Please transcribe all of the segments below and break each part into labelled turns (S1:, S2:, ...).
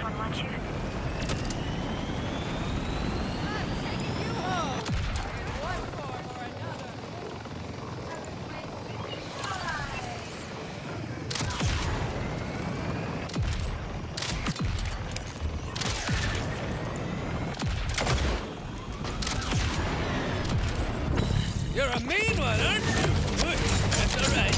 S1: one, weren't you?
S2: You're a mean one, aren't you? Good. That's all right.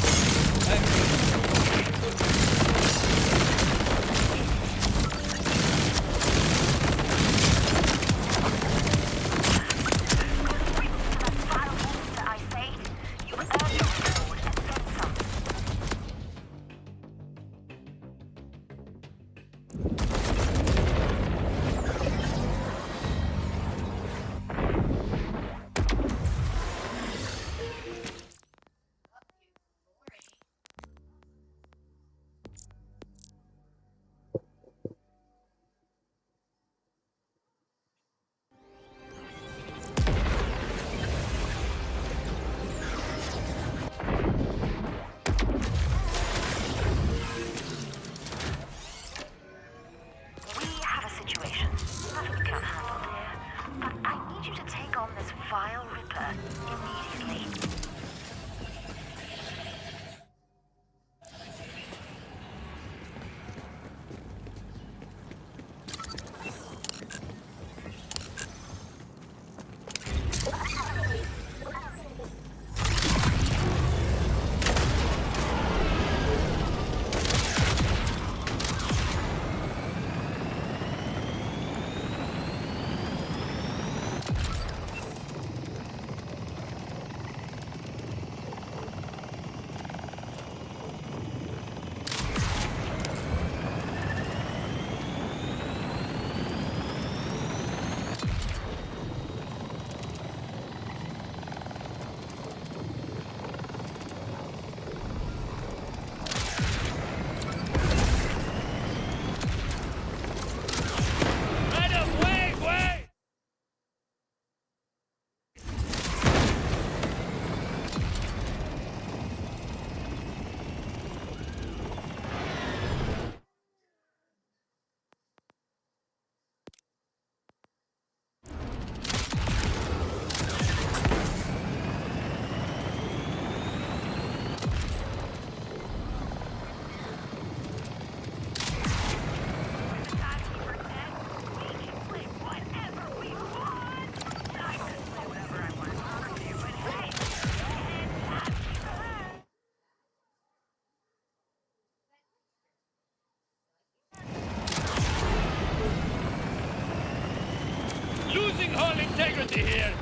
S2: Losing all integrity here.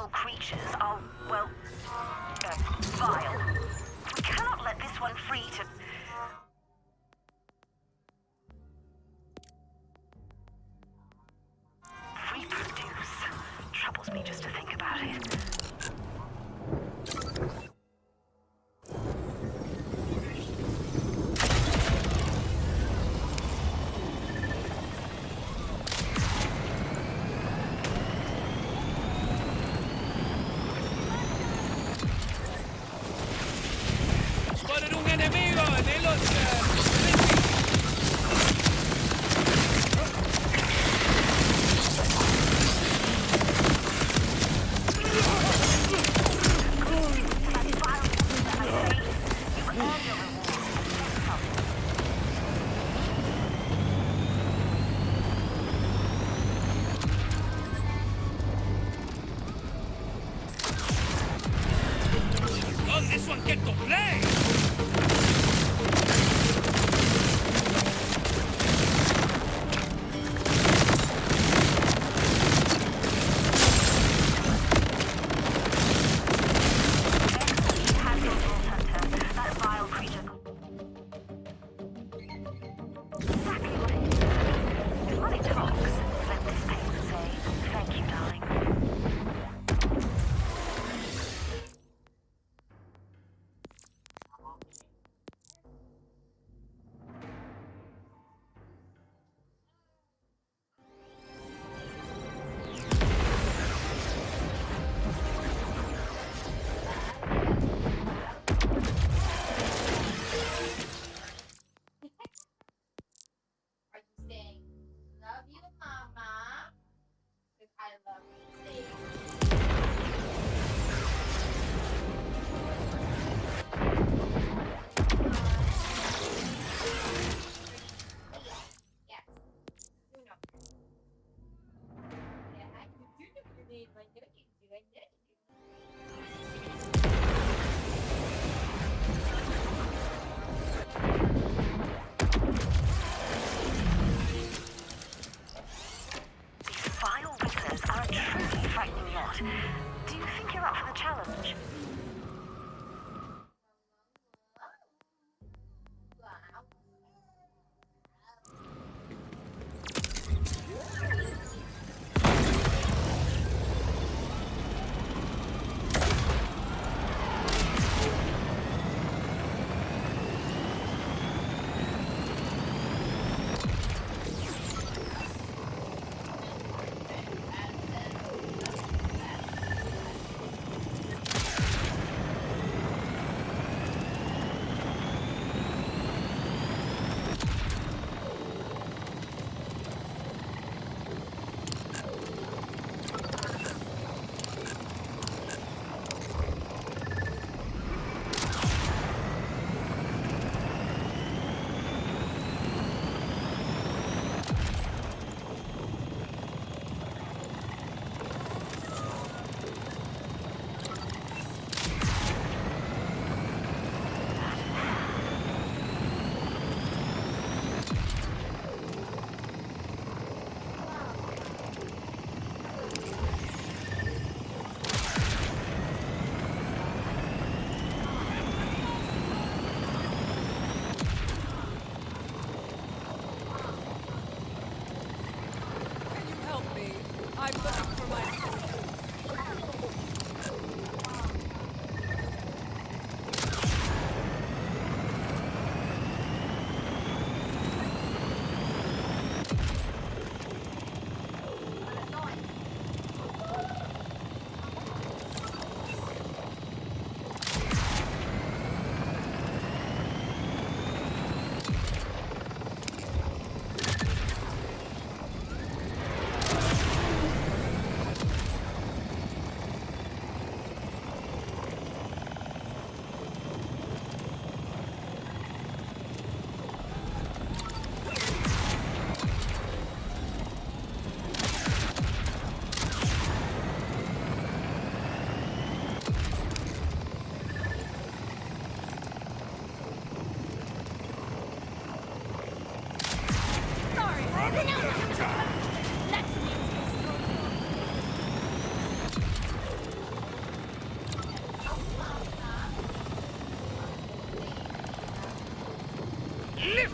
S1: vile creatures are, well, vile. We cannot let this one free to... reproduce. Troubles me just to think about it.
S2: Spotted un enemigo en los... Oh, this one get to play!
S1: That vile creature. Exactly what it is. When it talks, let this paper say, thank you, darling.
S3: Are you saying, love you, mama? Because I love you too. Yes. You know. Yeah, I do know your name. I know you do. I know you do.
S1: These vile withers are a truly frightening lot. Do you think you're up for the challenge?
S3: Wow.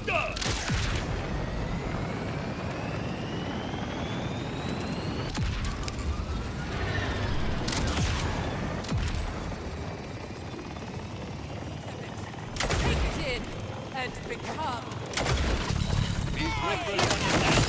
S2: Done!
S4: Take it in and become.
S2: These rippers on your back.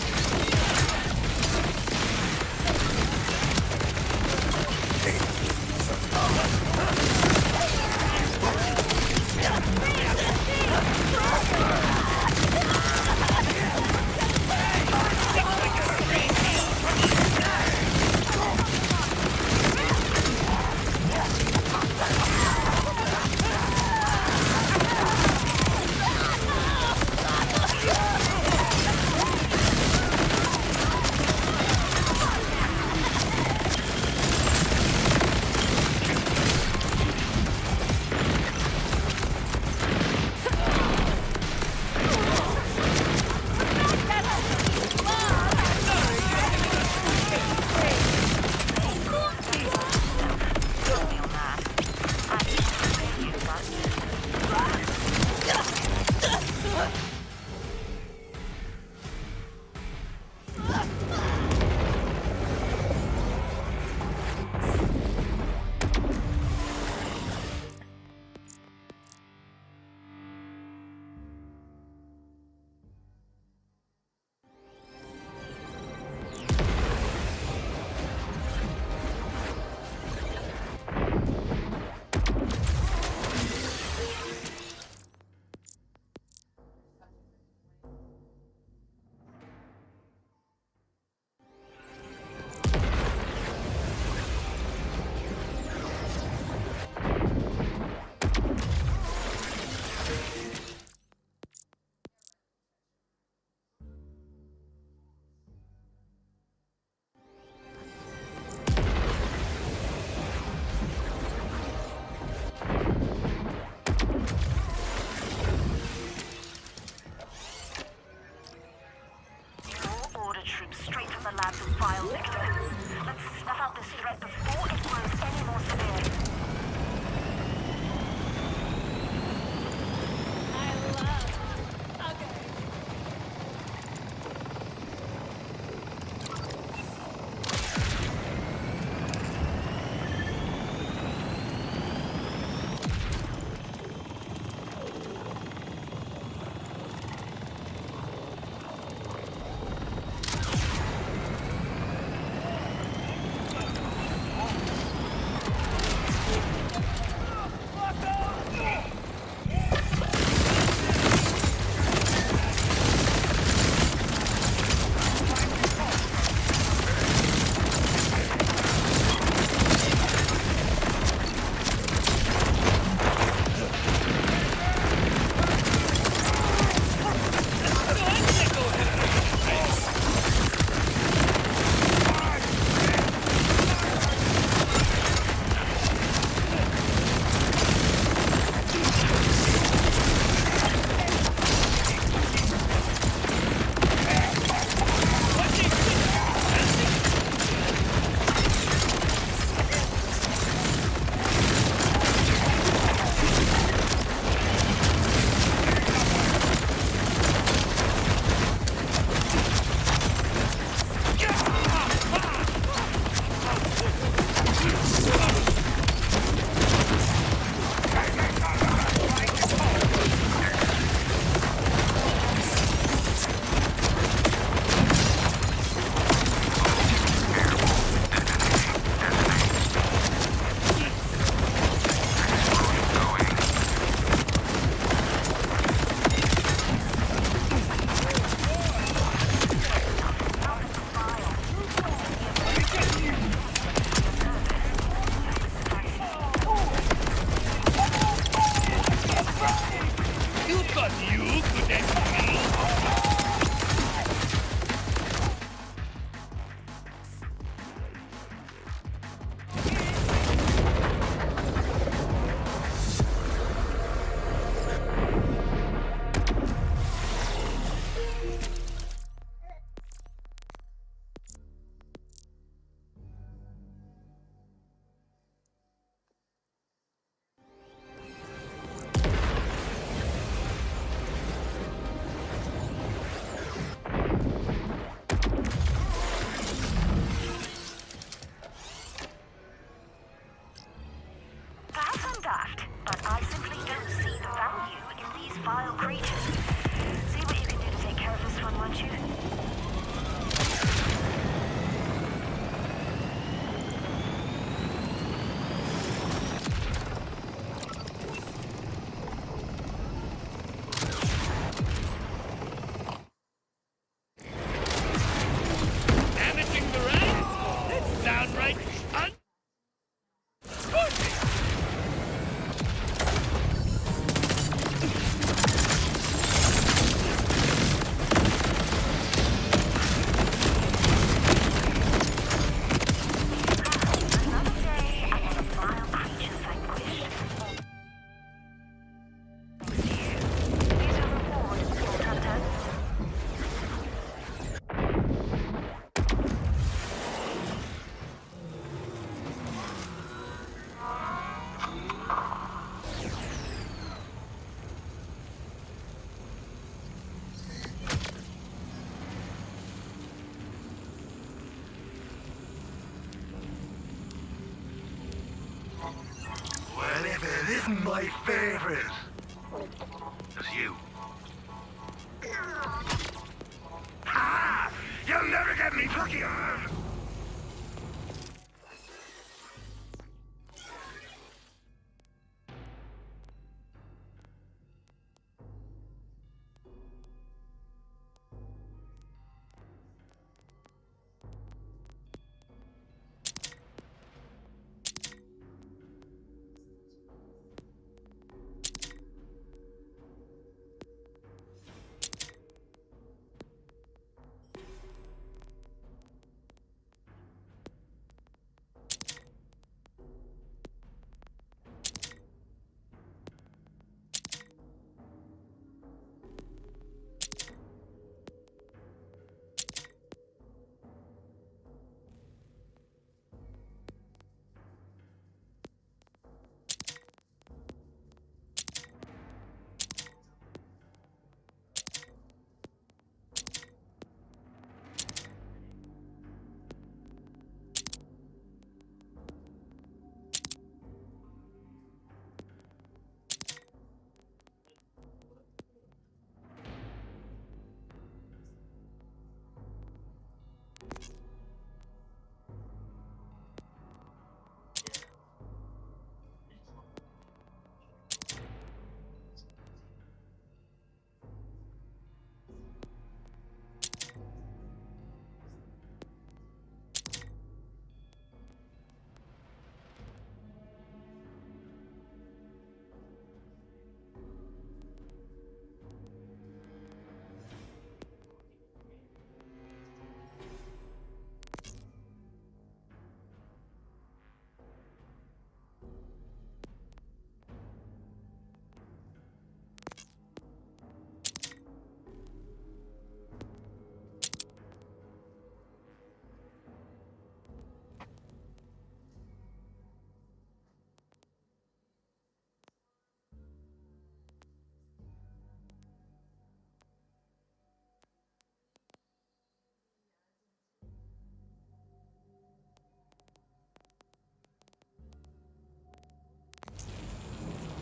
S5: My favorite is you. Ha! You'll never get me, plucky arm!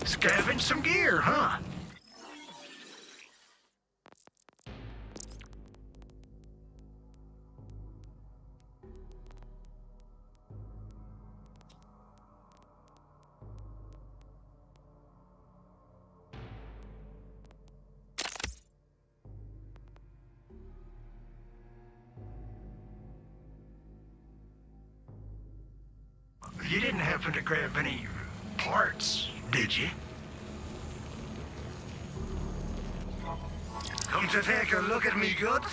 S5: Scavenge some gear, huh? You didn't happen to grab any parts, did you? Come to take a look at me goods?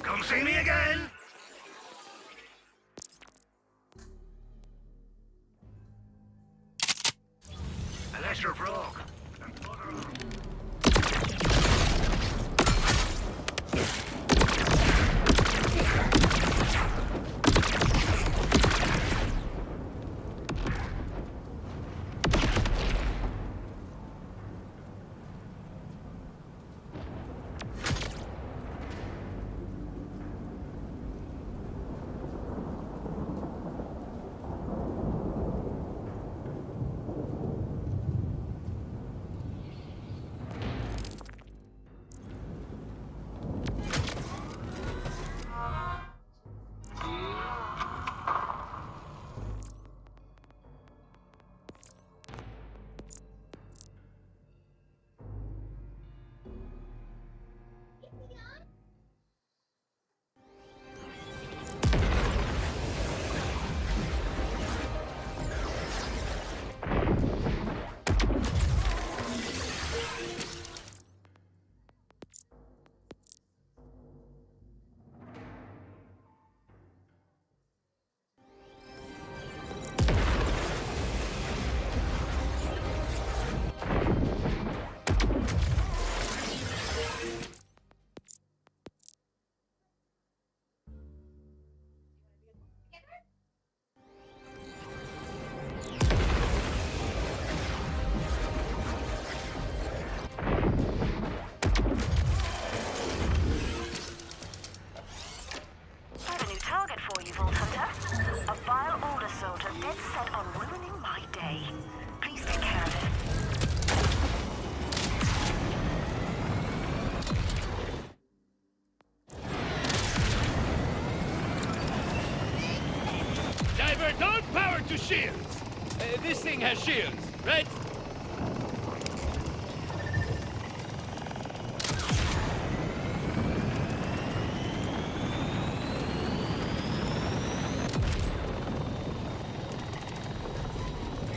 S5: Come see me again? Unless you're broke.
S2: Divert all power to shields. This thing has shields, right?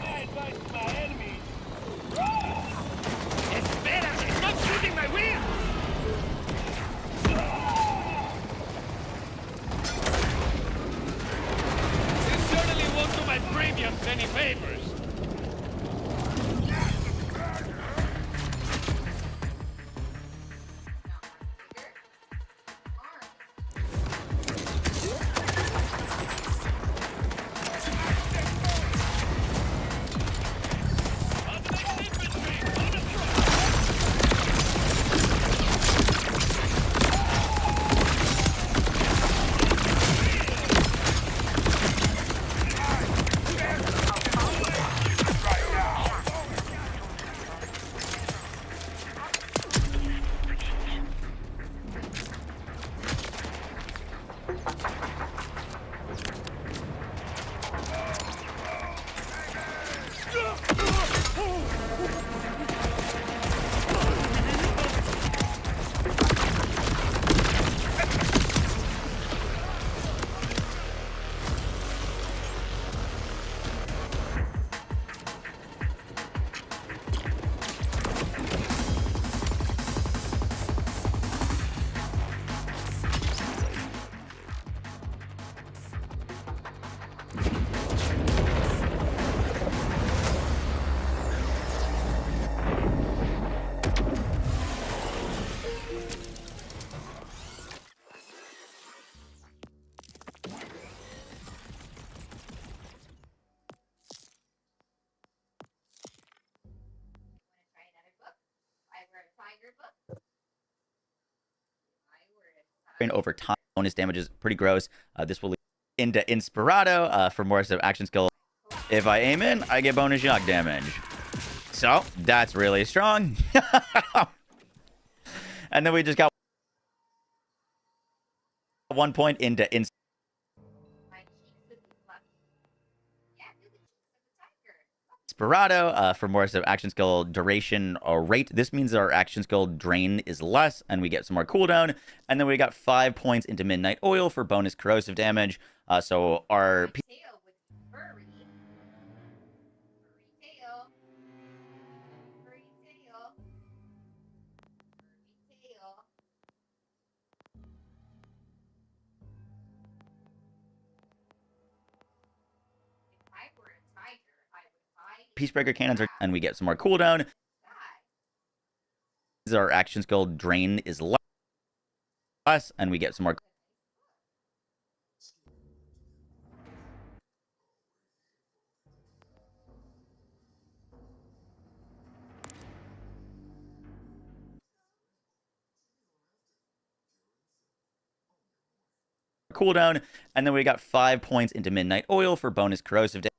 S2: I advise my enemies. Espera, stop shooting my wheels! This certainly won't do my premiums any favors.
S3: Try another book. I were to find your book. I were to
S6: over time. Bonus damage is pretty gross. This will lead into Inspirato for more of action skill. If I aim in, I get bonus shock damage. So that's really strong. And then we just got 1 point into
S3: my cheeks would be fluffy. Yeah, do the cheeks of the tiger.
S6: Inspirato for more action skill duration or rate. This means our action skill drain is less and we get some more cooldown. And then we got 5 points into Midnight Oil for bonus corrosive damage. So our
S3: My tail would be furry. Furry tail. Furry tail. Furry tail. If I were a tiger, I would hide in
S6: Peacebreaker cannons are, and we get some more cooldown.
S3: the sky.
S6: Our action skill drain is less and we get some more cooldown. And then we got 5 points into Midnight Oil for bonus corrosive damage.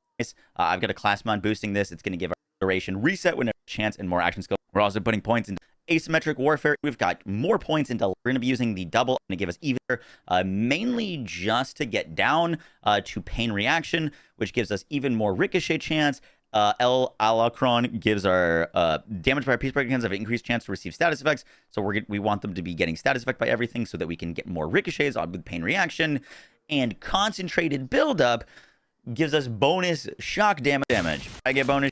S6: I've got a class mod boosting this. It's going to give our duration reset whenever chance and more action skill. We're also putting points into asymmetric warfare. We've got more points into. We're going to be using the double to give us even, mainly just to get down to pain reaction, which gives us even more ricochet chance. El Alacron gives our damage by our Peacebreaker cannons have an increased chance to receive status effects. So we want them to be getting status effect by everything so that we can get more ricochets with pain reaction. And concentrated buildup gives us bonus shock damage. I get bonus.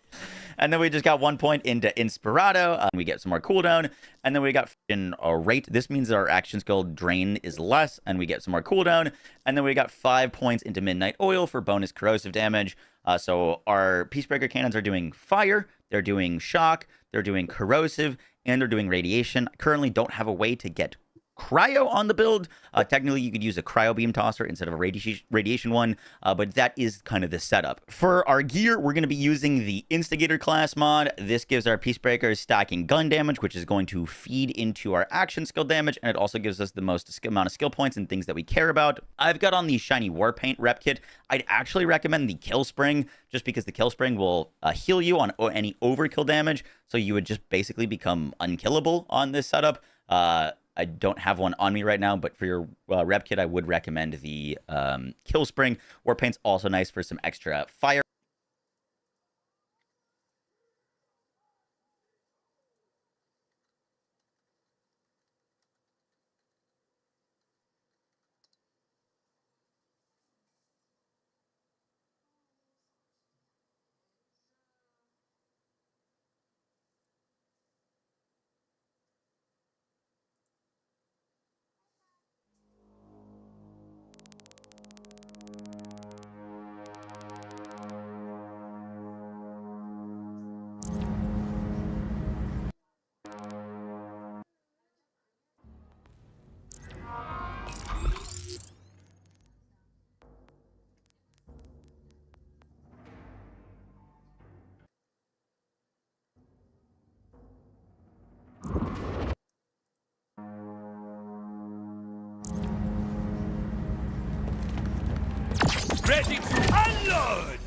S6: And then we just got 1 point into Inspirato. We get some more cooldown. And then we got in a rate. This means our action skill drain is less and we get some more cooldown. And then we got 5 points into Midnight Oil for bonus corrosive damage. So our Peacebreaker cannons are doing fire, they're doing shock, they're doing corrosive, and they're doing radiation. I currently don't have a way to get cryo on the build. Technically, you could use a cryo beam tosser instead of a radiation one, but that is kind of the setup. For our gear, we're going to be using the Instigator class mod. This gives our Peacebreakers stacking gun damage, which is going to feed into our action skill damage, and it also gives us the most amount of skill points and things that we care about. I've got on the Shiny Warpaint rep kit. I'd actually recommend the Kill Spring, just because the Kill Spring will heal you on any overkill damage, so you would just basically become unkillable on this setup. I don't have one on me right now, but for your rep kit, I would recommend the Kill Spring. War Paint's also nice for some extra fire.
S2: Ready to unload!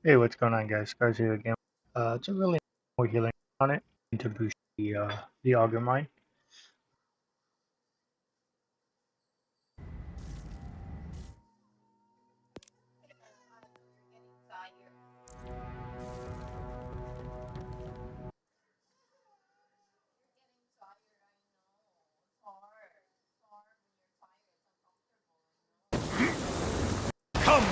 S7: Hey, what's going on, guys? Scars here again. It's a really more healing on it to boost the auger mine.
S2: Come!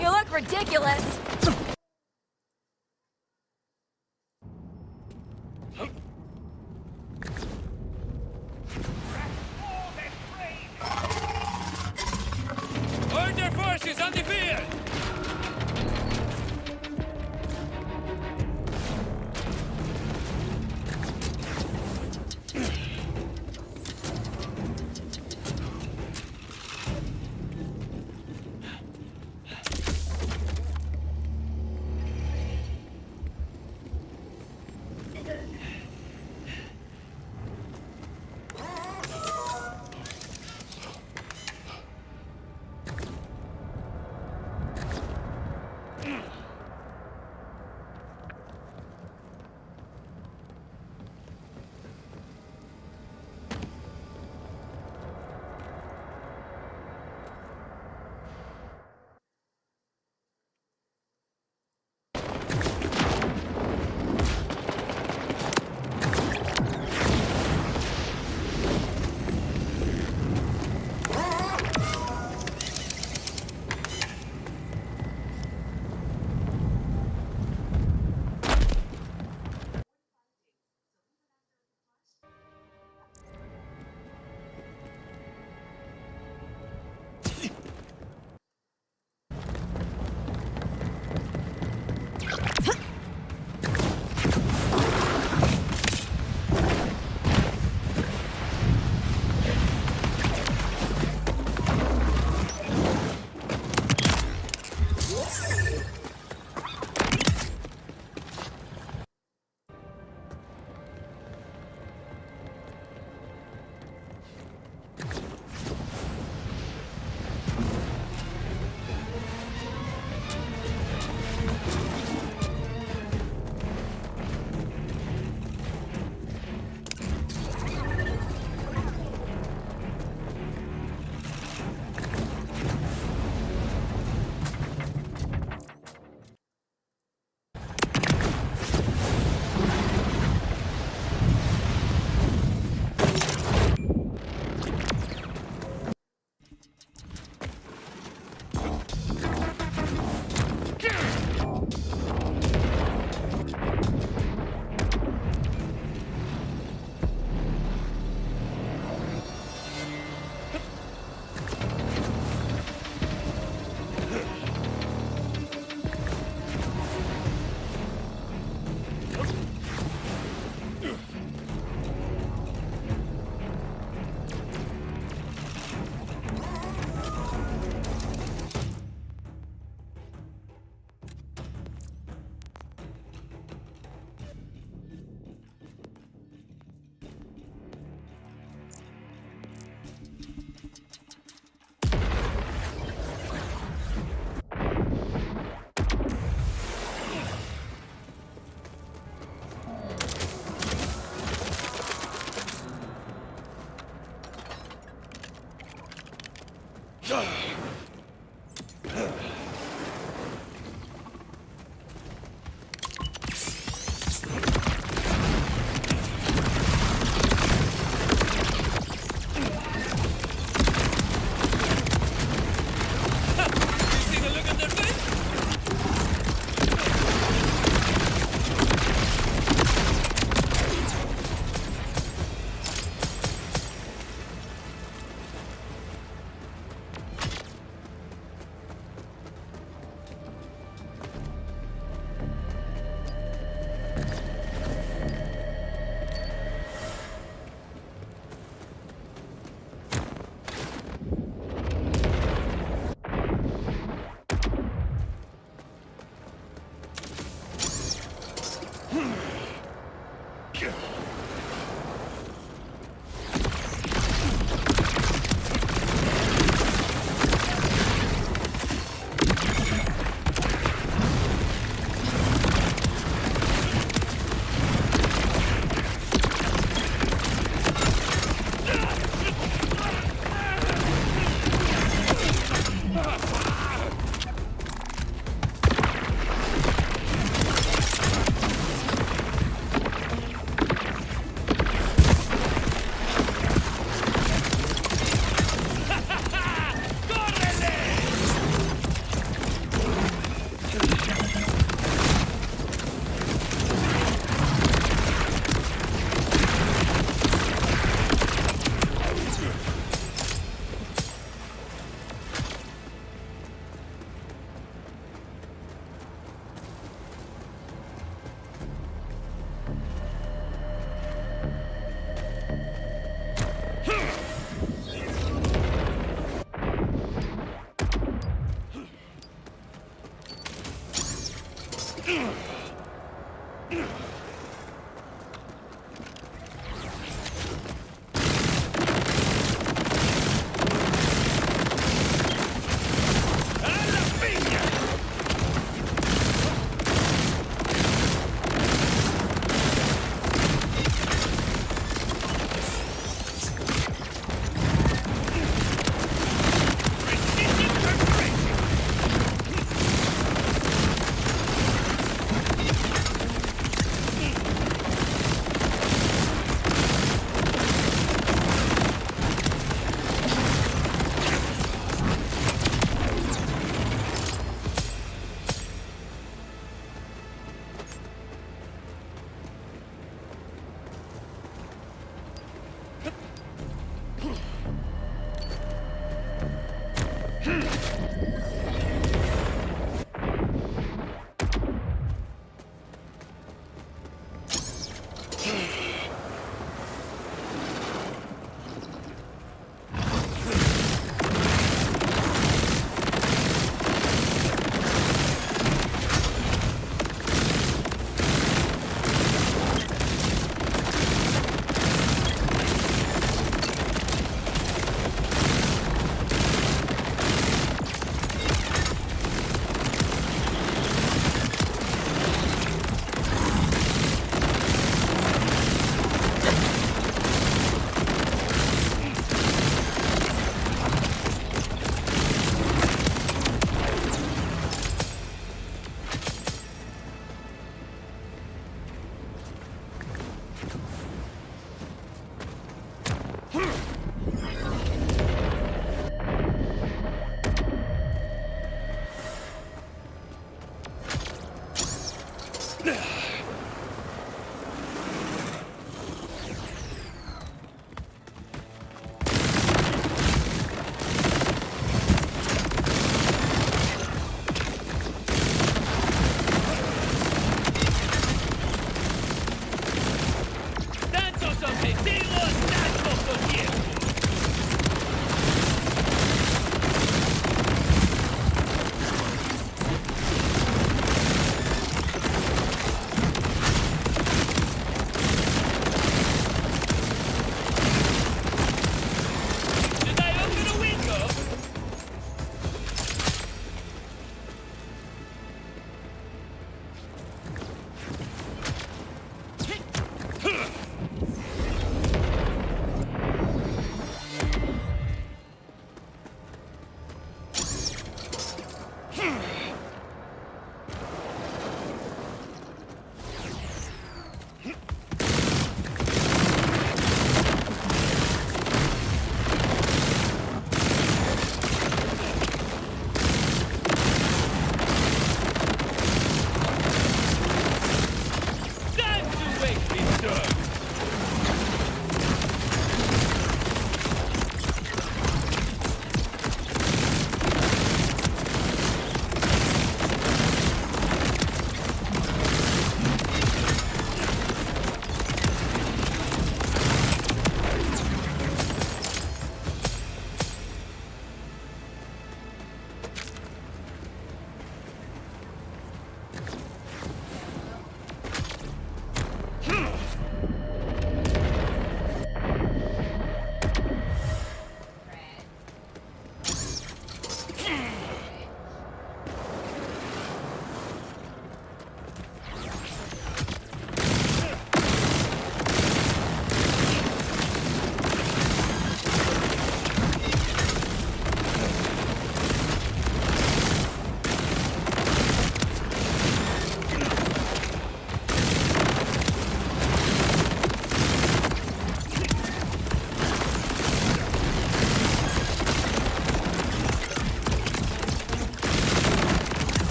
S4: You look ridiculous.
S2: Order forces on the field!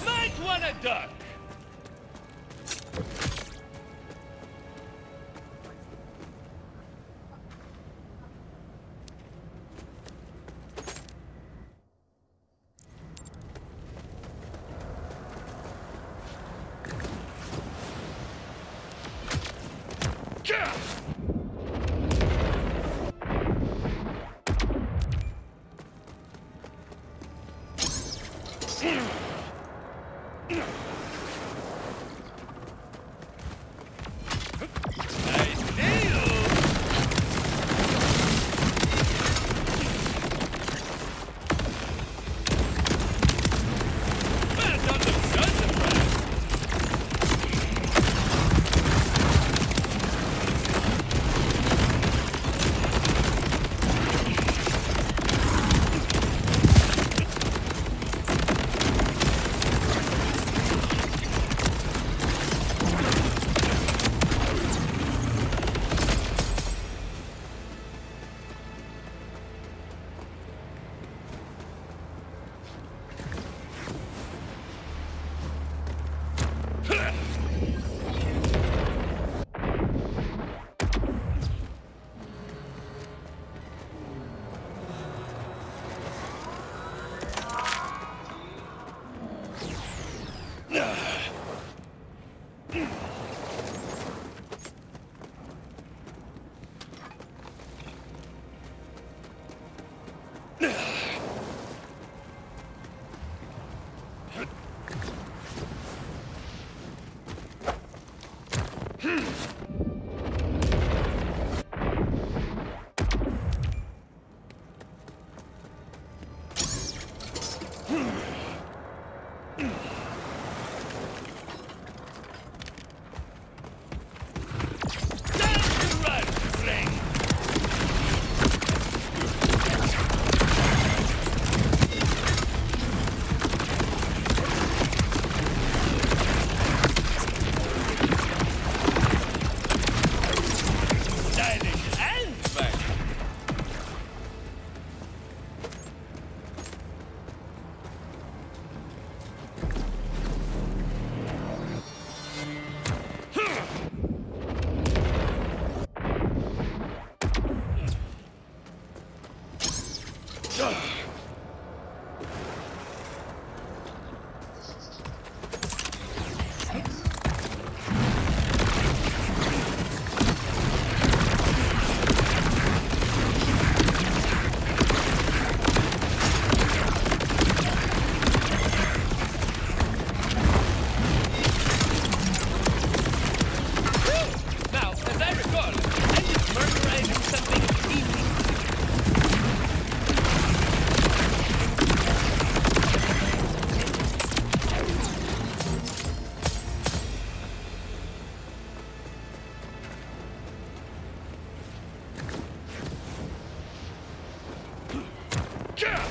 S2: Might wanna duck. Gah! Nice deal. Well, don't look so surprised. Time to run, friend. Stylish and fun. Now, as I recall, I was murderizing something easy. Gah!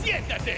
S2: Siéntate.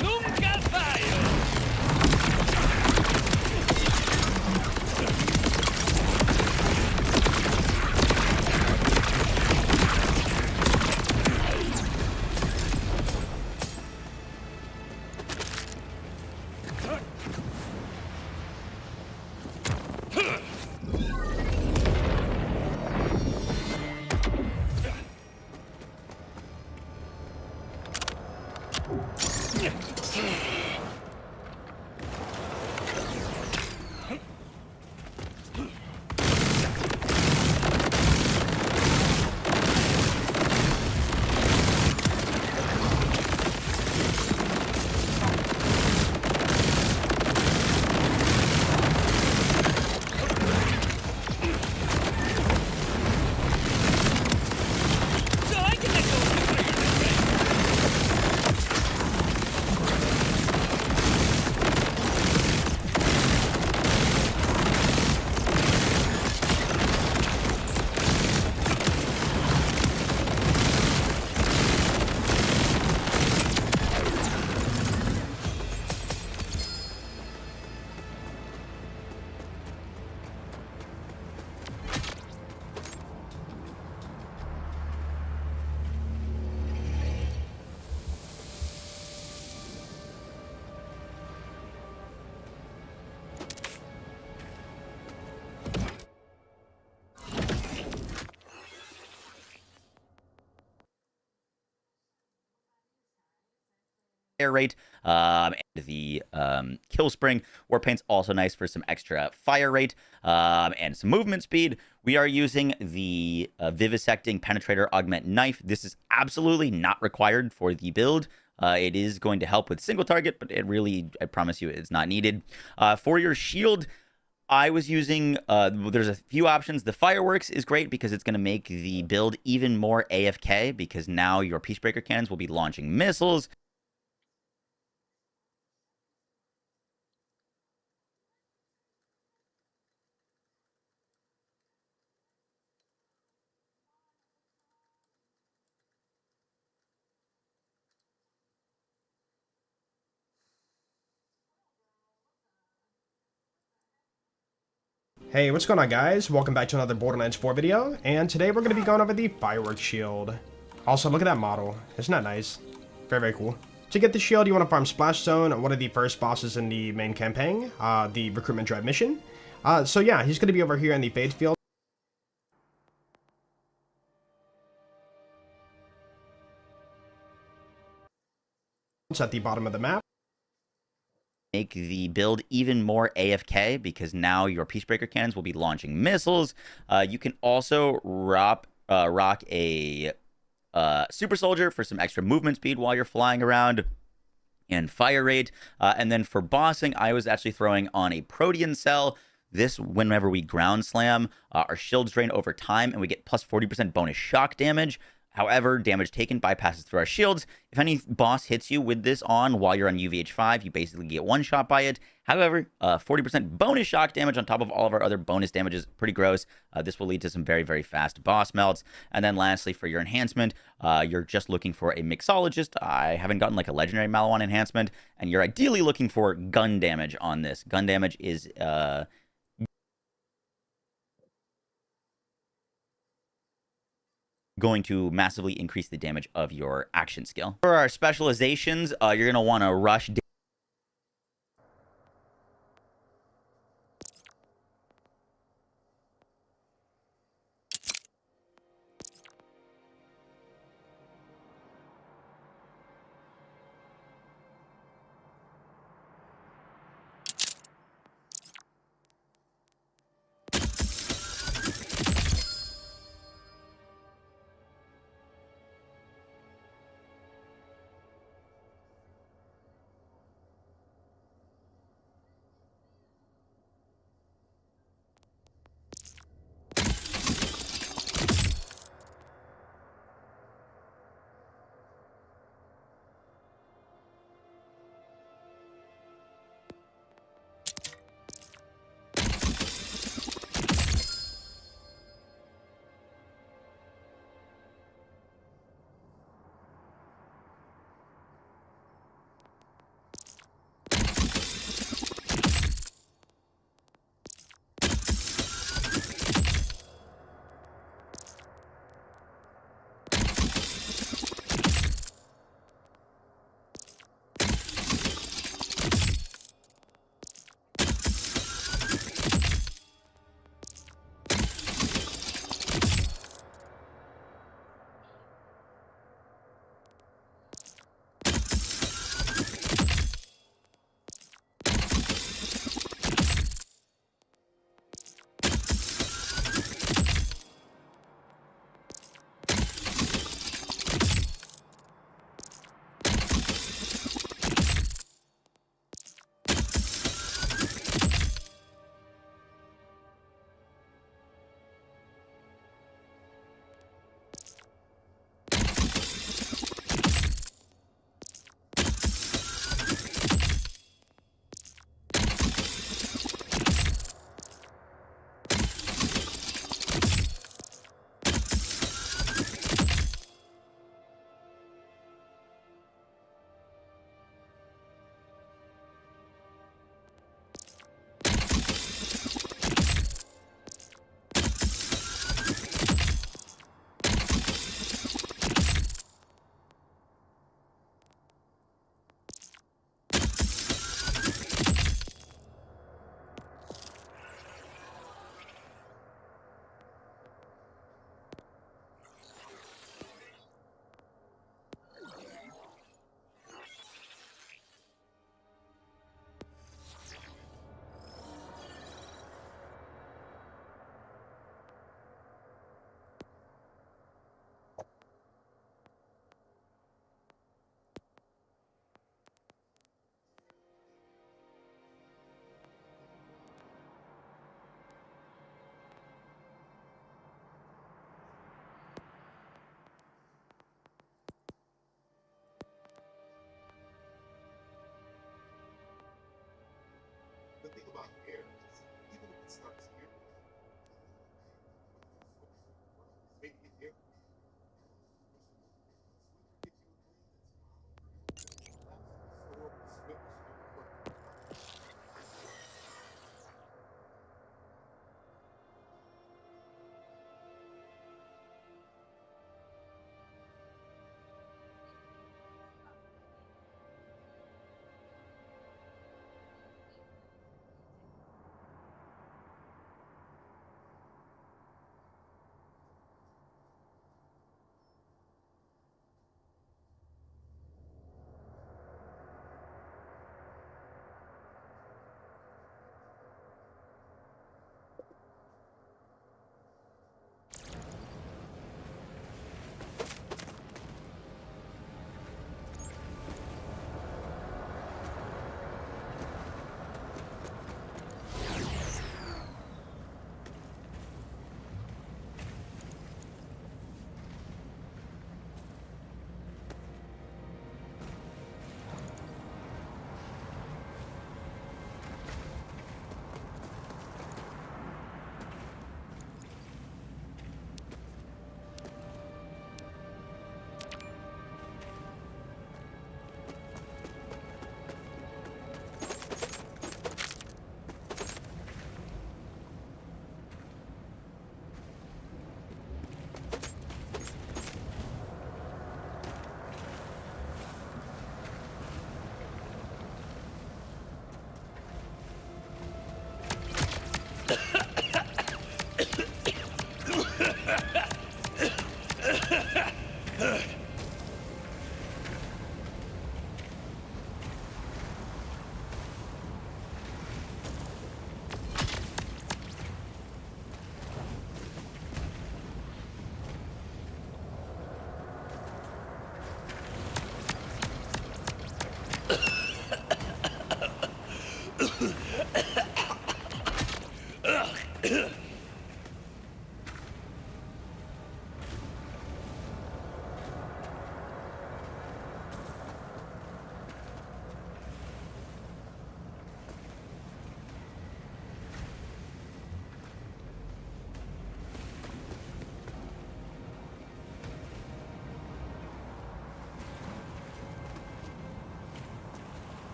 S2: Nunca fallo. So I can let go of the fire this way.
S6: Air rate, and the kill spring. Warpaint's also nice for some extra fire rate and some movement speed. We are using the Vivisecting Penetrator Augment Knife. This is absolutely not required for the build. It is going to help with single target, but it really, I promise you, it's not needed. For your shield, I was using, there's a few options. The Fireworks is great because it's going to make the build even more AFK, because now your Peacebreaker cannons will be launching missiles.
S8: Hey, what's going on, guys? Welcome back to another Borderlands 4 video, and today we're going to be going over the Fireworks Shield. Also, look at that model. Isn't that nice? Very, very cool. To get the shield, you want to farm Splash Zone, one of the first bosses in the main campaign, the Recruitment Drive mission. So yeah, he's going to be over here in the Fade Field. It's at the bottom of the map.
S6: Make the build even more AFK, because now your Peacebreaker cannons will be launching missiles. You can also rock a Super Soldier for some extra movement speed while you're flying around, and fire rate. And then for bossing, I was actually throwing on a Protean Cell. This, whenever we ground slam, our shields drain over time, and we get plus 40% bonus shock damage. However, damage taken bypasses through our shields. If any boss hits you with this on while you're on UVH5, you basically get one shot by it. However, 40% bonus shock damage on top of all of our other bonus damages. Pretty gross. This will lead to some very, very fast boss melts. And then lastly, for your enhancement, you're just looking for a mixologist. I haven't gotten like a legendary Malawan enhancement, and you're ideally looking for gun damage on this. Gun damage is going to massively increase the damage of your action skill. For our specializations, you're going to want to rush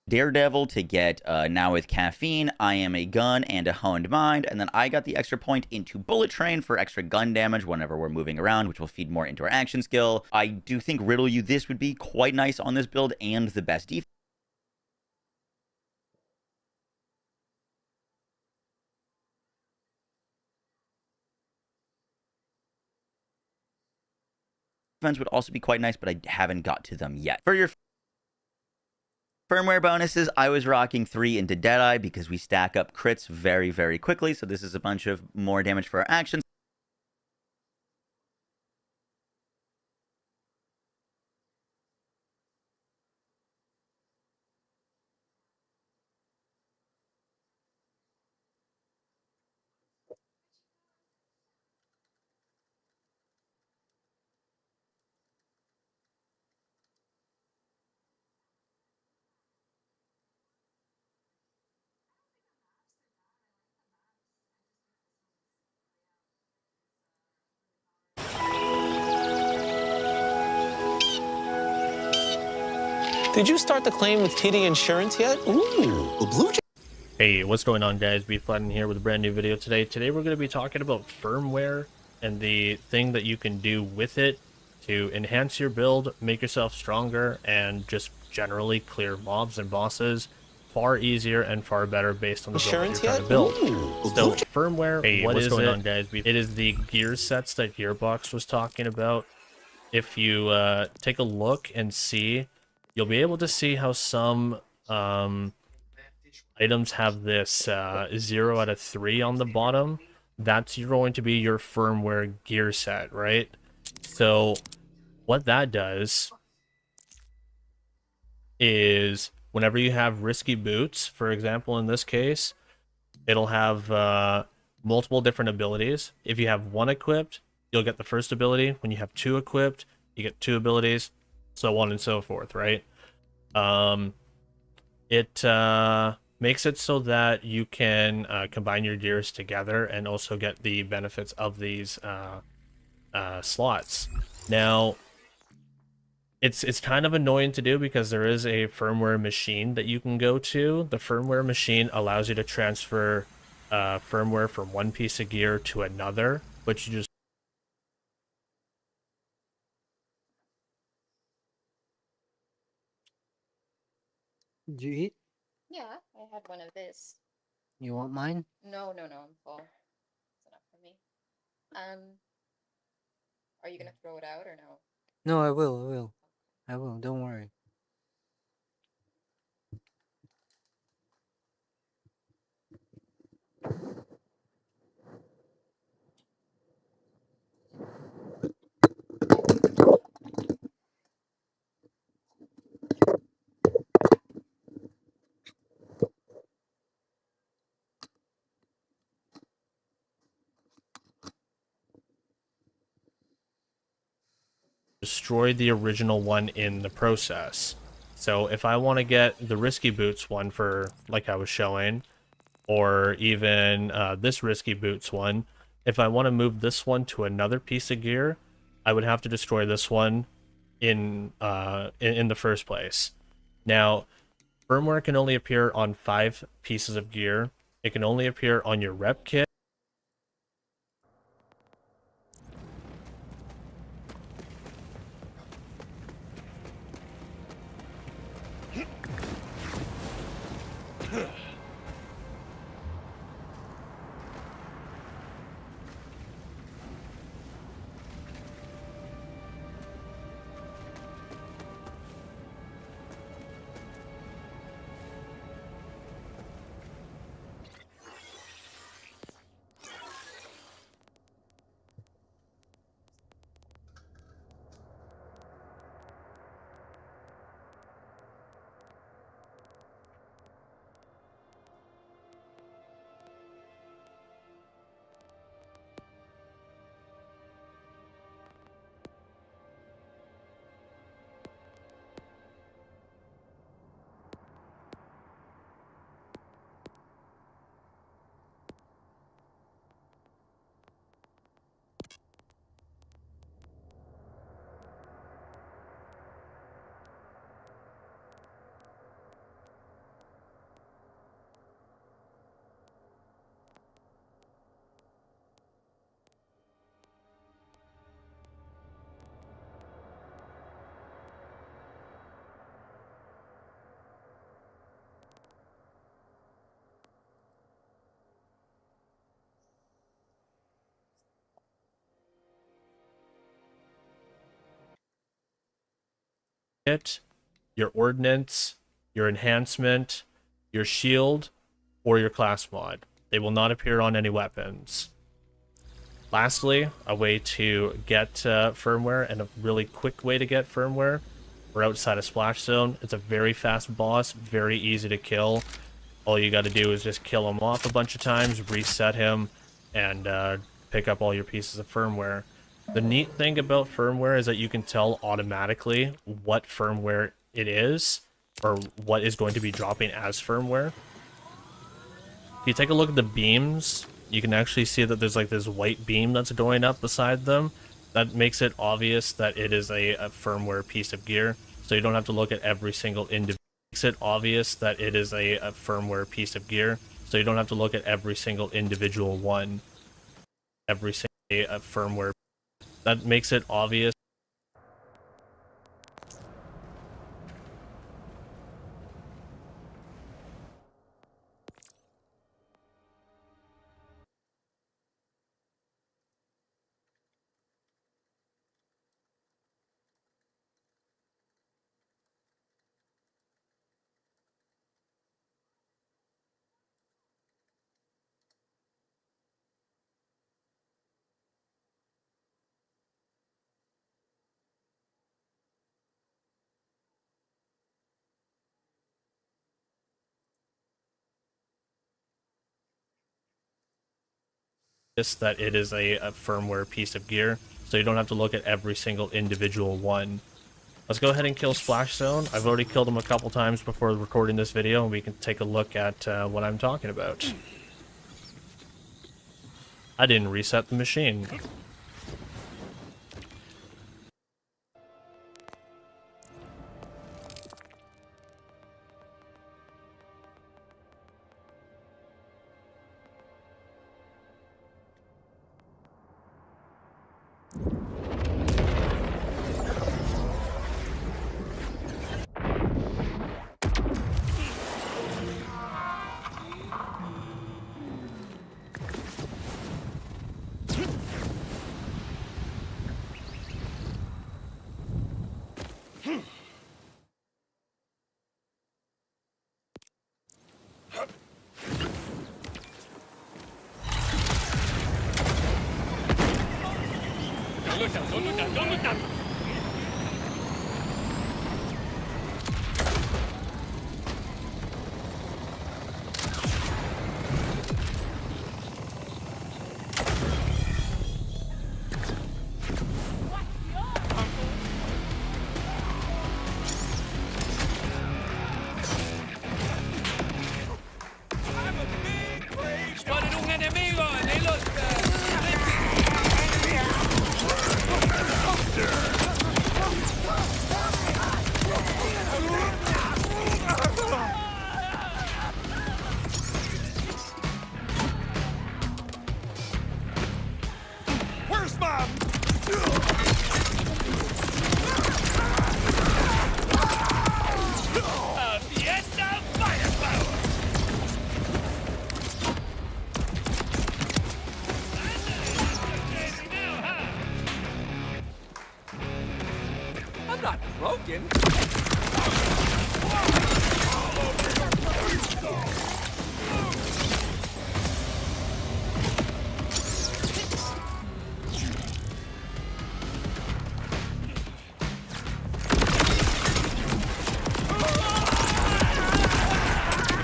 S6: Daredevil to get now with caffeine, I am a gun and a honed mind, and then I got the extra point into bullet train for extra gun damage whenever we're moving around, which will feed more into our action skill. I do think riddle you this would be quite nice on this build and the best defense. Would also be quite nice, but I haven't got to them yet. For your firmware bonuses, I was rocking 3 into Deadeye because we stack up crits very, very quickly. So this is a bunch of more damage for our actions.
S9: Did you start the claim with TD Insurance yet? Ooh, a blue.
S10: Hey, what's going on, guys? Beeflatin here with a brand new video today. Today we're going to be talking about firmware and the thing that you can do with it to enhance your build, make yourself stronger, and just generally clear mobs and bosses far easier and far better based on the build that you're trying to build. So firmware, hey, what is going on, guys? It is the gear sets that Gearbox was talking about. If you take a look and see, you'll be able to see how some items have this 0 out of 3 on the bottom. That's going to be your firmware gear set, right? So what that does is whenever you have risky boots, for example, in this case, it'll have multiple different abilities. If you have 1 equipped, you'll get the first ability. When you have 2 equipped, you get 2 abilities, so on and so forth, right? It makes it so that you can combine your gears together and also get the benefits of these slots. Now, it's kind of annoying to do because there is a firmware machine that you can go to. The firmware machine allows you to transfer firmware from one piece of gear to another, but you just
S11: Did you eat?
S3: Yeah, I had one of this.
S11: You want mine?
S3: No, I'm full. It's enough for me. Are you gonna throw it out or no?
S11: No, I will. Don't worry.
S10: destroyed the original one in the process. So if I want to get the risky boots one for like I was showing, or even this risky boots one, If I want to move this one to another piece of gear, I would have to destroy this one in the first place. Now, firmware can only appear on 5 pieces of gear. It can only appear on your rep kit. Your ordnance, your enhancement, your shield, or your class mod. They will not appear on any weapons. Lastly, a way to get firmware, and a really quick way to get firmware. We're outside a splash zone. It's a very fast boss, very easy to kill. All you got to do is just kill him off a bunch of times, reset him, and pick up all your pieces of firmware. The neat thing about firmware is that you can tell automatically what firmware it is, or what is going to be dropping as firmware. If you take a look at the beams, you can actually see that there's like this white beam that's going up beside them. That makes it obvious that it is a firmware piece of gear, so you don't have to look at every single individual. Makes it obvious that it is a firmware piece of gear, so you don't have to look at every single individual one. Every single firmware. That makes it obvious. That it is a firmware piece of gear, so you don't have to look at every single individual one. Let's go ahead and kill Splash Zone. I've already killed him a couple times before recording this video, and we can take a look at what I'm talking about. I didn't reset the machine.
S2: Don't look down. Spotted un enemigo en el thinking.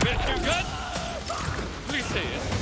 S2: Bit too good? Please say it.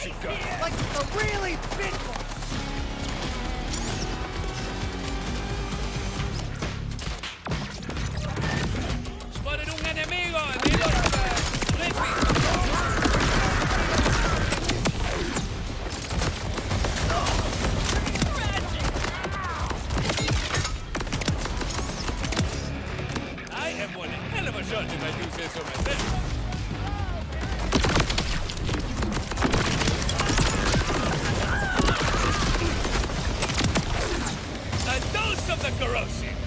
S2: you got?
S12: Like a really big one.
S2: Spotted un enemigo, amigo. I am one hell of a shot if I do say so myself. A dose of the corrosive.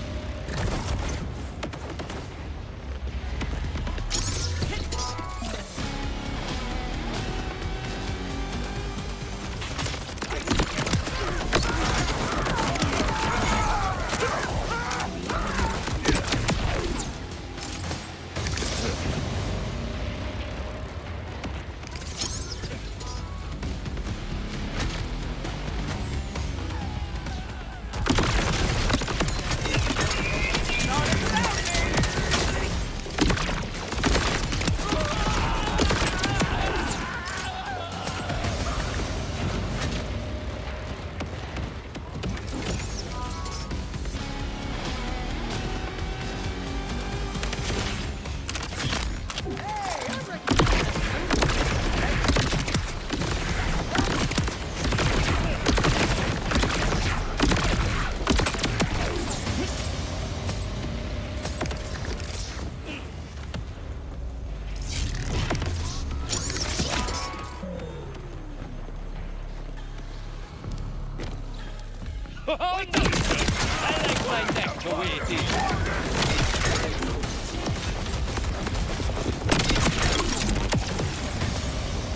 S2: Oh, no, sir. I like my neck the way it is.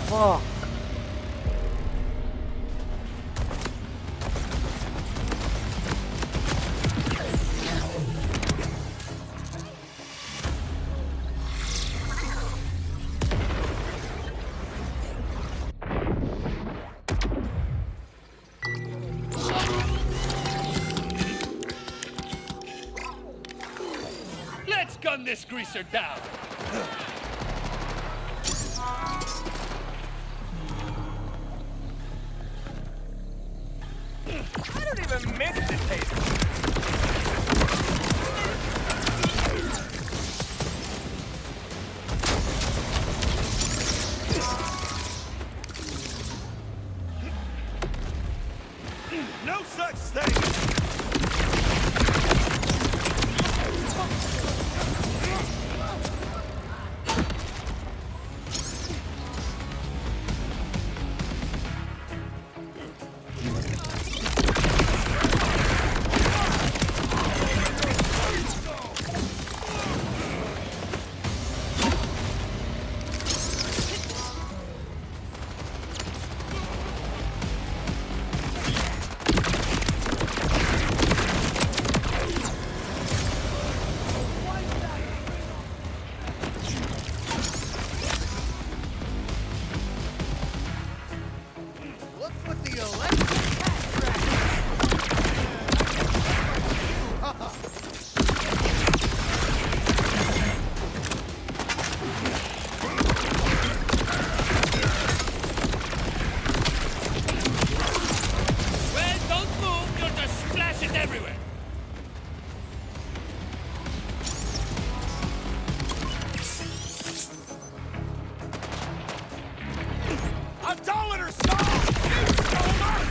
S11: Fuck.
S2: Let's gun this greaser down.
S12: I don't even miss the taste.
S2: No such thing.
S12: Look what the electric cat
S2: Well, don't move. You'll just splash it everywhere.
S12: I told her so! You stole my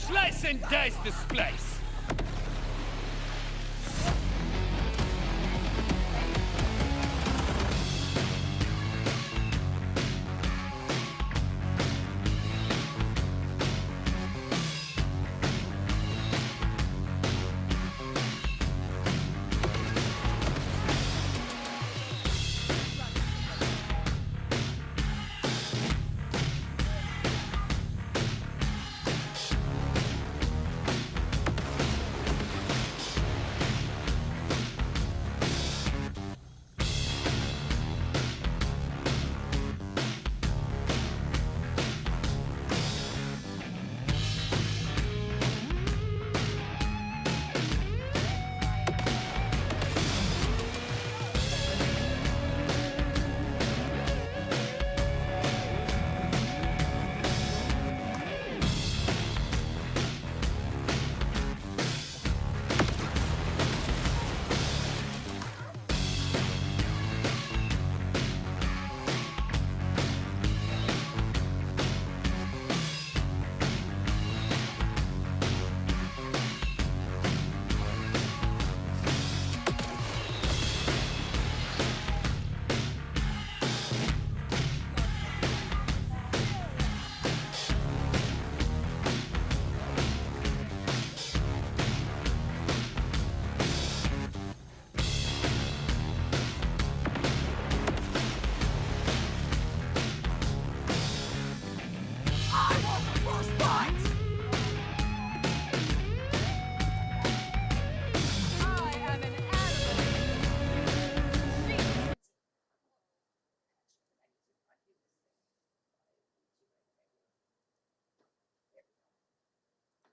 S2: Slice and dice the splice.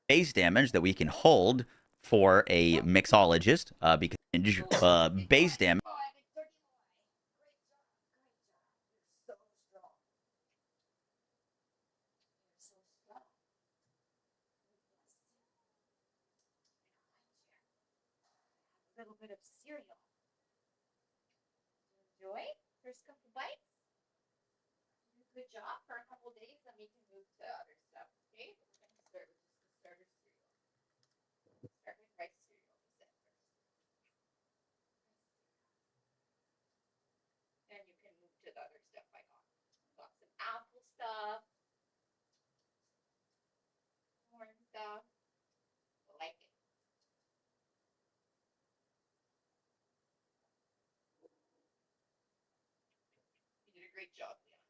S6: Base damage that we can hold for a mixologist because base damage.
S3: A little bit of cereal. Enjoy. First couple bites. Good job for a couple days, then we can move to other stuff. Okay, we're going to start with just the starter cereal. Start with rice cereal. And you can move to the other stuff I got. Got some apple stuff, corn stuff. I like it. You did a great job, Leon.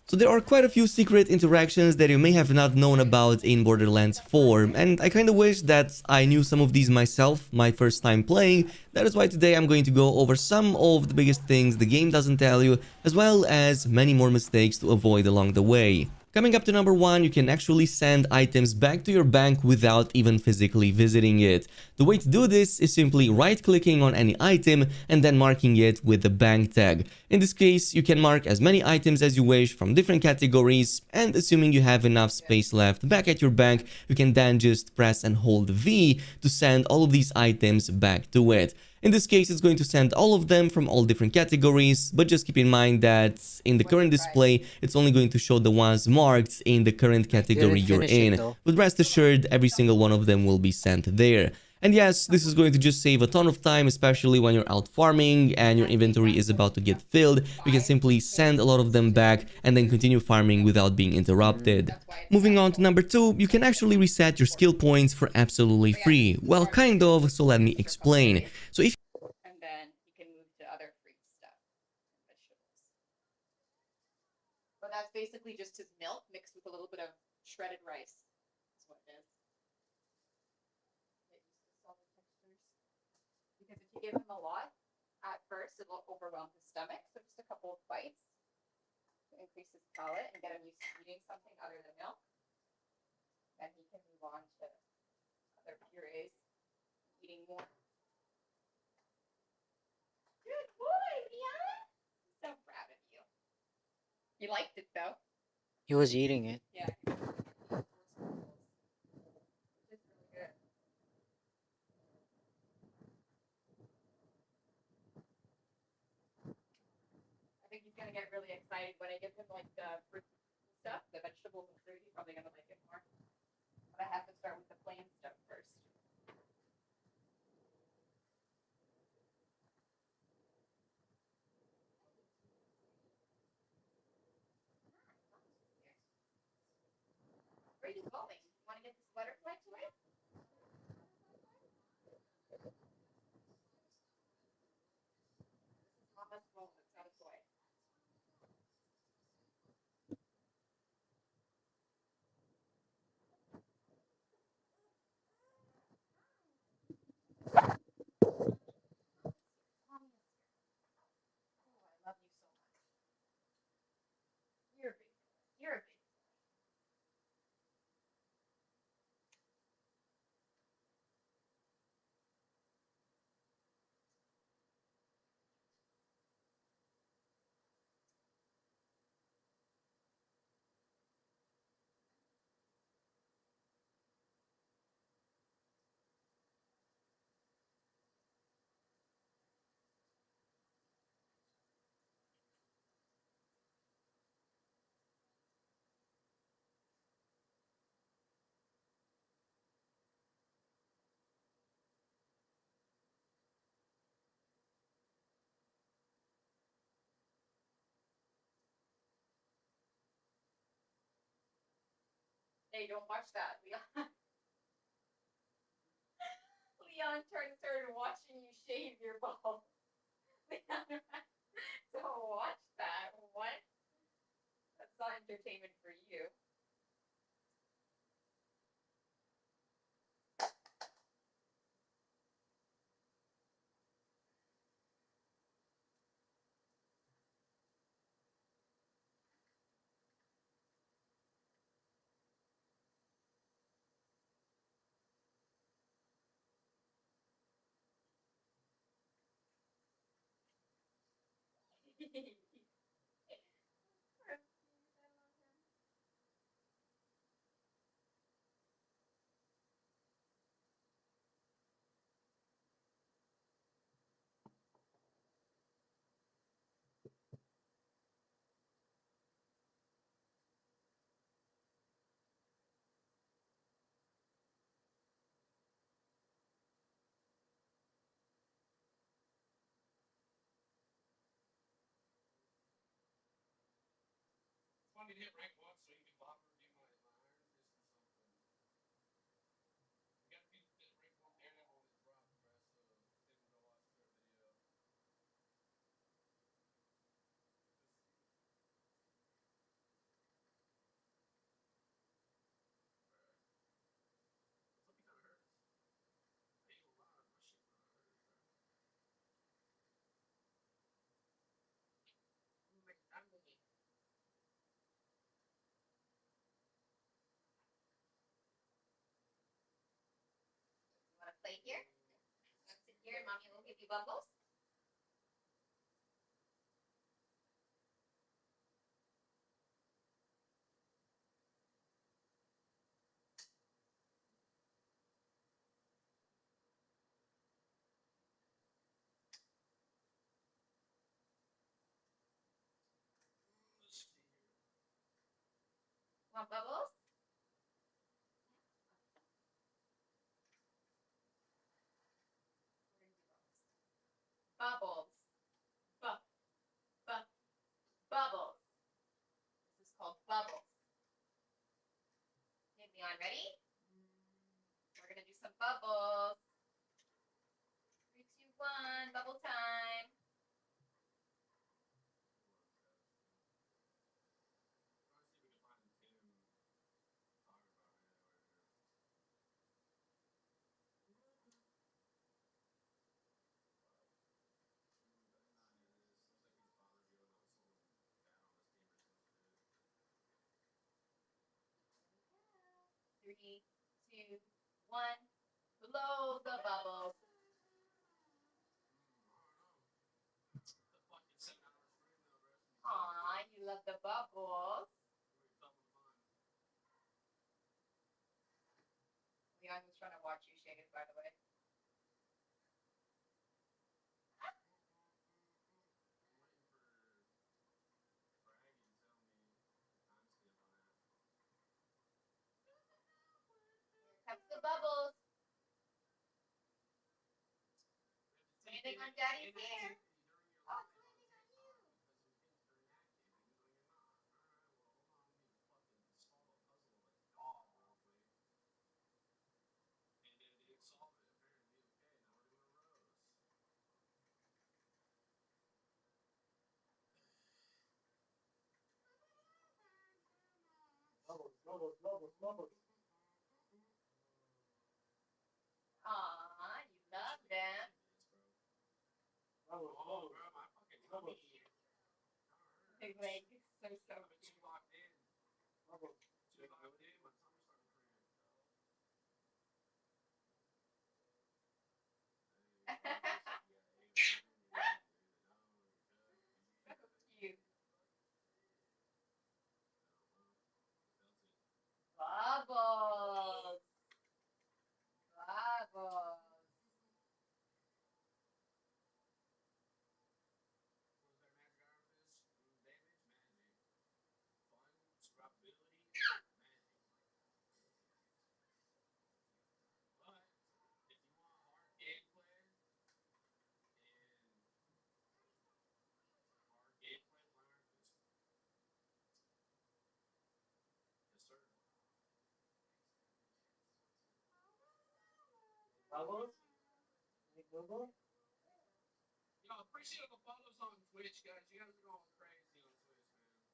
S13: So there are quite a few secret interactions that you may have not known about in Borderlands 4, and I kinda wish that I knew some of these myself, my first time playing. That is why today I'm going to go over some of the biggest things the game doesn't tell you, as well as many more mistakes to avoid along the way. Coming up to number 1, you can actually send items back to your bank without even physically visiting it. The way to do this is simply right-clicking on any item and then marking it with the bank tag. In this case, you can mark as many items as you wish from different categories, and assuming you have enough space left back at your bank, you can then just press and hold V to send all of these items back to it. In this case, it's going to send all of them from all different categories, but just keep in mind that in the current display, it's only going to show the ones marked in the current category you're in. But rest assured, every single one of them will be sent there. And yes, this is going to just save a ton of time, especially when you're out farming and your inventory is about to get filled. You can simply send a lot of them back and then continue farming without being interrupted. Moving on to number 2, you can actually reset your skill points for absolutely free. Well, kind of, so let me explain. So if
S3: And then you can move to other free stuff. Vegetables. But that's basically just his milk mixed with a little bit of shredded rice. That's what it is. Because if you give him a lot, at first it will overwhelm his stomach. So just a couple of bites to increase his palate and get him used to eating something other than milk. And he can move on to other purees, eating more. Good boy, Leon. I'm so proud of you. You liked it though.
S11: He was eating it.
S3: Yeah. It's really good. when I give him like the fruit stuff, the vegetables and fruit, he's probably gonna like it more. But I have to start with the plain stuff first. Where are you going? You want to get this butterfly toy? This is Mama's phone. It's not a toy. Mommy is here. Oh, I love you so much. You're a big boy. You're a big boy. Hey, don't watch that, Leon. Leon started watching you shave your balls. Leon, don't watch that. What? That's not entertainment for you.
S2: Want me to hit rank 1 so you can bother me my iron fist or something? You gotta be hit rank 1 Daredevil with drop press, so didn't go watch their video. Something kinda hurts. I ate a lot of my shit kinda hurts.
S3: You want to play here? You want to sit here and mommy will give you bubbles? Want bubbles? We're gonna do bubbles. Bubbles. Bubbles. This is called bubbles. Okay, Leon, ready? We're gonna do some bubbles. 3, 2, 1, bubble time. Three, two, one. Blow the bubbles. Aw, you love the bubbles. Leon was trying to watch you shave, by the way. Watch the bubbles. Landing on Daddy's ear. Oh, it's landing on you. Aw, you love them. Big leg, so cute. So cute. Bubbles. Bubbles.
S12: Bubbles? Like Google? Yo, appreciate the follows on Twitch, guys. You guys are going crazy on Twitch, man.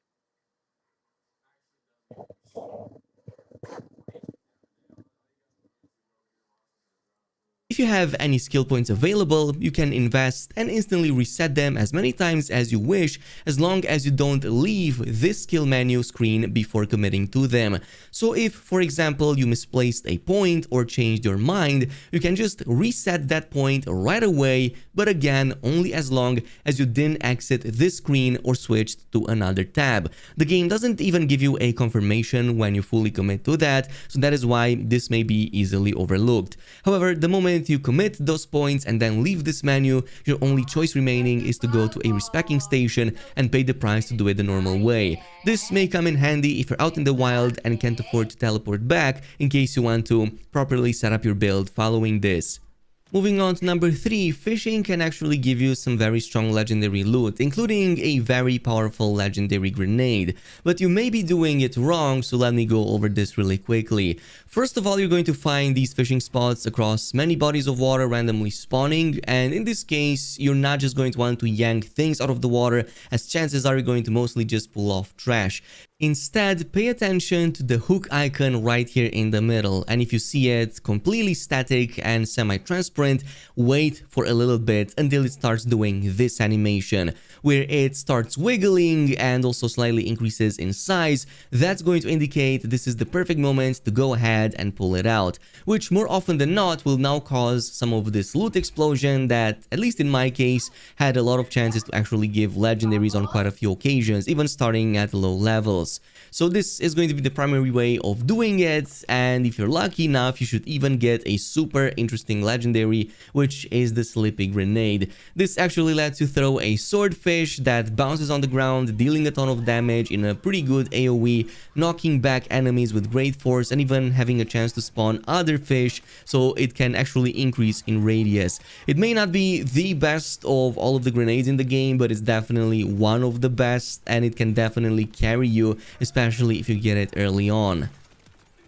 S13: If you have any skill points available, you can invest and instantly reset them as many times as you wish, as long as you don't leave this skill menu screen before committing to them. So if, for example, you misplaced a point or changed your mind, you can just reset that point right away, but again, only as long as you didn't exit this screen or switched to another tab. The game doesn't even give you a confirmation when you fully commit to that, so that is why this may be easily overlooked. However, the moment you commit those points and then leave this menu, your only choice remaining is to go to a respecking station and pay the price to do it the normal way. This may come in handy if you're out in the wild and can't afford to teleport back, in case you want to properly set up your build following this. Moving on to number 3, fishing can actually give you some very strong legendary loot, including a very powerful legendary grenade. But you may be doing it wrong, so let me go over this really quickly. First of all, you're going to find these fishing spots across many bodies of water randomly spawning, and in this case, you're not just going to want to yank things out of the water, as chances are you're going to mostly just pull off trash. Instead, pay attention to the hook icon right here in the middle, and if you see it completely static and semi-transparent, wait for a little bit until it starts doing this animation, where it starts wiggling and also slightly increases in size. That's going to indicate this is the perfect moment to go ahead and pull it out, which more often than not will now cause some of this loot explosion that, at least in my case, had a lot of chances to actually give legendaries on quite a few occasions, even starting at low levels. So this is going to be the primary way of doing it, and if you're lucky enough, you should even get a super interesting legendary, which is the Slippy Grenade. This actually lets you throw a swordfish that bounces on the ground, dealing a ton of damage in a pretty good AoE, knocking back enemies with great force, and even having a chance to spawn other fish, so it can actually increase in radius. It may not be the best of all of the grenades in the game, but it's definitely one of the best, and it can definitely carry you, especially if you get it early on.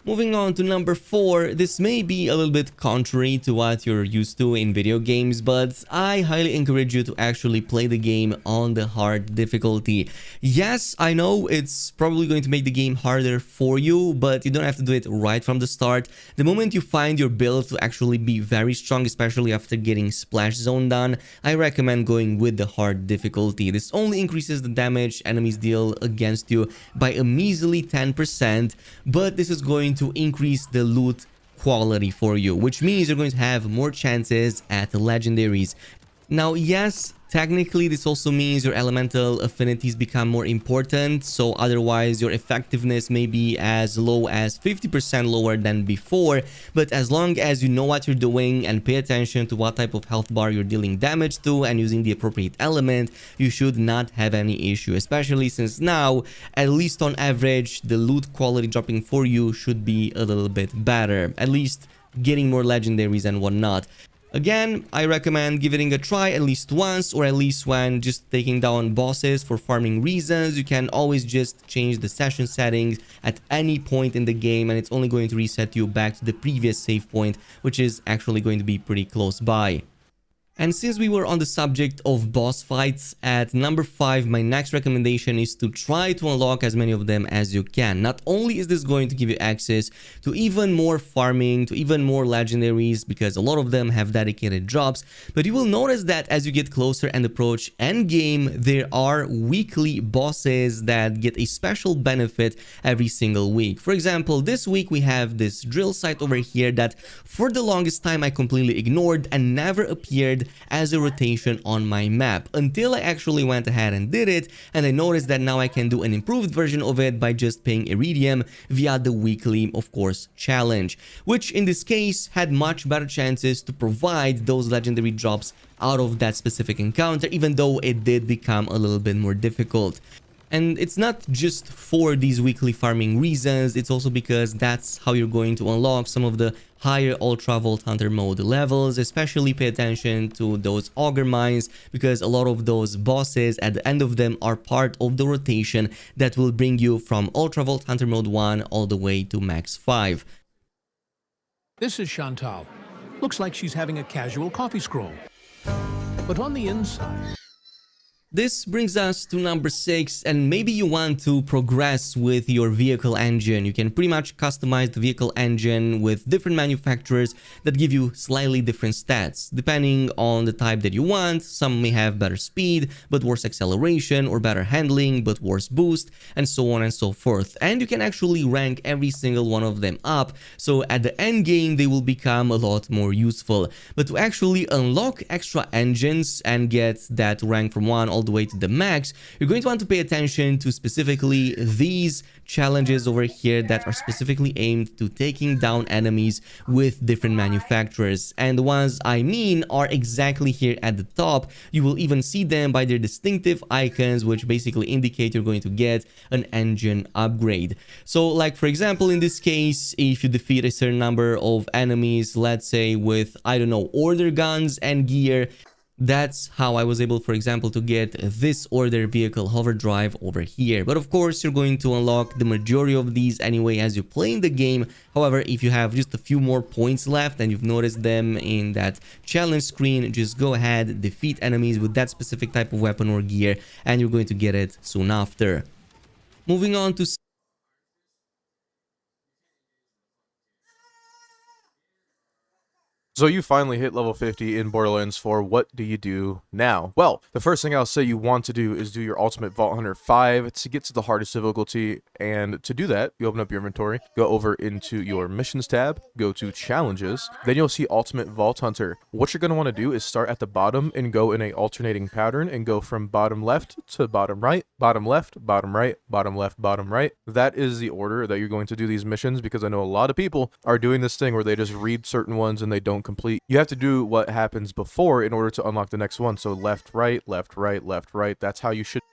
S13: Moving on to number 4, this may be a little bit contrary to what you're used to in video games, but I highly encourage you to actually play the game on the hard difficulty. Yes, I know it's probably going to make the game harder for you, but you don't have to do it right from the start. The moment you find your build to actually be very strong, especially after getting Splash Zone done, I recommend going with the hard difficulty. This only increases the damage enemies deal against you by a measly 10%, but this is going to increase the loot quality for you, which means you're going to have more chances at legendaries. Now, yes, Technically, this also means your elemental affinities become more important, so otherwise your effectiveness may be as low as 50% lower than before, but as long as you know what you're doing and pay attention to what type of health bar you're dealing damage to and using the appropriate element, you should not have any issue, especially since now, at least on average, the loot quality dropping for you should be a little bit better, at least getting more legendaries and whatnot. Again, I recommend giving it a try at least once, or at least when just taking down bosses for farming reasons. You can always just change the session settings at any point in the game, and it's only going to reset you back to the previous save point, which is actually going to be pretty close by. And since we were on the subject of boss fights, at number 5, my next recommendation is to try to unlock as many of them as you can. Not only is this going to give you access to even more farming, to even more legendaries, because a lot of them have dedicated drops, but you will notice that as you get closer and approach endgame, there are weekly bosses that get a special benefit every single week. For example, this week we have this drill site over here that for the longest time I completely ignored and never appeared as a rotation on my map until I actually went ahead and did it, and I noticed that now I can do an improved version of it by just paying Iridium via the weekly, of course, challenge, which in this case had much better chances to provide those legendary drops out of that specific encounter, even though it did become a little bit more difficult. And it's not just for these weekly farming reasons, it's also because that's how you're going to unlock some of the higher Ultra Vault Hunter mode levels. Especially pay attention to those auger mines, because a lot of those bosses at the end of them are part of the rotation that will bring you from Ultra Vault Hunter mode 1 all the way to max 5.
S14: This is Chantal. Looks like she's having a casual coffee scroll. But on the inside...
S13: This brings us to number 6, and maybe you want to progress with your vehicle engine. You can pretty much customize the vehicle engine with different manufacturers that give you slightly different stats, depending on the type that you want. Some may have better speed, but worse acceleration, or better handling, but worse boost, and so on and so forth. And you can actually rank every single one of them up, so at the end game they will become a lot more useful. But to actually unlock extra engines and get that rank from 1 all the way to the max, you're going to want to pay attention to specifically these challenges over here that are specifically aimed to taking down enemies with different manufacturers. And the ones I mean are exactly here at the top. You will even see them by their distinctive icons, which basically indicate you're going to get an engine upgrade. So like for example, in this case, if you defeat a certain number of enemies, let's say with, I don't know, order guns and gear, that's how I was able, for example, to get this order vehicle hover drive over here. But of course, you're going to unlock the majority of these anyway as you play in the game. However, if you have just a few more points left and you've noticed them in that challenge screen, just go ahead, defeat enemies with that specific type of weapon or gear, and you're going to get it soon after. Moving on to...
S15: So you finally hit level 50 in Borderlands 4. What do you do now? Well, the first thing I'll say you want to do is do your Ultimate Vault Hunter 5 to get to the hardest difficulty. And to do that, you open up your inventory, go over into your missions tab, go to challenges, then you'll see Ultimate Vault Hunter. What you're going to want to do is start at the bottom and go in a alternating pattern and go from bottom left to bottom right, bottom left, bottom right, bottom left, bottom right. That is the order that you're going to do these missions, because I know a lot of people are doing this thing where they just read certain ones and they don't complete. You have to do what happens before in order to unlock the next one. So left, right, left, right, left, right. That's how you should.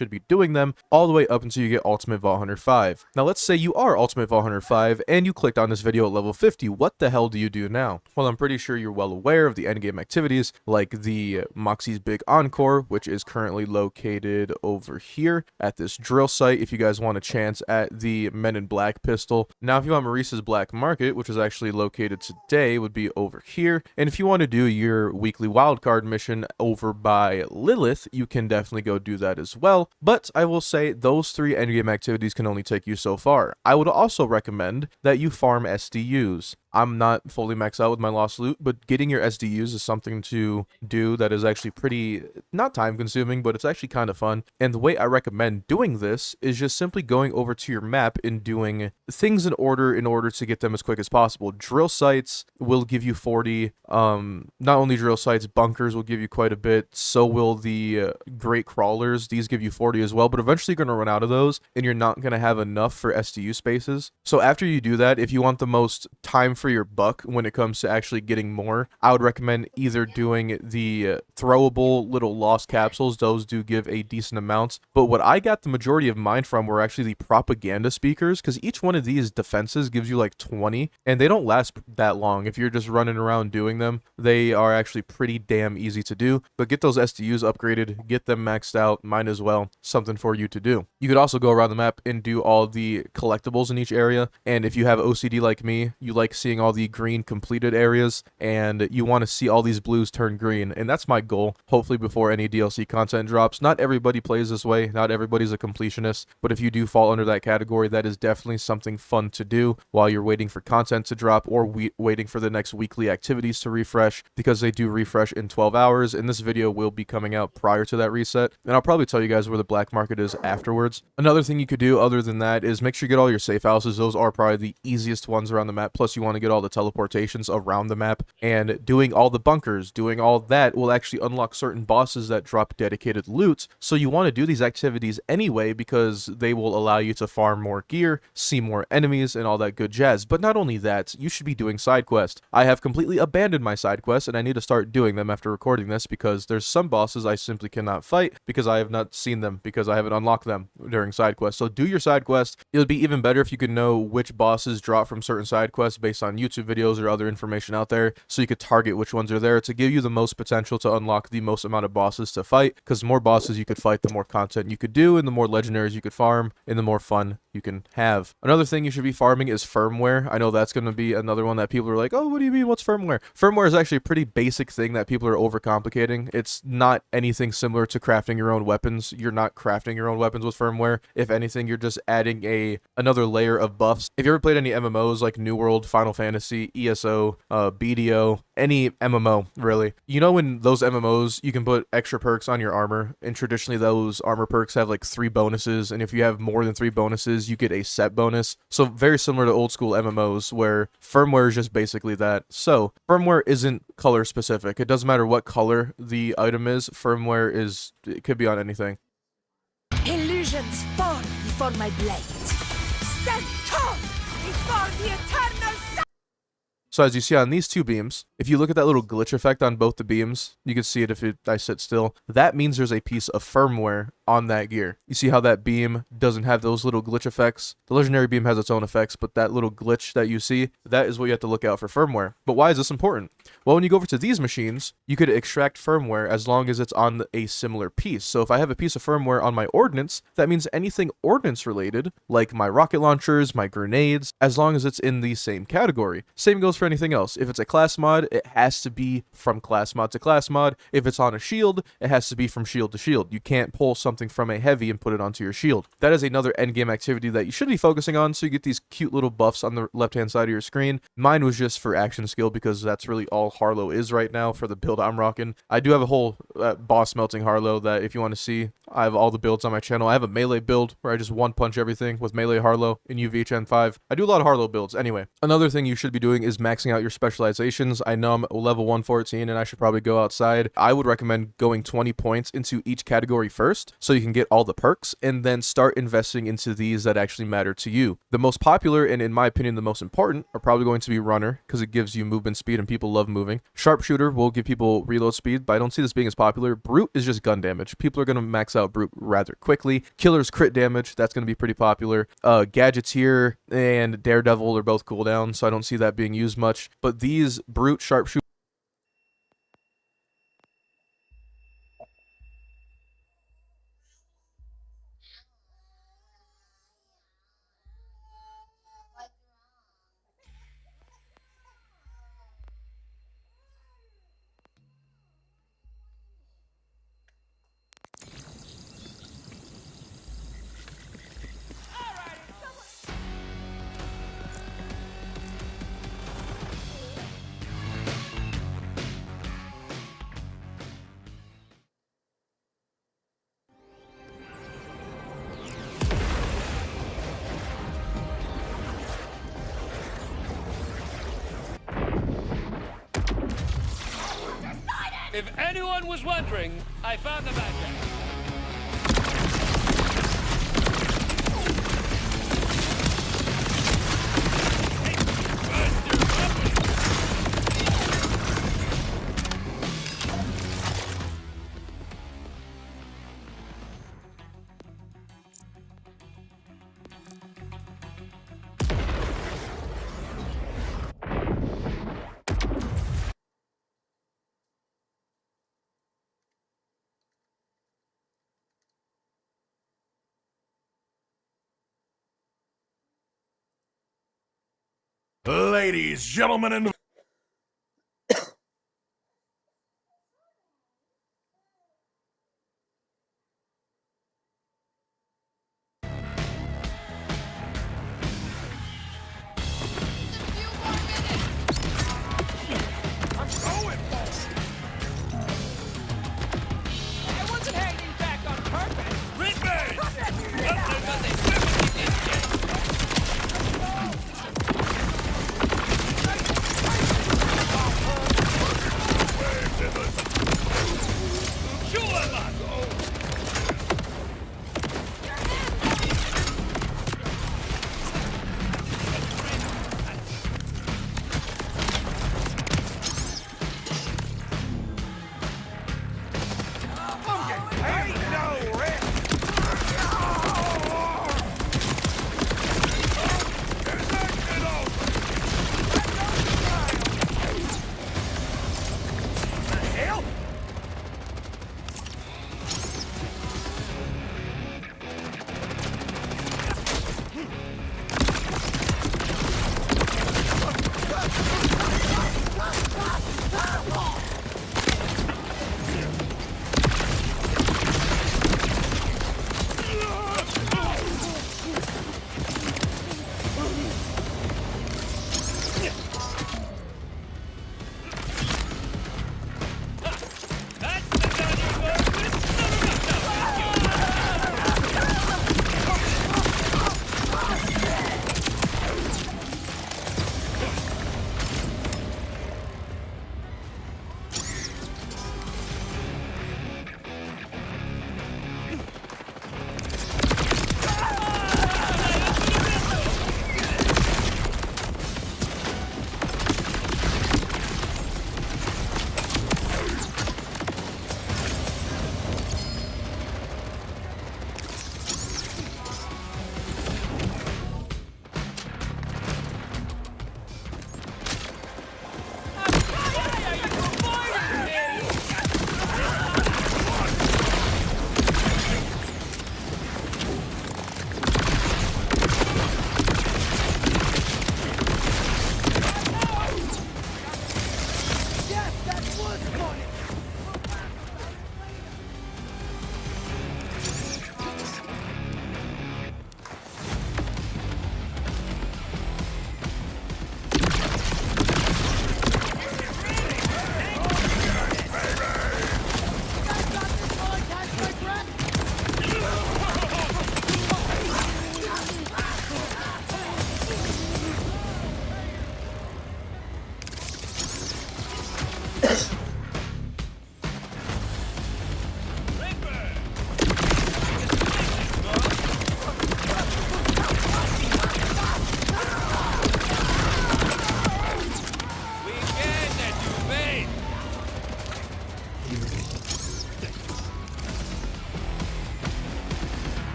S15: should be doing them all the way up until you get Ultimate Vault Hunter 5. Now let's say you are Ultimate Vault Hunter 5 and you clicked on this video at level 50. What the hell do you do now? Well, I'm pretty sure you're well aware of the endgame activities like the Moxie's Big Encore, which is currently located over here at this drill site if you guys want a chance at the Men in Black pistol. Now if you want Maurice's Black Market, which is actually located today, would be over here. And if you want to do your weekly wildcard mission over by Lilith, you can definitely go do that as well. But I will say those 3 endgame activities can only take you so far. I would also recommend that you farm SDUs. I'm not fully maxed out with my lost loot, but getting your SDUs is something to do that is actually pretty, not time consuming, but it's actually kind of fun. And the way I recommend doing this is just simply going over to your map and doing things in order to get them as quick as possible. Drill sites will give you 40. Not only drill sites, bunkers will give you quite a bit. So will the great crawlers. These give you 40 as well, but eventually you're going to run out of those and you're not going to have enough for SDU spaces. So after you do that, if you want the most time for your buck when it comes to actually getting more, I would recommend either doing the throwable little lost capsules. Those do give a decent amount, but what I got the majority of mine from were actually the propaganda speakers, because each one of these defenses gives you like 20 and they don't last that long. If you're just running around doing them, they are actually pretty damn easy to do. But get those SDUs upgraded, get them maxed out, might as well. Something for you to do. You could also go around the map and do all the collectibles in each area, and if you have OCD like me, you like seeing all the green completed areas and you want to see all these blues turn green, and that's my goal, hopefully before any DLC content drops. Not everybody plays this way, not everybody's a completionist, but if you do fall under that category, that is definitely something fun to do while you're waiting for content to drop or waiting for the next weekly activities to refresh, because they do refresh in 12 hours, and this video will be coming out prior to that reset, and I'll probably tell you guys where the black market is afterwards. Another thing you could do other than that is make sure you get all your safe houses. Those are probably the easiest ones around the map, plus you want to get all the teleportations around the map, and doing all the bunkers, doing all that will actually unlock certain bosses that drop dedicated loot. So you want to do these activities anyway because they will allow you to farm more gear, see more enemies, and all that good jazz. But not only that, you should be doing side quests. I have completely abandoned my side quests and I need to start doing them after recording this, because there's some bosses I simply cannot fight because I have not seen them, because I haven't unlocked them during side quests. So do your side quests. It would be even better if you could know which bosses drop from certain side quests based on YouTube videos or other information out there, so you could target which ones are there to give you the most potential to unlock the most amount of bosses to fight, because the more bosses you could fight, the more content you could do, and the more legendaries you could farm, and the more fun you can have. Another thing you should be farming is firmware. I know that's going to be another one that people are like, oh, what do you mean, what's firmware? Firmware is actually a pretty basic thing that people are overcomplicating. It's not anything similar to crafting your own weapons. You're not crafting your own weapons with firmware. If anything, you're just adding another layer of buffs. If you ever played any MMOs like New World, Final Fantasy, ESO, BDO, any MMO really, you know, in those MMOs you can put extra perks on your armor, and traditionally those armor perks have like 3 bonuses, and if you have more than 3 bonuses you get a set bonus. So very similar to old school MMOs where firmware is just basically that. So firmware isn't color specific. It doesn't matter what color the item is. Firmware is, it could be on anything.
S4: Illusions fall before my blade. Stand tall before the eternal sun.
S15: So as you see on these 2 beams, if you look at that little glitch effect on both the beams, you can see it if I sit still. That means there's a piece of firmware on that gear. You see how that beam doesn't have those little glitch effects? The legendary beam has its own effects, but that little glitch that you see, that is what you have to look out for firmware. But why is this important? Well, when you go over to these machines, you could extract firmware as long as it's on a similar piece. So if I have a piece of firmware on my ordnance, that means anything ordnance related, like my rocket launchers, my grenades, as long as it's in the same category. Same goes for anything else. If it's a class mod, it has to be from class mod to class mod. If it's on a shield, it has to be from shield to shield. You can't pull something from a heavy and put it onto your shield. That is another endgame activity that you should be focusing on, so you get these cute little buffs on the left-hand side of your screen. Mine was just for action skill, because that's really all Harlow is right now for the build I'm rocking. I do have a whole boss melting Harlow that if you want to see, I have all the builds on my channel. I have a melee build where I just one-punch everything with melee Harlow in UVHN 5. I do a lot of Harlow builds. Anyway, another thing you should be doing is maxing out your specializations. I know I'm level 114 and I should probably go outside. I would recommend going 20 points into each category first. so you can get all the perks and then start investing into these that actually matter to you. The most popular, and in my opinion the most important, are probably going to be Runner, because it gives you movement speed and people love moving. Sharpshooter will give people reload speed, but I don't see this being as popular. Brute is just gun damage. People are going to max out Brute rather quickly. Killer's crit damage, that's going to be pretty popular. Gadgeteer and Daredevil are both cooldown, so I don't see that being used much. But these Brute, Sharpshooter,
S2: If anyone was wondering, I found the bad guy.
S16: Ladies, gentlemen, and
S2: I wasn't hanging back on purpose. Redbird!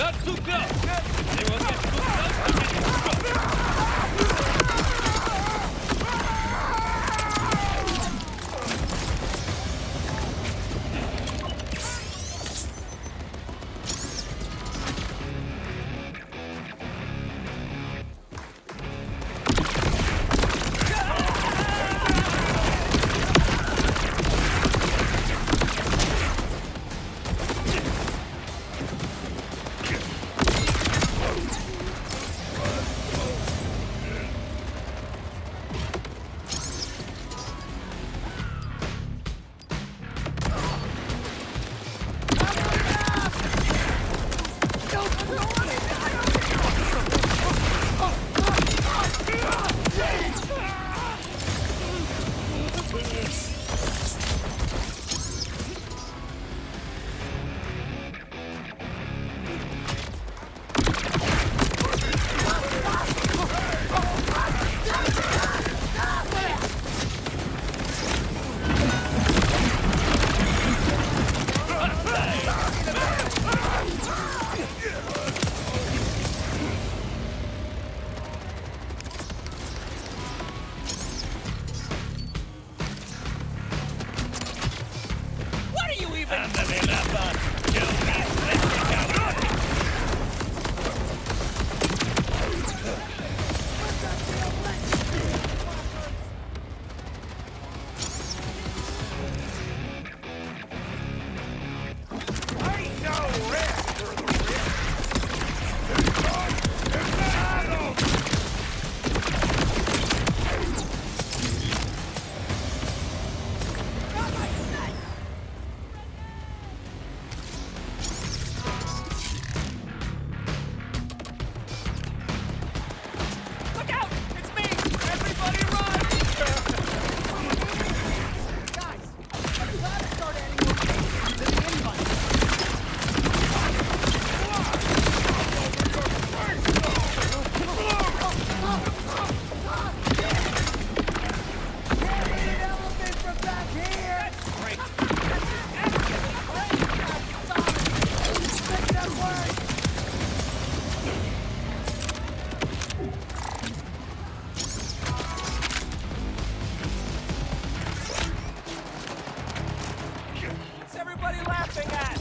S2: Not too close. They will get too close to getting struck.
S4: What are you even? Look out! It's me! Everybody run! Guys, I'm glad to start animal cases to the invite. What's everybody laughing at?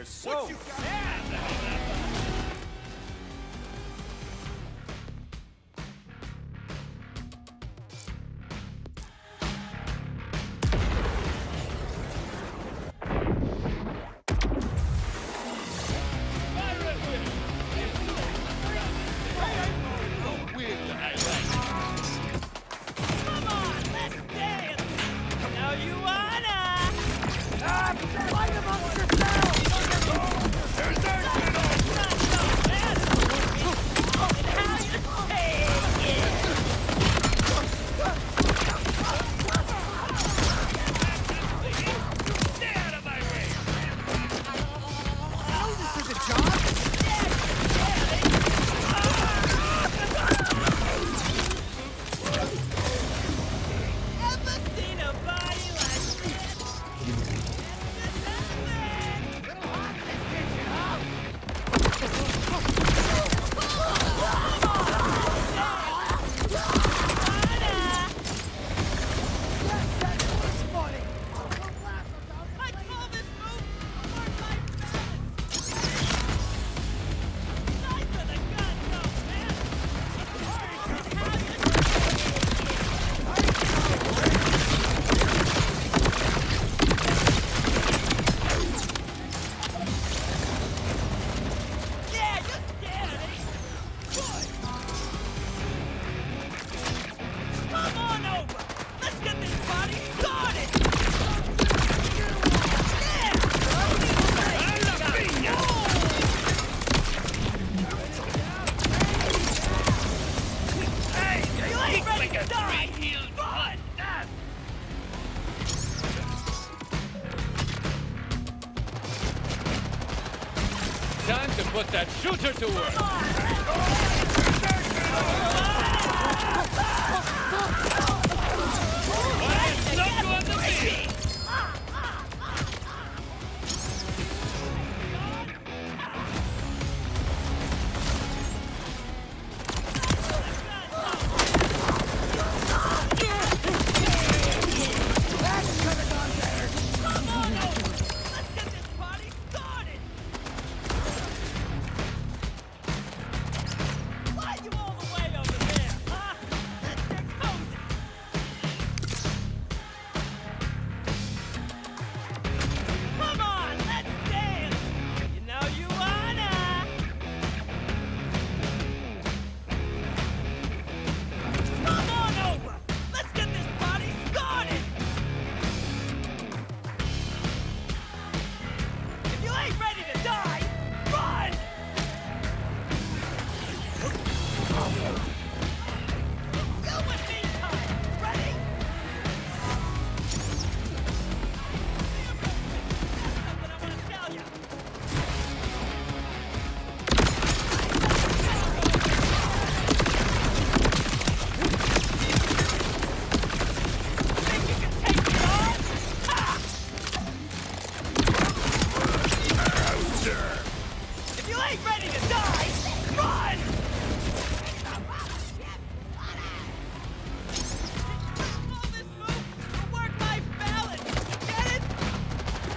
S2: they're so time to put that shooter to work.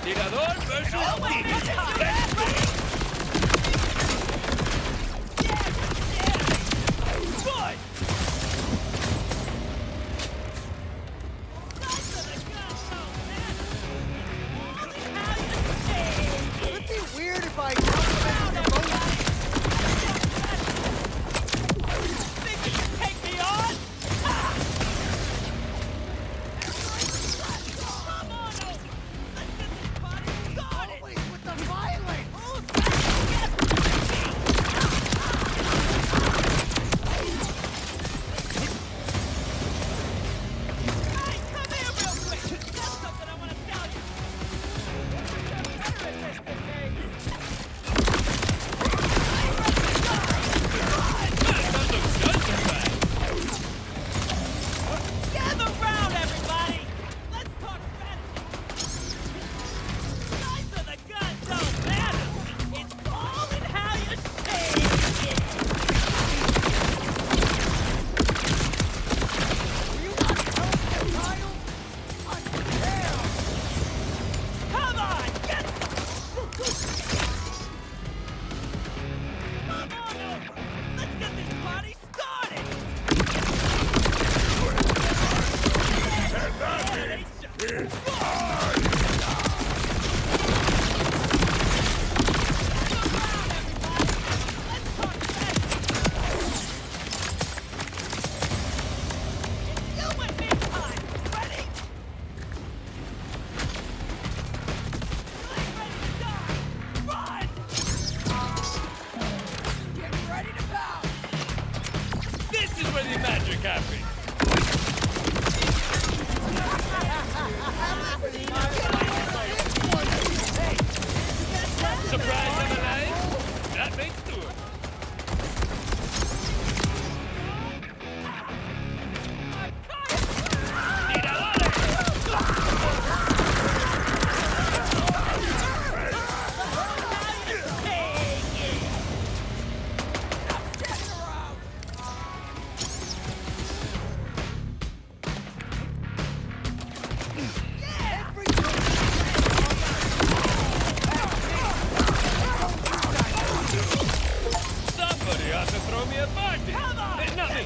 S2: Tirador versus
S4: Would it be weird if I jumped in the boat?
S2: Think you can take me on?
S4: Wait, with the fire?
S2: capping. Surprise, I'm alive? That makes two. Somebody ought to throw me a party. Hey, not me.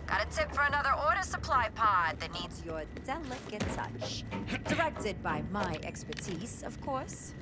S4: Got a tip for another order supply pod that needs your delicate touch. Directed by my expertise, of course.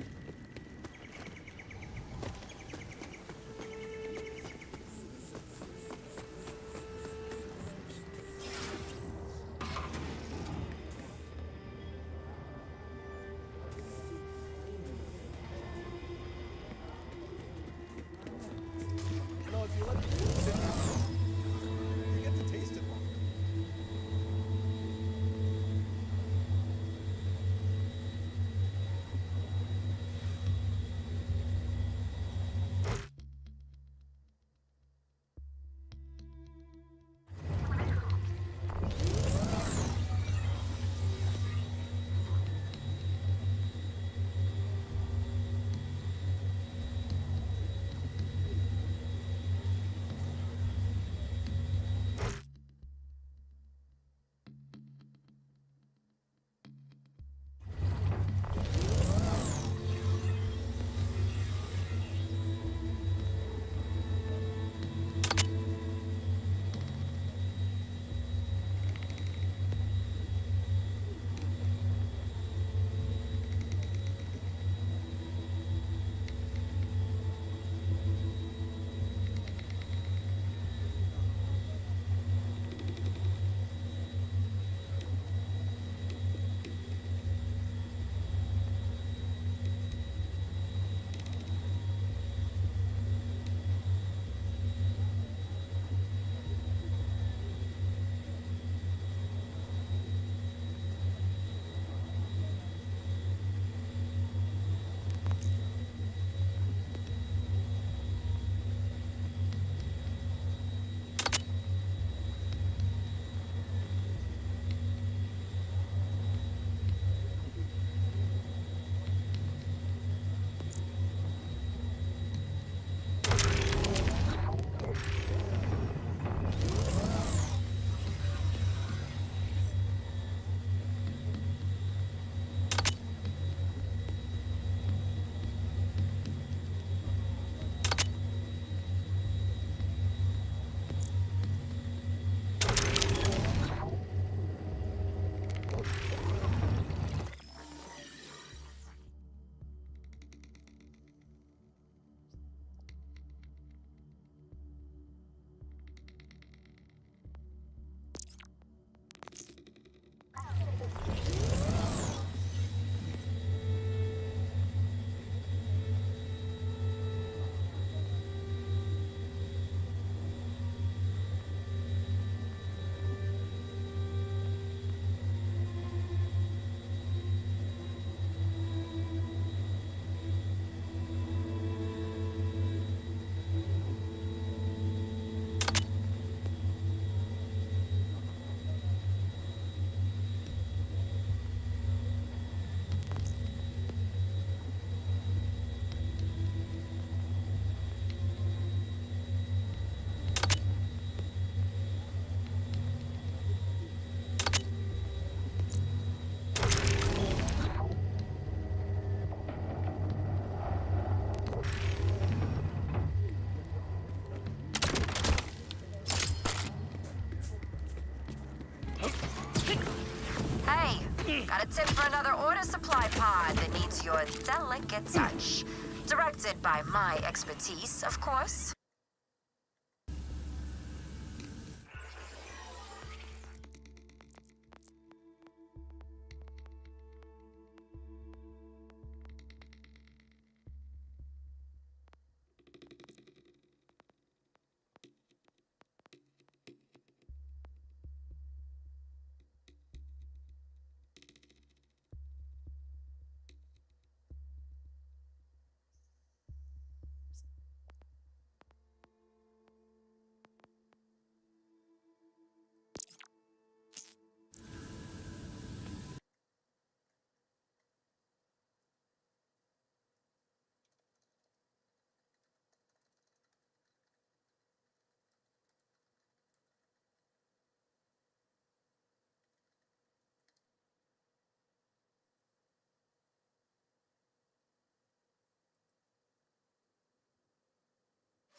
S4: Got a tip for another order supply pod that needs your delicate touch. Directed by my expertise, of course.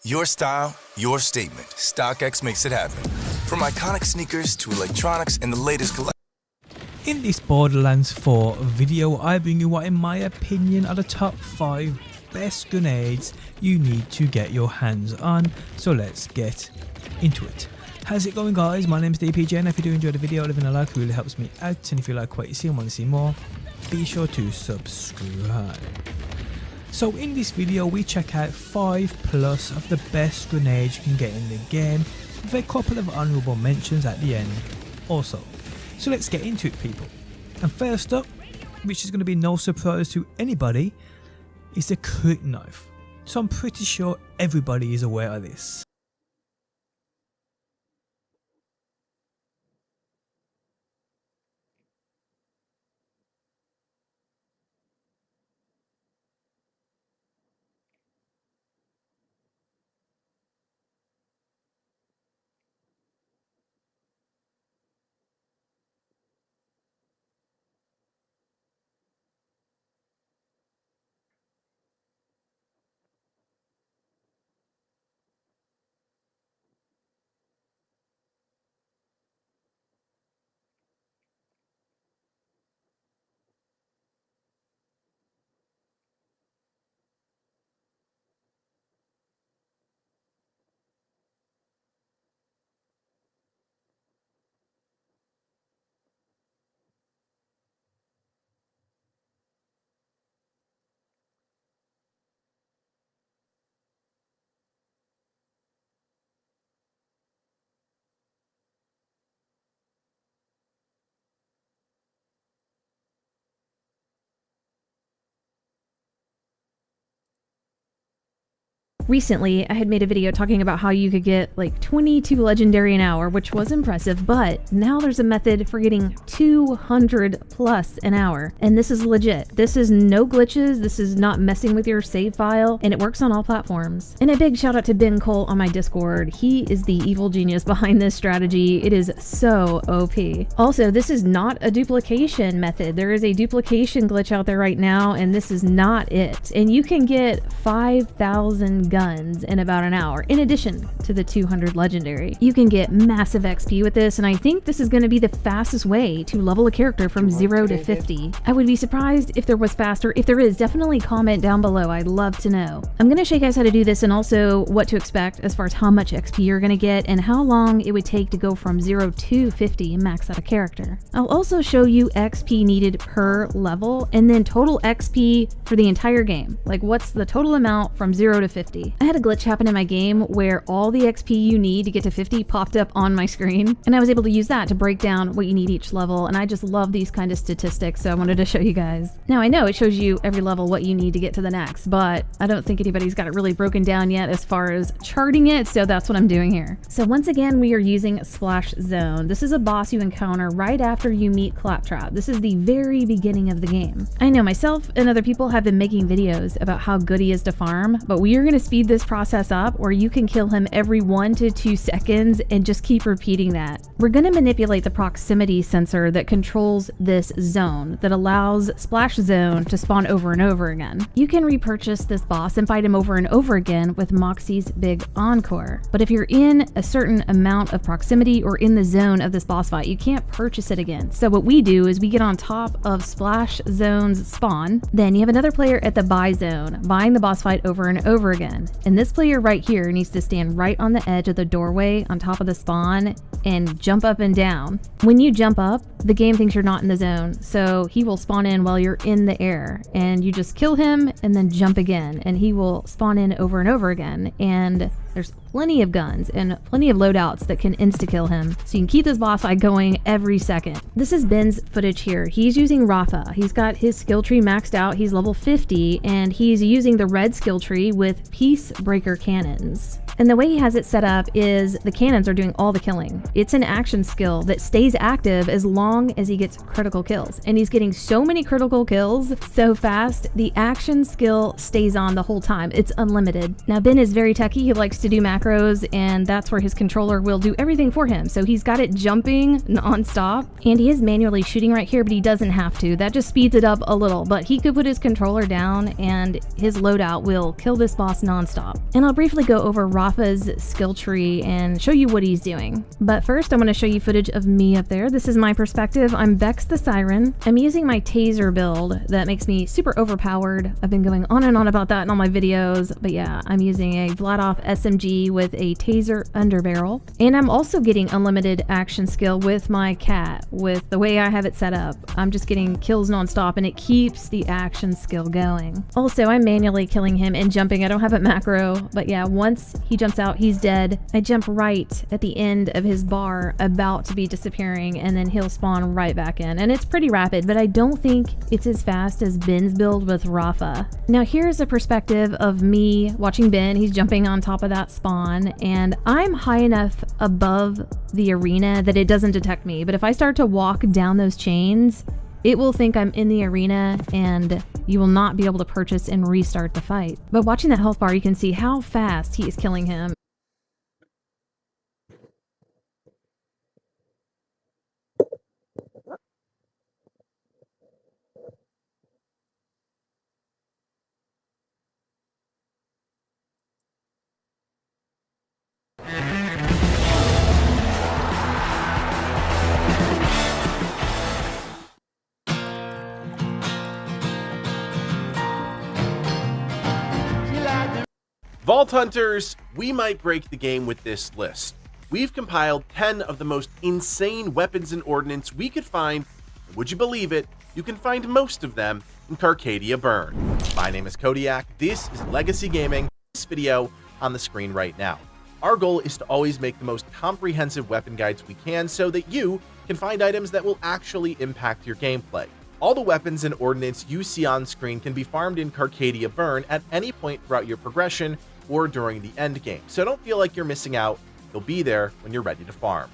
S17: Your style, your statement. StockX makes it happen. From iconic sneakers to electronics and the latest collection.
S18: In this Borderlands 4 video, I bring you what in my opinion are the top 5 best grenades you need to get your hands on. So let's get into it. How's it going, guys? My name is DPJ, and if you do enjoy the video, leaving a like really helps me out, and if you like what you see and want to see more, be sure to subscribe. So in this video we check out 5+ of the best grenades you can get in the game, with a couple of honourable mentions at the end also. So let's get into it, people. And first up, which is going to be no surprise to anybody, is the crit knife. So I'm pretty sure everybody is aware of this.
S19: Recently, I had made a video talking about how you could get like 22 legendary an hour, which was impressive, but now there's a method for getting 200+ an hour, and this is legit. This is no glitches, this is not messing with your save file, and it works on all platforms. And a big shout out to Ben Cole on my Discord. He is the evil genius behind this strategy. It is so OP. Also, this is not a duplication method. There is a duplication glitch out there right now, and this is not it. And you can get 5,000 guns in about an hour, in addition to the 200 legendary. You can get massive XP with this, and I think this is going to be the fastest way to level a character from 0 to 50. I would be surprised if there was faster. If there is, definitely comment down below. I'd love to know. I'm going to show you guys how to do this, and also what to expect as far as how much XP you're going to get and how long it would take to go from 0 to 50 and max out a character. I'll also show you XP needed per level, and then total XP for the entire game. Like, what's the total amount from 0 to 50? I had a glitch happen in my game where all the XP you need to get to 50 popped up on my screen, and I was able to use that to break down what you need each level, and I just love these kind of statistics, so I wanted to show you guys. Now, I know it shows you every level what you need to get to the next, but I don't think anybody's got it really broken down yet as far as charting it, so that's what I'm doing here. So once again, we are using Splash Zone. This is a boss you encounter right after you meet Claptrap. This is the very beginning of the game. I know myself and other people have been making videos about how good he is to farm, but we are going to speed this process up where you can kill him every 1 to 2 seconds and just keep repeating that. We're going to manipulate the proximity sensor that controls this zone that allows Splash Zone to spawn over and over again. You can repurchase this boss and fight him over and over again with Moxie's Big Encore, but if you're in a certain amount of proximity or in the zone of this boss fight, you can't purchase it again. So what we do is we get on top of Splash Zone's spawn, then you have another player at the buy zone buying the boss fight over and over again. And this player right here needs to stand right on the edge of the doorway on top of the spawn and jump up and down. When you jump up, the game thinks you're not in the zone, so he will spawn in while you're in the air, and you just kill him and then jump again, and he will spawn in over and over again. And there's plenty of guns and plenty of loadouts that can insta-kill him, so you can keep this boss fight going every second. This is Ben's footage here. He's using Rafa. He's got his skill tree maxed out. He's level 50, and he's using the red skill tree with Peacebreaker cannons. And the way he has it set up is the cannons are doing all the killing. It's an action skill that stays active as long as he gets critical kills. And he's getting so many critical kills so fast, the action skill stays on the whole time. It's unlimited. Now, Ben is very techie. He likes to do macros, and that's where his controller will do everything for him. So he's got it jumping non-stop, and he is manually shooting right here, but he doesn't have to. That just speeds it up a little, but he could put his controller down and his loadout will kill this boss non-stop. And I'll briefly go over Rafa Rafa's skill tree and show you what he's doing. But first, I want to show you footage of me up there. This is my perspective. I'm Bex the Siren. I'm using my taser build that makes me super overpowered. I've been going on and on about that in all my videos, but yeah, I'm using a Vladoff SMG with a taser underbarrel. And I'm also getting unlimited action skill with my cat. With the way I have it set up, I'm just getting kills nonstop and it keeps the action skill going. Also, I'm manually killing him and jumping. I don't have it macro, but yeah, once he jumps out, he's dead. I jump right at the end of his bar, about to be disappearing, and then he'll spawn right back in. And it's pretty rapid, but I don't think it's as fast as Ben's build with Rafa. Now here's a perspective of me watching Ben. He's jumping on top of that spawn, and I'm high enough above the arena that it doesn't detect me. But if I start to walk down those chains, it will think I'm in the arena and you will not be able to purchase and restart the fight. But watching that health bar, you can see how fast he is killing him.
S20: Vault Hunters, we might break the game with this list. We've compiled 10 of the most insane weapons and ordnance we could find, and would you believe it, you can find most of them in Carcadia Burn. My name is Kodiak, this is Legacy Gaming, this video on the screen right now. Our goal is to always make the most comprehensive weapon guides we can so that you can find items that will actually impact your gameplay. All the weapons and ordnance you see on screen can be farmed in Carcadia Burn at any point throughout your progression or during the end game, so don't feel like you're missing out. They'll be there when you're ready to farm.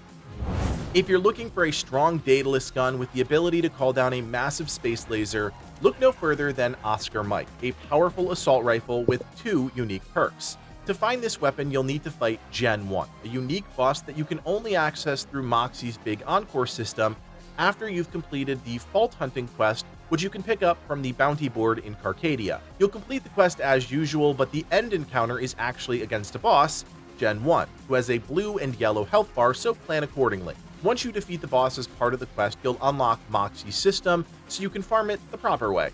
S20: If you're looking for a strong daedalus gun with the ability to call down a massive space laser, look no further than Oscar Mike, a powerful assault rifle with 2 unique perks. To find this weapon, you'll need to fight Gen 1, a unique boss that you can only access through Moxxi's big Encore system after you've completed the Fault Hunting quest, which you can pick up from the bounty board in Carcadia. You'll complete the quest as usual, but the end encounter is actually against a boss, Gen 1, who has a blue and yellow health bar, so plan accordingly. Once you defeat the boss as part of the quest, you'll unlock Moxxi's system, so you can farm it the proper way.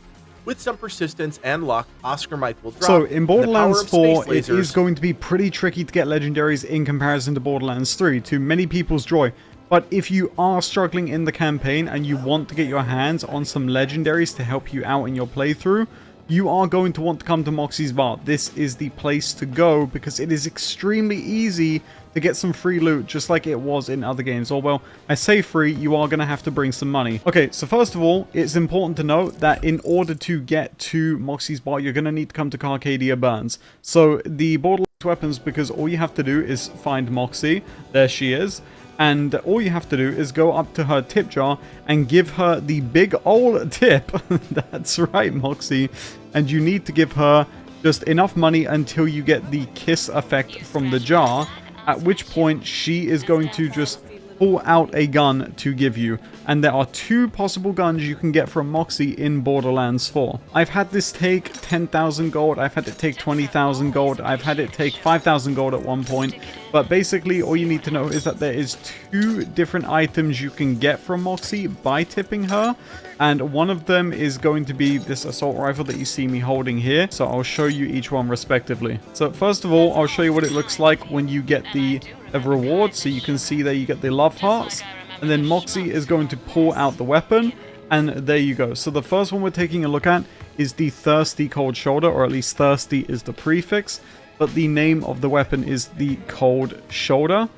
S20: With some persistence and luck, Oscar Mike will drop.
S21: So in Borderlands 4, it is going to be pretty tricky to get legendaries in comparison to Borderlands 3, to many people's joy. But if you are struggling in the campaign and you want to get your hands on some legendaries to help you out in your playthrough, you are going to want to come to Moxxi's Bar. This is the place to go because it is extremely easy to get some free loot just like it was in other games. Or well, I say free, you are going to have to bring some money. Okay, so first of all, it's important to note that in order to get to Moxxi's Bar, you're going to need to come to Carcadia Burns. So the Borderlands weapons, because all you have to do is find Moxxi. There she is. And all you have to do is go up to her tip jar and give her the big old tip. That's right, Moxxi. And you need to give her just enough money until you get the kiss effect from the jar, at which point she is going to just pull out a gun to give you. And there are 2 possible guns you can get from Moxxi in Borderlands 4. I've had this take 10,000 gold, I've had it take 20,000 gold, I've had it take 5,000 gold at one point. But basically all you need to know is that there is 2 different items you can get from Moxxi by tipping her. And one of them is going to be this assault rifle that you see me holding here. So I'll show you each one respectively. So first of all, I'll show you what it looks like when you get the reward. So you can see there you get the love hearts. And then Moxxi is going to pull out the weapon. And there you go. So the first one we're taking a look at is the Thirsty Cold Shoulder, or at least Thirsty is the prefix. But the name of the weapon is the Cold Shoulder.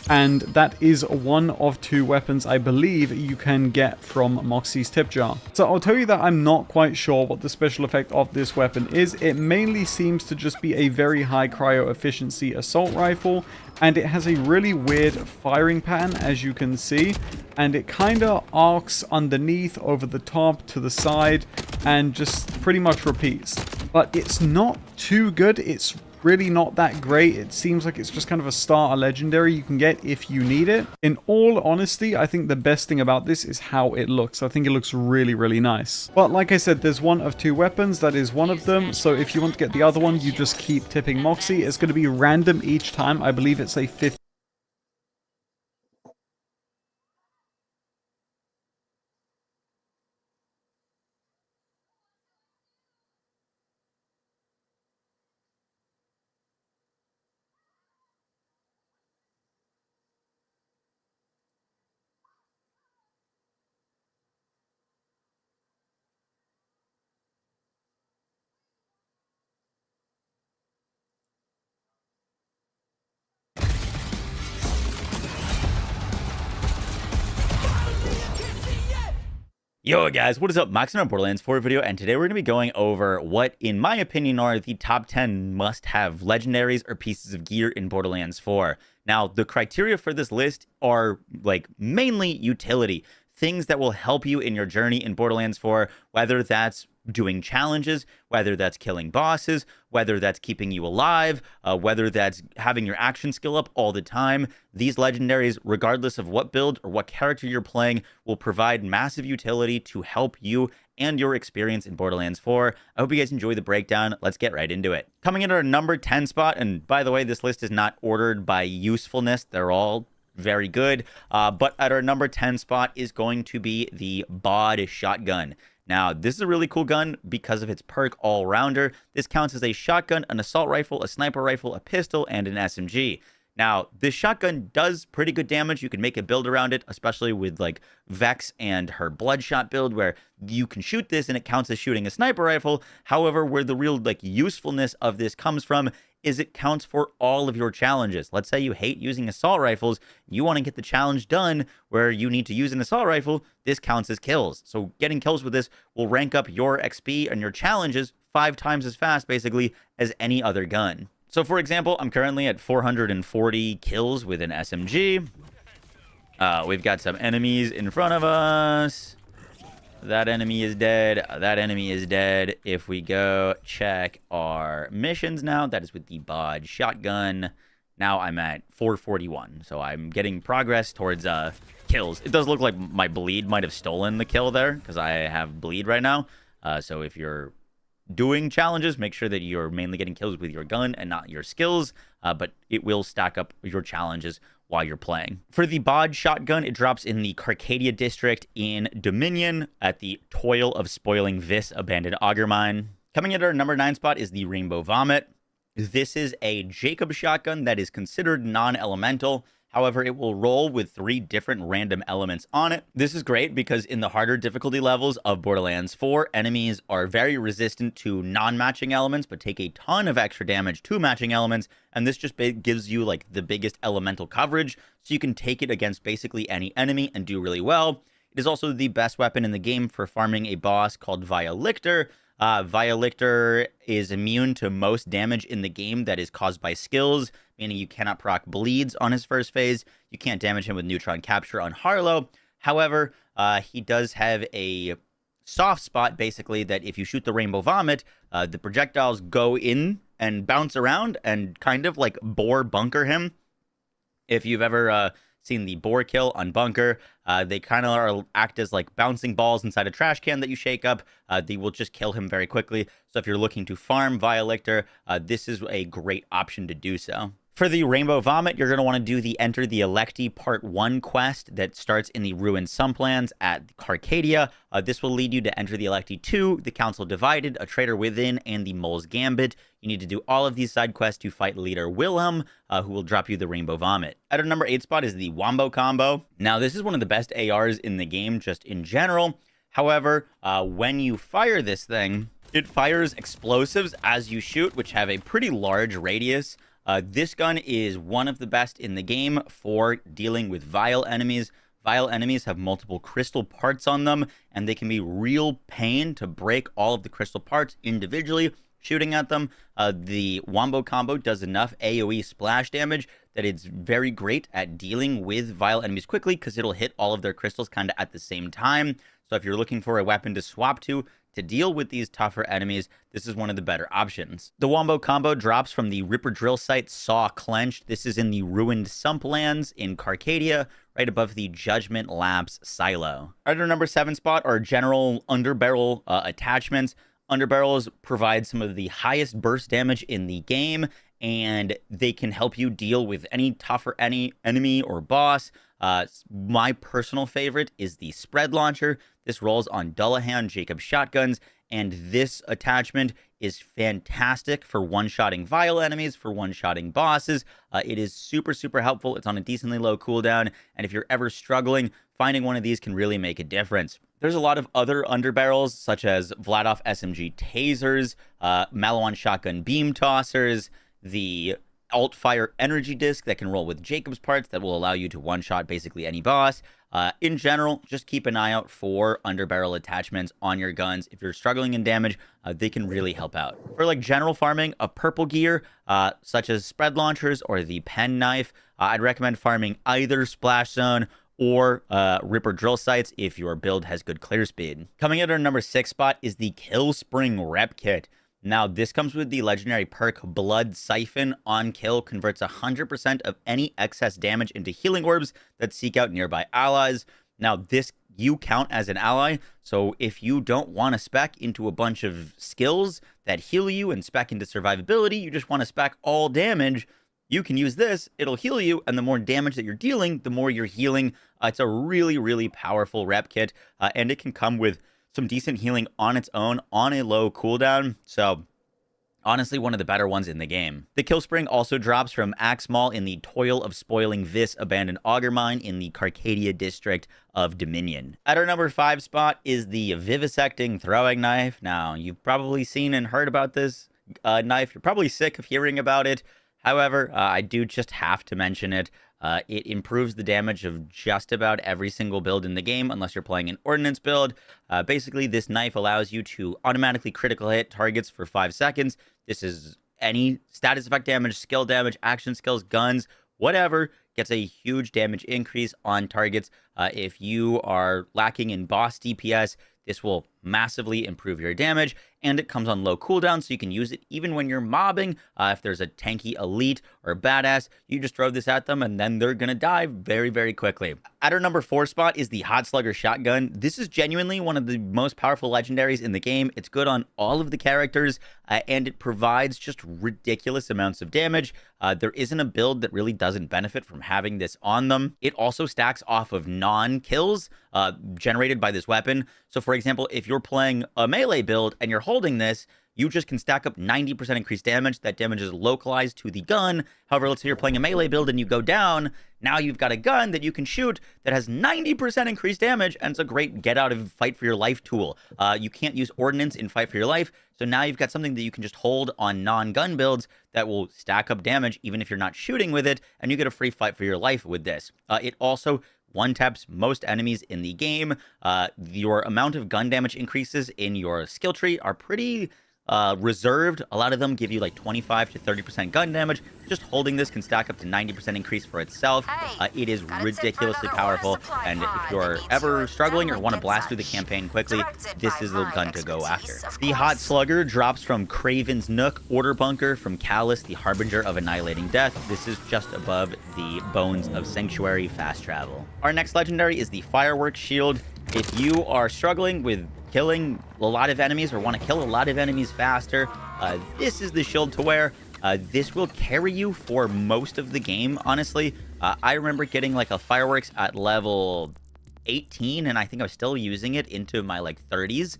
S21: And that is one of 2 weapons I believe you can get from Moxxi's tip jar. So I'll tell you that I'm not quite sure what the special effect of this weapon is. It mainly seems to just be a very high cryo efficiency assault rifle, and it has a really weird firing pattern, as you can see, and it kind of arcs underneath, over the top, to the side, and just pretty much repeats. But it's not too good. It's really not that great. It seems like it's just kind of a starter legendary you can get if you need it. In all honesty, I think the best thing about this is how it looks. I think it looks really, really nice. But like I said, there's one of two weapons. That is one of them. So if you want to get the other one, you just keep tipping Moxie. It's going to be random each time. I believe it's a 50.
S6: Yo guys, what is up? Max on Borderlands 4 video, and today we're going to be going over what, in my opinion, are the top 10 must-have legendaries or pieces of gear in Borderlands 4. Now, the criteria for this list are, like, mainly utility. Things that will help you in your journey in Borderlands 4, whether that's doing challenges, whether that's killing bosses, whether that's keeping you alive, whether that's having your action skill up all the time. These legendaries, regardless of what build or what character you're playing, will provide massive utility to help you and your experience in Borderlands 4. I hope you guys enjoy the breakdown. Let's get right into it. Coming in at our number 10 spot, and by the way, this list is not ordered by usefulness. They're all very good. But at our number 10 spot is going to be the Bod shotgun. Now, this is a really cool gun because of its perk all-rounder. This counts as a shotgun, an assault rifle, a sniper rifle, a pistol, and an SMG. Now, this shotgun does pretty good damage. You can make a build around it, especially with like Vex and her Bloodshot build, where you can shoot this and it counts as shooting a sniper rifle. However, where the real like usefulness of this comes from is it counts for all of your challenges. Let's say you hate using assault rifles, you want to get the challenge done where you need to use an assault rifle, this counts as kills. So getting kills with this will rank up your XP and your challenges 5 times as fast, basically, as any other gun. So for example, I'm currently at 440 kills with an SMG. We've got some enemies in front of us. That enemy is dead. That enemy is dead. If we go check our missions now, that is with the Bod shotgun. Now I'm at 441. So I'm getting progress towards kills. It does look like my bleed might have stolen the kill there because I have bleed right now. So if you're doing challenges, make sure that you're mainly getting kills with your gun and not your skills. But it will stack up your challenges while you're playing. For the Bod shotgun, it drops in the Carcadia district in Dominion at the Toil of Spoiling Vis abandoned auger mine. Coming in at our number 9 spot is the Rainbow Vomit. This is a Jacob shotgun that is considered non-elemental. However, it will roll with 3 different random elements on it. This is great because in the harder difficulty levels of Borderlands 4, enemies are very resistant to non-matching elements, but take a ton of extra damage to matching elements. And this just gives you like the biggest elemental coverage, so you can take it against basically any enemy and do really well. It is also the best weapon in the game for farming a boss called Vialictor. Vialictor is immune to most damage in the game that is caused by skills, meaning you cannot proc bleeds on his first phase. You can't damage him with neutron capture on Harlow. However, he does have a soft spot, basically, that if you shoot the Rainbow Vomit, the projectiles go in and bounce around and kind of like bore bunker him. If you've ever seen the boar kill on Bunker, they kind of act as like bouncing balls inside a trash can that you shake up. They will just kill him very quickly. So if you're looking to farm Vialictor, this is a great option to do so. For the Rainbow Vomit, you're going to want to do the Enter the Electi Part 1 quest that starts in the Ruined Sunplans at Carcadia. This will lead you to Enter the Electi 2, the Council Divided, A Traitor Within, and the Mole's Gambit. You need to do all of these side quests to fight leader Wilhelm, who will drop you the Rainbow Vomit. At our number 8 spot is the Wombo Combo. Now, this is one of the best ARs in the game, just in general. However, when you fire this thing, it fires explosives as you shoot, which have a pretty large radius. This gun is one of the best in the game for dealing with vile enemies. Vile enemies have multiple crystal parts on them, and they can be real pain to break all of the crystal parts individually. Shooting at them, the Wombo Combo does enough AoE splash damage that it's very great at dealing with vile enemies quickly because it'll hit all of their crystals kind of at the same time. So if you're looking for a weapon to swap to deal with these tougher enemies, this is one of the better options. The Wombo combo drops from the Ripper Drill Site Saw Clenched. This is in the Ruined Sumplands in Carcadia, right above the Judgment Labs silo. At our number 7 spot are general underbarrel attachments. Underbarrels provide some of the highest burst damage in the game, and they can help you deal with any tougher enemy or boss. My personal favorite is the Spread Launcher. This rolls on Dullahan Jacob shotguns, and this attachment is fantastic for one-shotting vile enemies, for one-shotting bosses. It is super, super helpful. It's on a decently low cooldown, and if you're ever struggling, finding one of these can really make a difference. There's a lot of other underbarrels, such as Vladoff SMG tasers, Malawan shotgun beam tossers, the Alt-Fire energy disc that can roll with Jacob's parts that will allow you to one-shot basically any boss. In general, just keep an eye out for underbarrel attachments on your guns. If you're struggling in damage, they can really help out. For like general farming of purple gear, such as spread launchers or the pen knife, I'd recommend farming either Splash Zone or Ripper Drill Sites if your build has good clear speed. Coming at our number 6 spot is the Kill Spring Rep Kit. Now, this comes with the legendary perk Blood Siphon. On kill, converts 100% of any excess damage into healing orbs that seek out nearby allies. Now, this you count as an ally, so if you don't want to spec into a bunch of skills that heal you and spec into survivability, you just want to spec all damage, you can use this. It'll heal you, and the more damage that you're dealing, the more you're healing. It's a really, really powerful rep kit, and it can come with some decent healing on its own on a low cooldown. So honestly, one of the better ones in the game. The Kill Spring also drops from Axmal in the Toil of Spoiling Vis Abandoned Auger Mine in the Carcadia district of Dominion. At our number 5 spot is the Vivisecting Throwing Knife. Now, you've probably seen and heard about this knife. You're probably sick of hearing about it. However, I do just have to mention it. It improves the damage of just about every single build in the game, unless you're playing an ordnance build. Basically, this knife allows you to automatically critical hit targets for 5 seconds. This is any status effect damage, skill damage, action skills, guns, whatever, gets a huge damage increase on targets. If you are lacking in boss DPS, this will massively improve your damage, and it comes on low cooldown, so you can use it even when you're mobbing. If there's a tanky elite or badass, you just throw this at them, and then they're gonna die very, very quickly. At our number 4 spot is the Hot Slugger Shotgun. This is genuinely one of the most powerful legendaries in the game. It's good on all of the characters, and it provides just ridiculous amounts of damage. There isn't a build that really doesn't benefit from having this on them. It also stacks off of non-kills generated by this weapon. So for example, if you're playing a melee build and you're holding this, you just can stack up 90% increased damage. That damage is localized to the gun. However, let's say you're playing a melee build and you go down. Now you've got a gun that you can shoot that has 90% increased damage, and it's a great get out of fight for your life tool. You can't use ordnance in fight for your life, so now you've got something that you can just hold on non-gun builds that will stack up damage even if you're not shooting with it, and you get a free fight for your life with this. It also one-taps most enemies in the game. Your amount of gun damage increases in your skill tree are pretty reserved. A lot of them give you like 25 to 30% gun damage. Just holding this can stack up to 90% increase for itself. It is ridiculously powerful, and if you're ever struggling or want to blast through the campaign quickly, this is the gun to go after. The Hot Slugger drops from Craven's Nook Order Bunker from Callus, the Harbinger of Annihilating Death. This is just above the Bones of Sanctuary fast travel. Our next legendary is the Fireworks Shield. If you are struggling with killing a lot of enemies or want to kill a lot of enemies faster, this is the shield to wear. This will carry you for most of the game, honestly. I remember getting like a Fireworks at level 18, and I think I was still using it into my like 30s.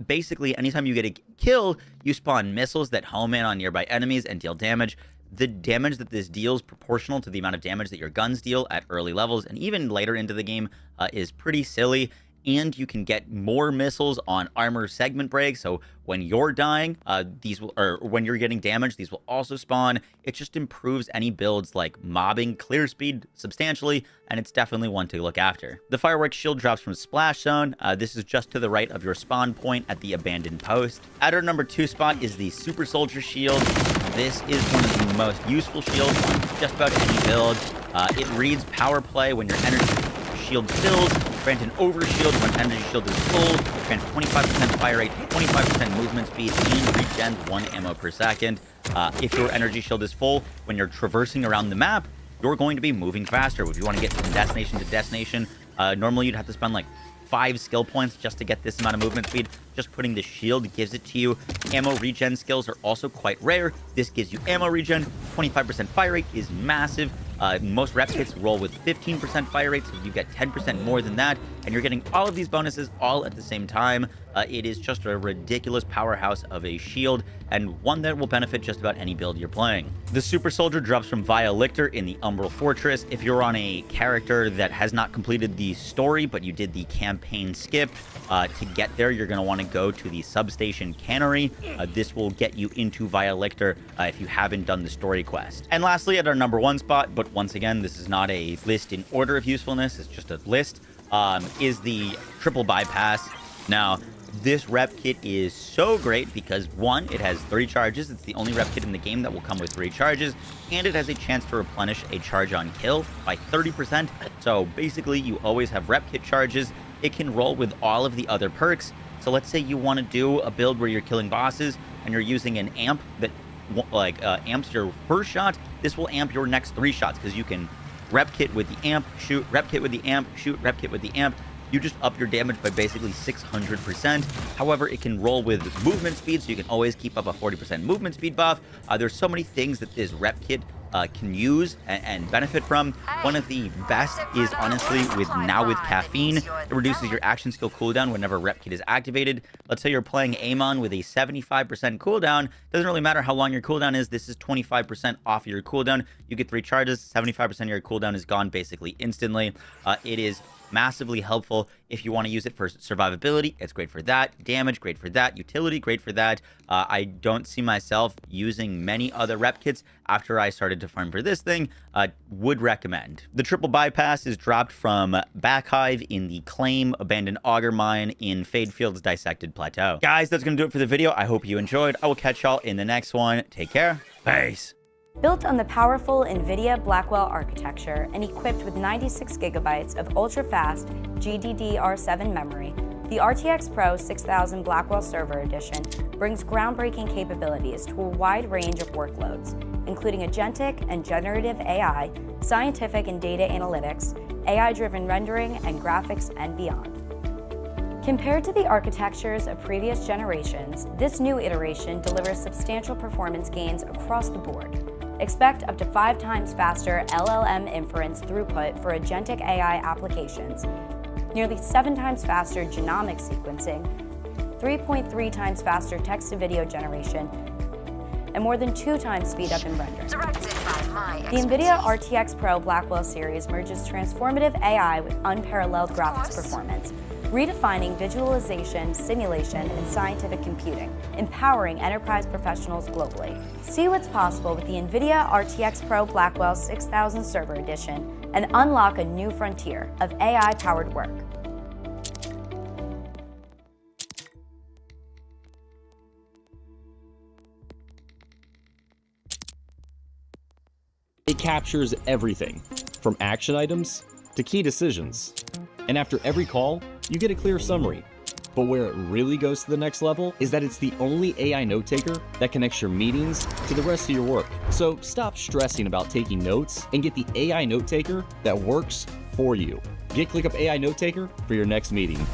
S6: Basically, anytime you get a kill, you spawn missiles that home in on nearby enemies and deal damage. The damage that this deals proportional to the amount of damage that your guns deal at early levels and even later into the game is pretty silly. And you can get more missiles on armor segment break. So when you're dying, when you're getting damaged, these will also spawn. It just improves any builds like mobbing clear speed substantially, and it's definitely one to look after. The Fireworks Shield drops from Splash Zone. This is just to the right of your spawn point at the abandoned post. At our number 2 spot is the Super Soldier Shield. this is one of the most useful shields on just about any build. It reads power play when your energy shield fills, grant an overshield when energy shield is full, grant 25% fire rate, 25% movement speed, and regens 1 ammo per second. If your energy shield is full, when you're traversing around the map, you're going to be moving faster. If you want to get from destination to destination, normally you'd have to spend like 5 skill points just to get this amount of movement speed. Just putting the shield gives it to you. Ammo regen skills are also quite rare. This gives you ammo regen. 25% fire rate is massive. Most rep kits roll with 15% fire rate, so you get 10% more than that, and you're getting all of these bonuses all at the same time. It is just a ridiculous powerhouse of a shield, and one that will benefit just about any build you're playing. The Super Soldier drops from Via Lictor in the Umbral Fortress. If you're on a character that has not completed the story, but you did the campaign skip, to get there, you're going to want to go to the Substation Cannery. This will get you into Via Lictor if you haven't done the story quest. And lastly, at our number 1 spot, but once again, this is not a list in order of usefulness, it's just a list, is the Triple Bypass. Now, this rep kit is so great because, one, it has 3 charges. It's the only rep kit in the game that will come with 3 charges, and it has a chance to replenish a charge on kill by 30%. So basically, you always have rep kit charges. It can roll with all of the other perks. So let's say you want to do a build where you're killing bosses and you're using an amp that amps your first shot. This will amp your next 3 shots because you can rep kit with the amp, shoot, rep kit with the amp, shoot, rep kit with the amp. You just up your damage by basically 600%. However, it can roll with movement speed, so you can always keep up a 40% movement speed buff. There's so many things that this rep kit can use and benefit from. One of the best is honestly with caffeine. It reduces your action skill cooldown whenever rep kit is activated. Let's say you're playing Amon with a 75% cooldown. Doesn't really matter how long your cooldown is. This is 25% off your cooldown. You get 3 charges. 75% of your cooldown is gone basically instantly. It is massively helpful if you want to use it for survivability. It's great for that. Damage, great for that. Utility, great for that. I don't see myself using many other rep kits after I started to farm for this thing. Would recommend. The Triple Bypass is dropped from Backhive in the Claim Abandoned Auger Mine in Fadefield's Dissected Plateau. Guys, that's going to do it for the video. I hope you enjoyed. I will catch y'all in the next one. Take care. Peace.
S1: Built on the powerful NVIDIA Blackwell architecture and equipped with 96 gigabytes of ultra-fast GDDR7 memory, the RTX Pro 6000 Blackwell Server Edition brings groundbreaking capabilities to a wide range of workloads, including agentic and generative AI, scientific and data analytics, AI-driven rendering, and graphics, and beyond. Compared to the architectures of previous generations, this new iteration delivers substantial performance gains across the board. Expect up to 5 times faster LLM inference throughput for agentic AI applications, nearly 7 times faster genomic sequencing, 3.3 times faster text-to-video generation, and more than 2 times speed up in rendering. The NVIDIA RTX Pro Blackwell series merges transformative AI with unparalleled graphics performance, redefining visualization, simulation, and scientific computing, empowering enterprise professionals globally. See what's possible with the NVIDIA RTX Pro Blackwell 6000 Server Edition and unlock a new frontier of AI-powered work.
S22: It captures everything, from action items to key decisions. And after every call, you get a clear summary. But where it really goes to the next level is that it's the only AI note taker that connects your meetings to the rest of your work. So stop stressing about taking notes and get the AI note taker that works for you. Get ClickUp AI Note Taker for your next meeting.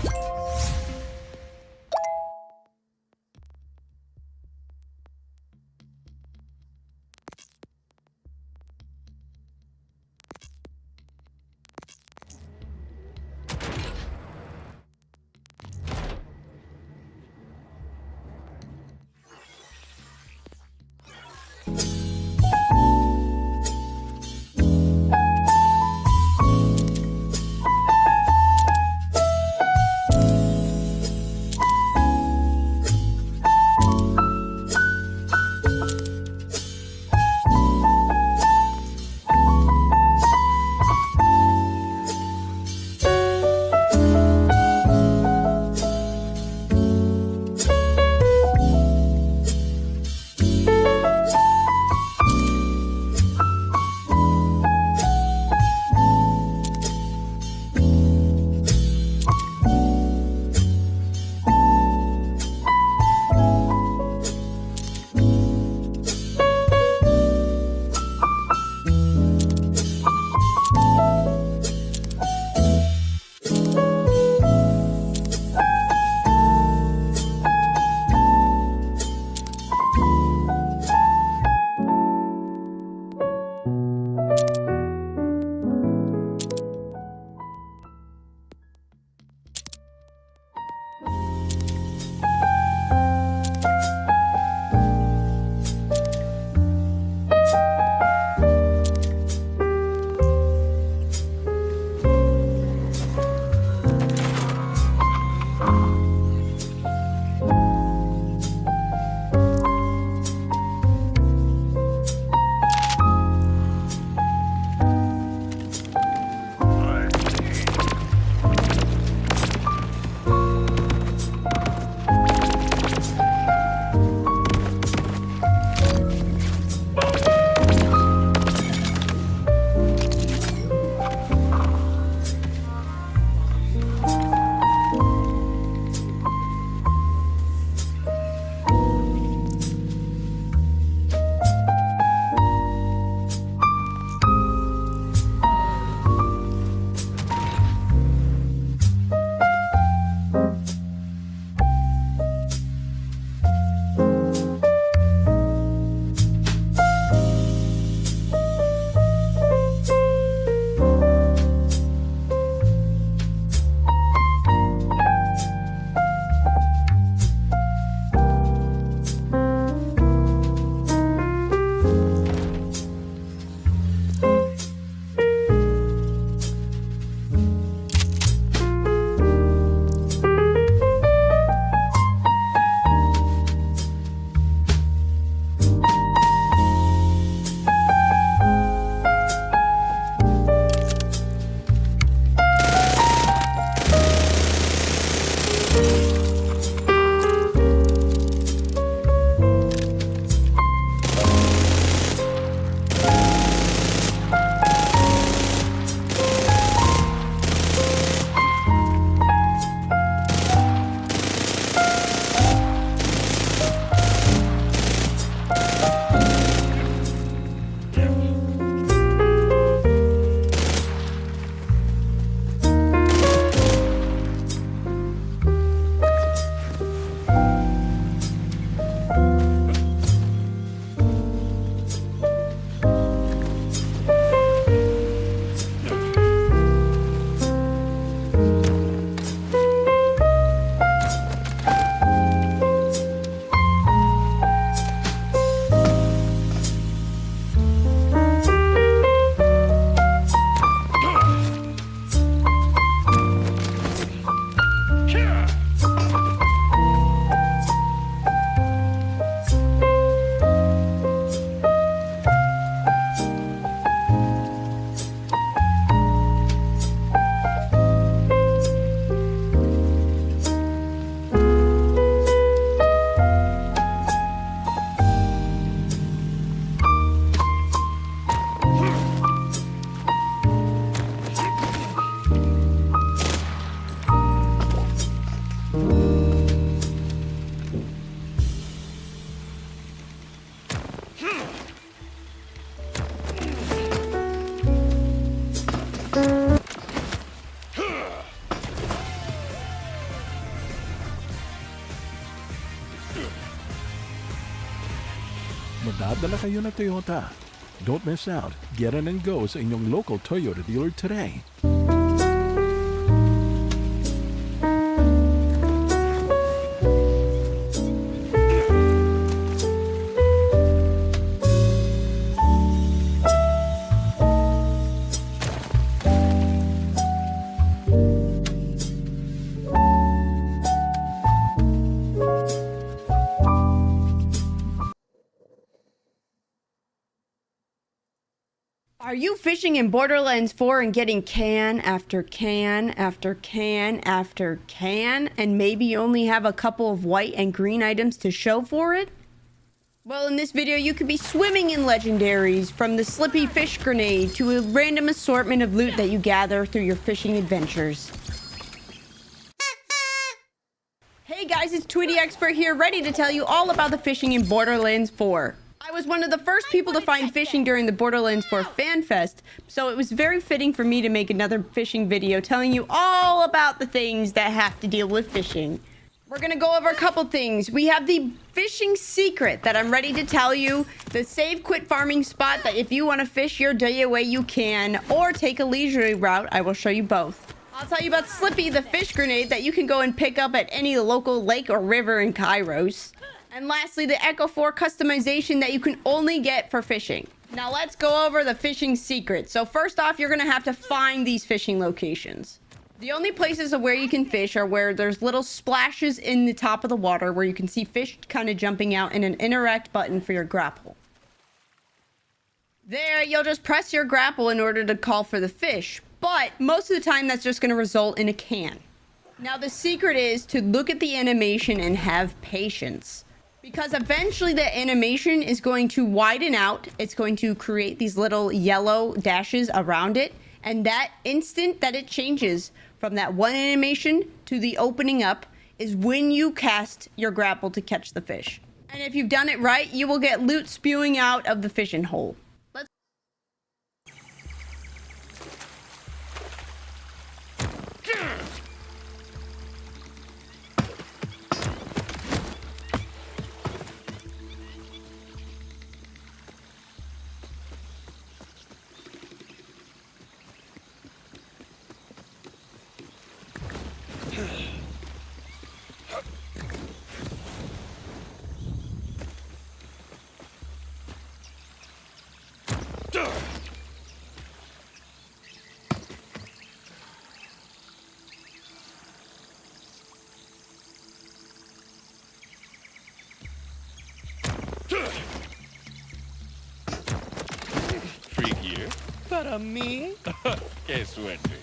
S5: Madadala kayo na Toyota. Don't miss out. Get in and go sa inyong local Toyota dealer today.
S1: Are you fishing in Borderlands 4 and getting can after can after can after can, and maybe you only have a couple of white and green items to show for it? Well, in this video, you could be swimming in legendaries, from the slippy fish grenade to a random assortment of loot that you gather through your fishing adventures. Hey guys, it's Tweety Expert here, ready to tell you all about the fishing in Borderlands 4. I was one of the first people to find fishing during the Borderlands 4 Fan Fest, so it was very fitting for me to make another fishing video telling you all about the things that have to deal with fishing. We're gonna go over a couple things. We have the fishing secret that I'm ready to tell you, the save quit farming spot that if you want to fish your day away you can, or take a leisurely route. I will show you both. I'll tell you about Slippy, the fish grenade that you can go and pick up at any local lake or river in Kairos. And lastly, the Echo 4 customization that you can only get for fishing. Now let's go over the fishing secret. So first off, you're gonna have to find these fishing locations. The only places of where you can fish are where there's little splashes in the top of the water where you can see fish kind of jumping out, and an interact button for your grapple. There, you'll just press your grapple in order to call for the fish. But most of the time, that's just gonna result in a can. Now the secret is to look at the animation and have patience. Because eventually the animation is going to widen out. It's going to create these little yellow dashes around it. And that instant that it changes from that one animation to the opening up is when you cast your grapple to catch the fish. And if you've done it right, you will get loot spewing out of the fishing hole.
S2: Freakier. Para mí. Qué suerte.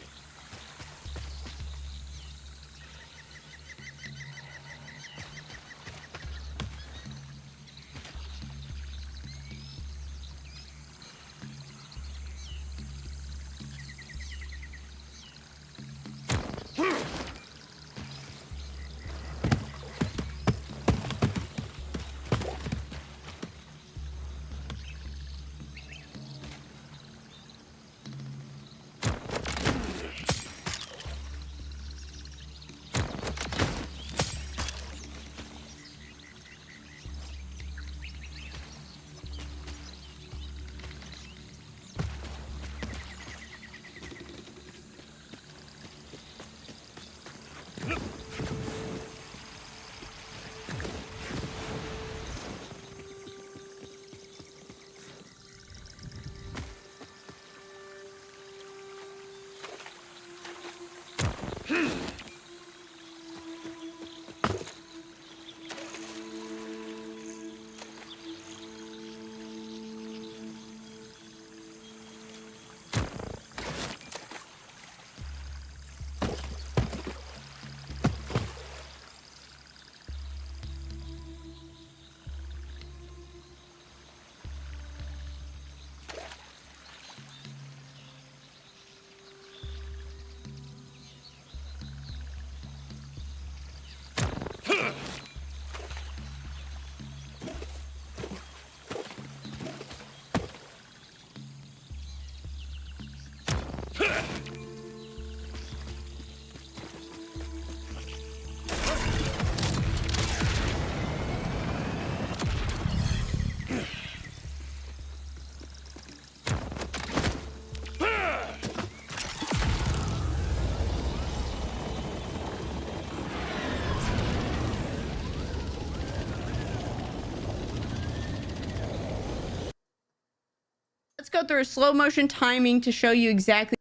S7: go through a slow motion timing to show you exactly.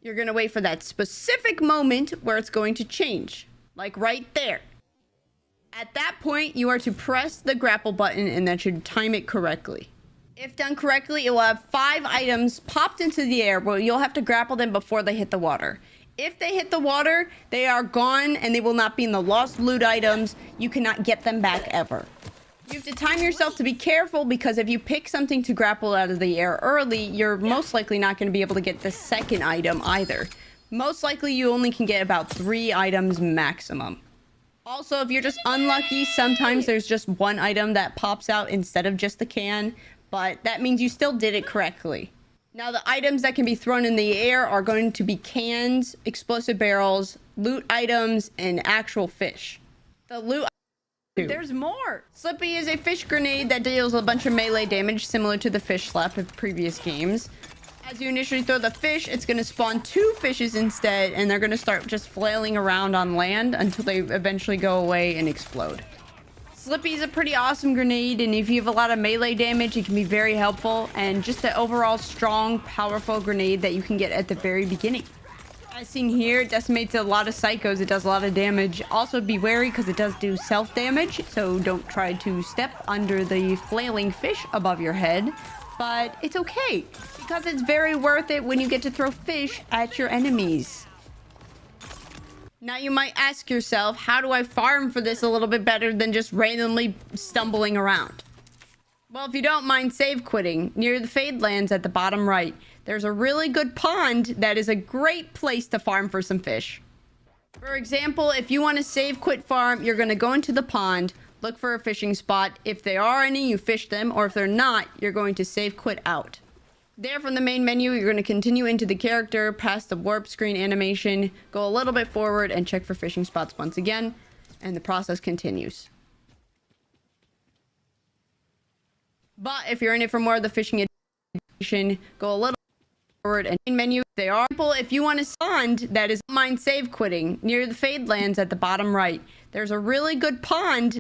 S7: You're going to wait for that specific moment where it's going to change, like right there. At that point, you are to press the grapple button and that should time it correctly. If done correctly, it will have 5 items popped into the air, but you'll have to grapple them before they hit the water. If they hit the water, they are gone and they will not be in the lost loot items. You cannot get them back ever. You have to time yourself to be careful because if you pick something to grapple out of the air early, you're most likely not going to be able to get the second item either. Most likely you only can get about 3 items maximum. Also, if you're just unlucky, sometimes there's just 1 item that pops out instead of just the can, but that means you still did it correctly. Now, the items that can be thrown in the air are going to be cans, explosive barrels, loot items, and actual fish. The loot... There's more! Slippy is a fish grenade that deals a bunch of melee damage similar to the fish slap of previous games. As you initially throw the fish, it's going to spawn 2 fishes instead, and they're going to start just flailing around on land until they eventually go away and explode. Slippy is a pretty awesome grenade, and if you have a lot of melee damage, it can be very helpful, and just an overall strong, powerful grenade that you can get at the very beginning. As seen here, it decimates a lot of psychos. It does a lot of damage. Also, be wary because it does do self-damage, so don't try to step under the flailing fish above your head. But it's okay, because it's very worth it when you get to throw fish at your enemies. Now you might ask yourself, how do I farm for this a little bit better than just randomly stumbling around? Well, if you don't mind save quitting, near the Fade Lands at the bottom right, there's a really good pond that is a great place to farm for some fish. For example, if you want to save quit farm, you're going to go into the pond, look for a fishing spot. If there are any, you fish them, or if they're not, you're going to save quit out. There from the main menu, you're going to continue into the character, past the warp screen animation, go a little bit forward, and check for fishing spots once again, and the process continues. But if you're in it for more of the fishing edition, go a little forward and main menu. They are simple. If you want a pond that is mind save quitting near the Fade Lands at the bottom right, there's a really good pond.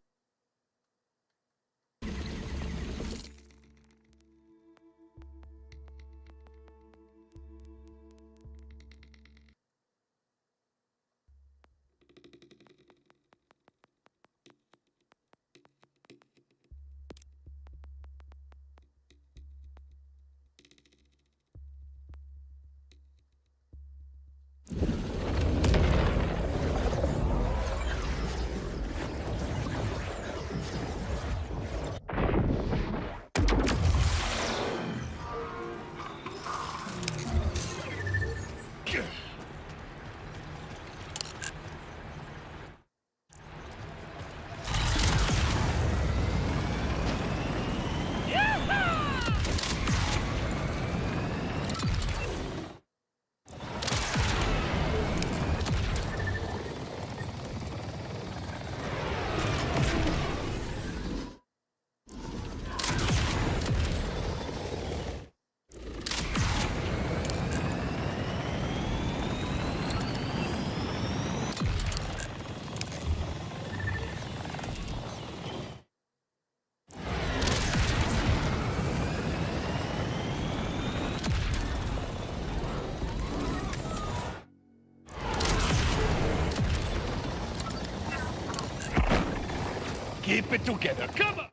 S2: Keep it together. Come on.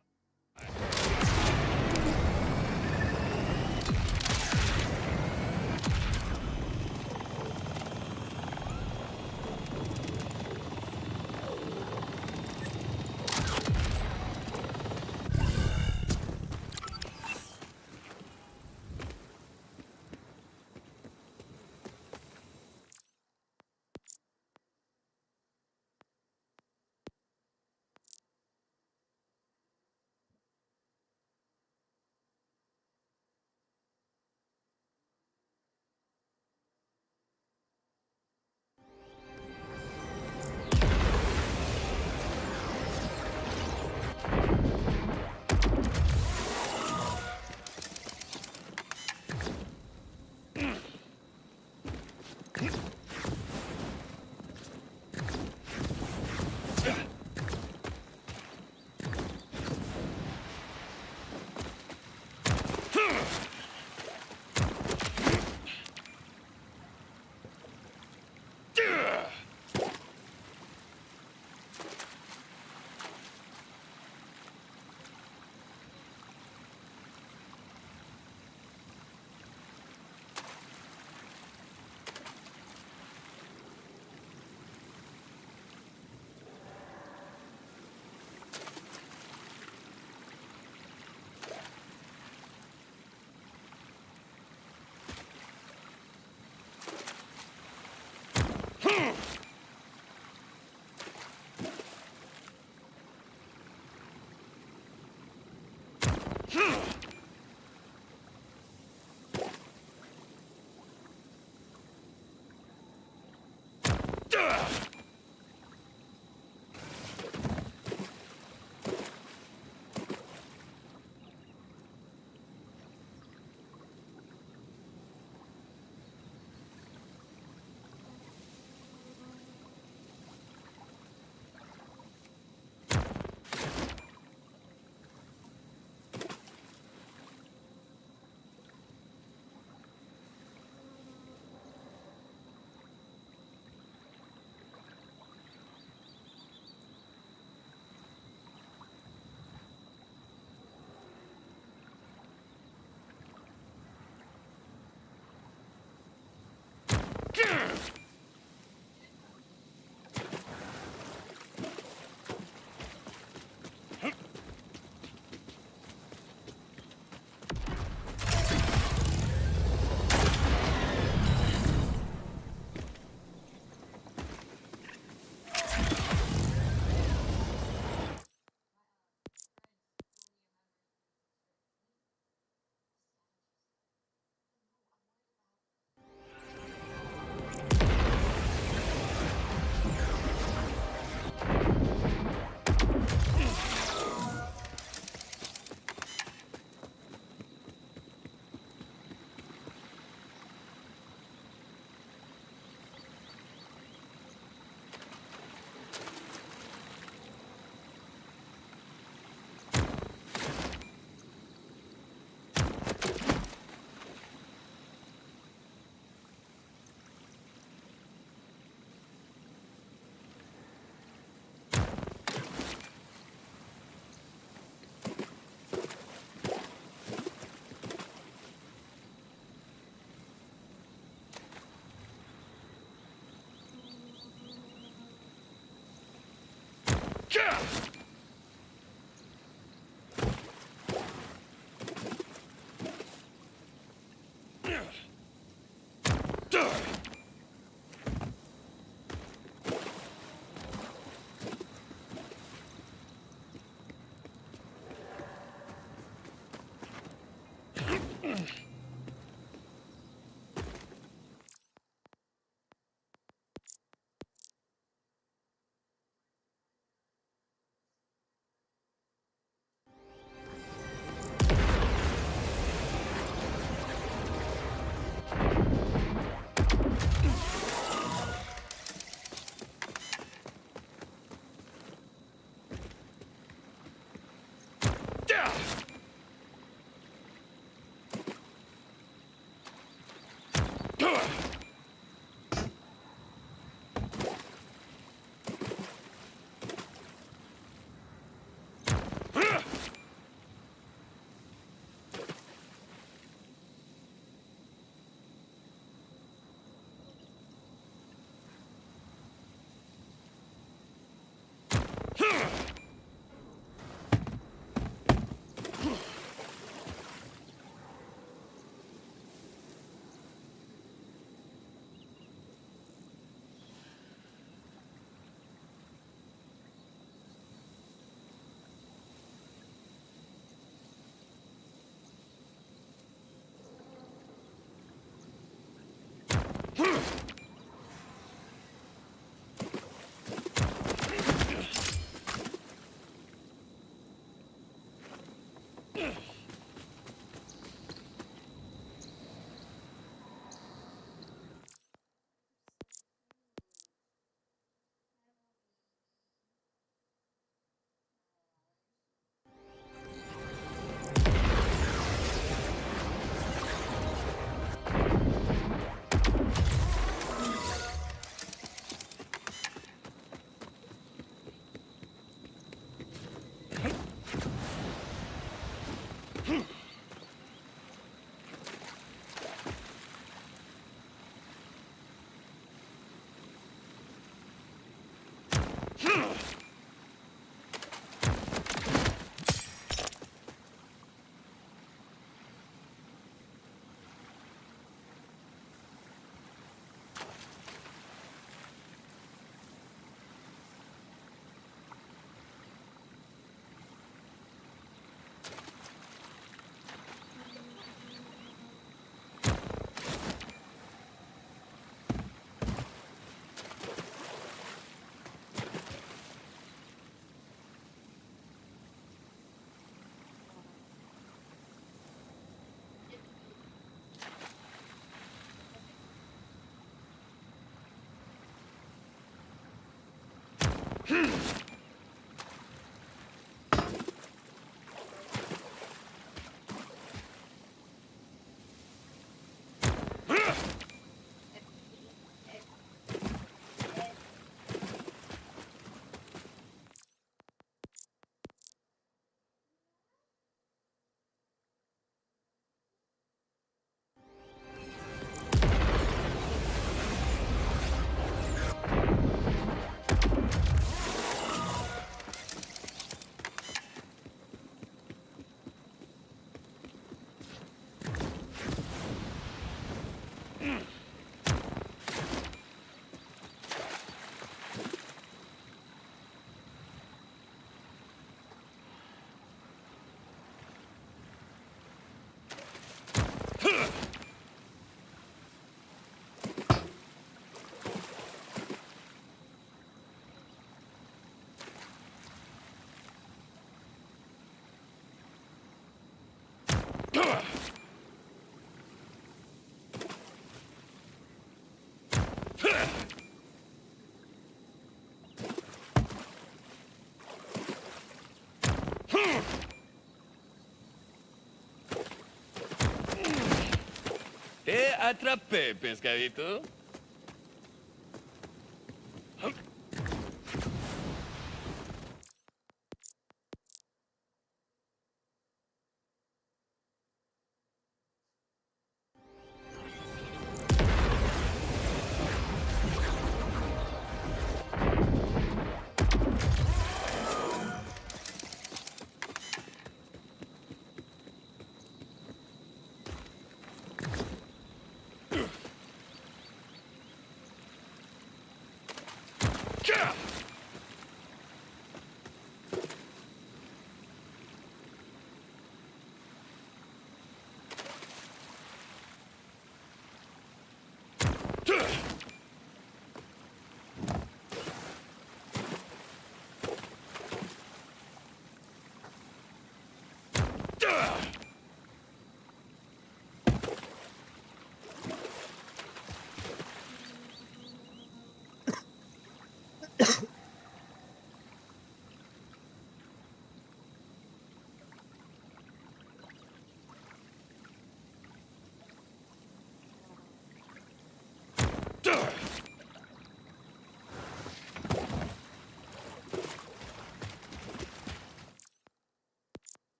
S2: Te atrapé, pescadito.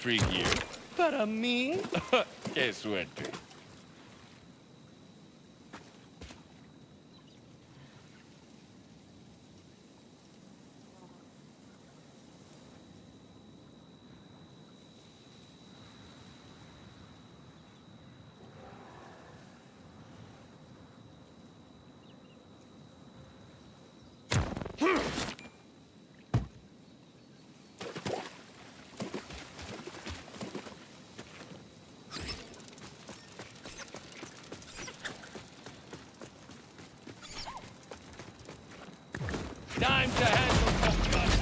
S2: Freak you. Para mí. Qué suerte. Time to handle customers.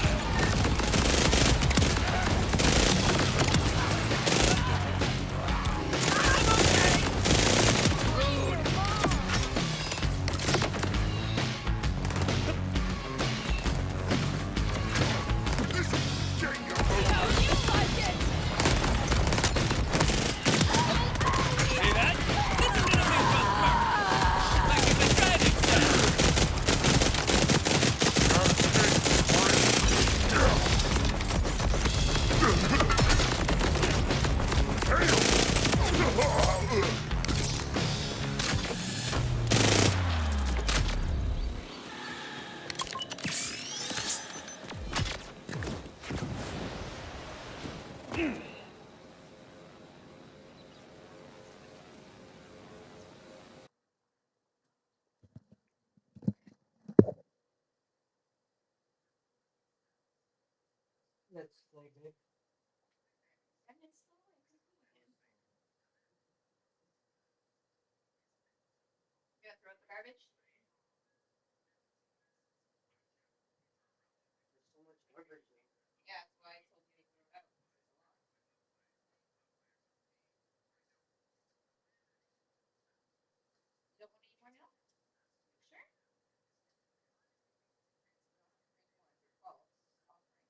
S2: See that? This is gonna make us hurt. Like it's a driving test.
S3: You gonna throw it in the garbage? Yeah, that's why I told you to throw it out. You don't want to eat more milk? You sure? Oh, offering.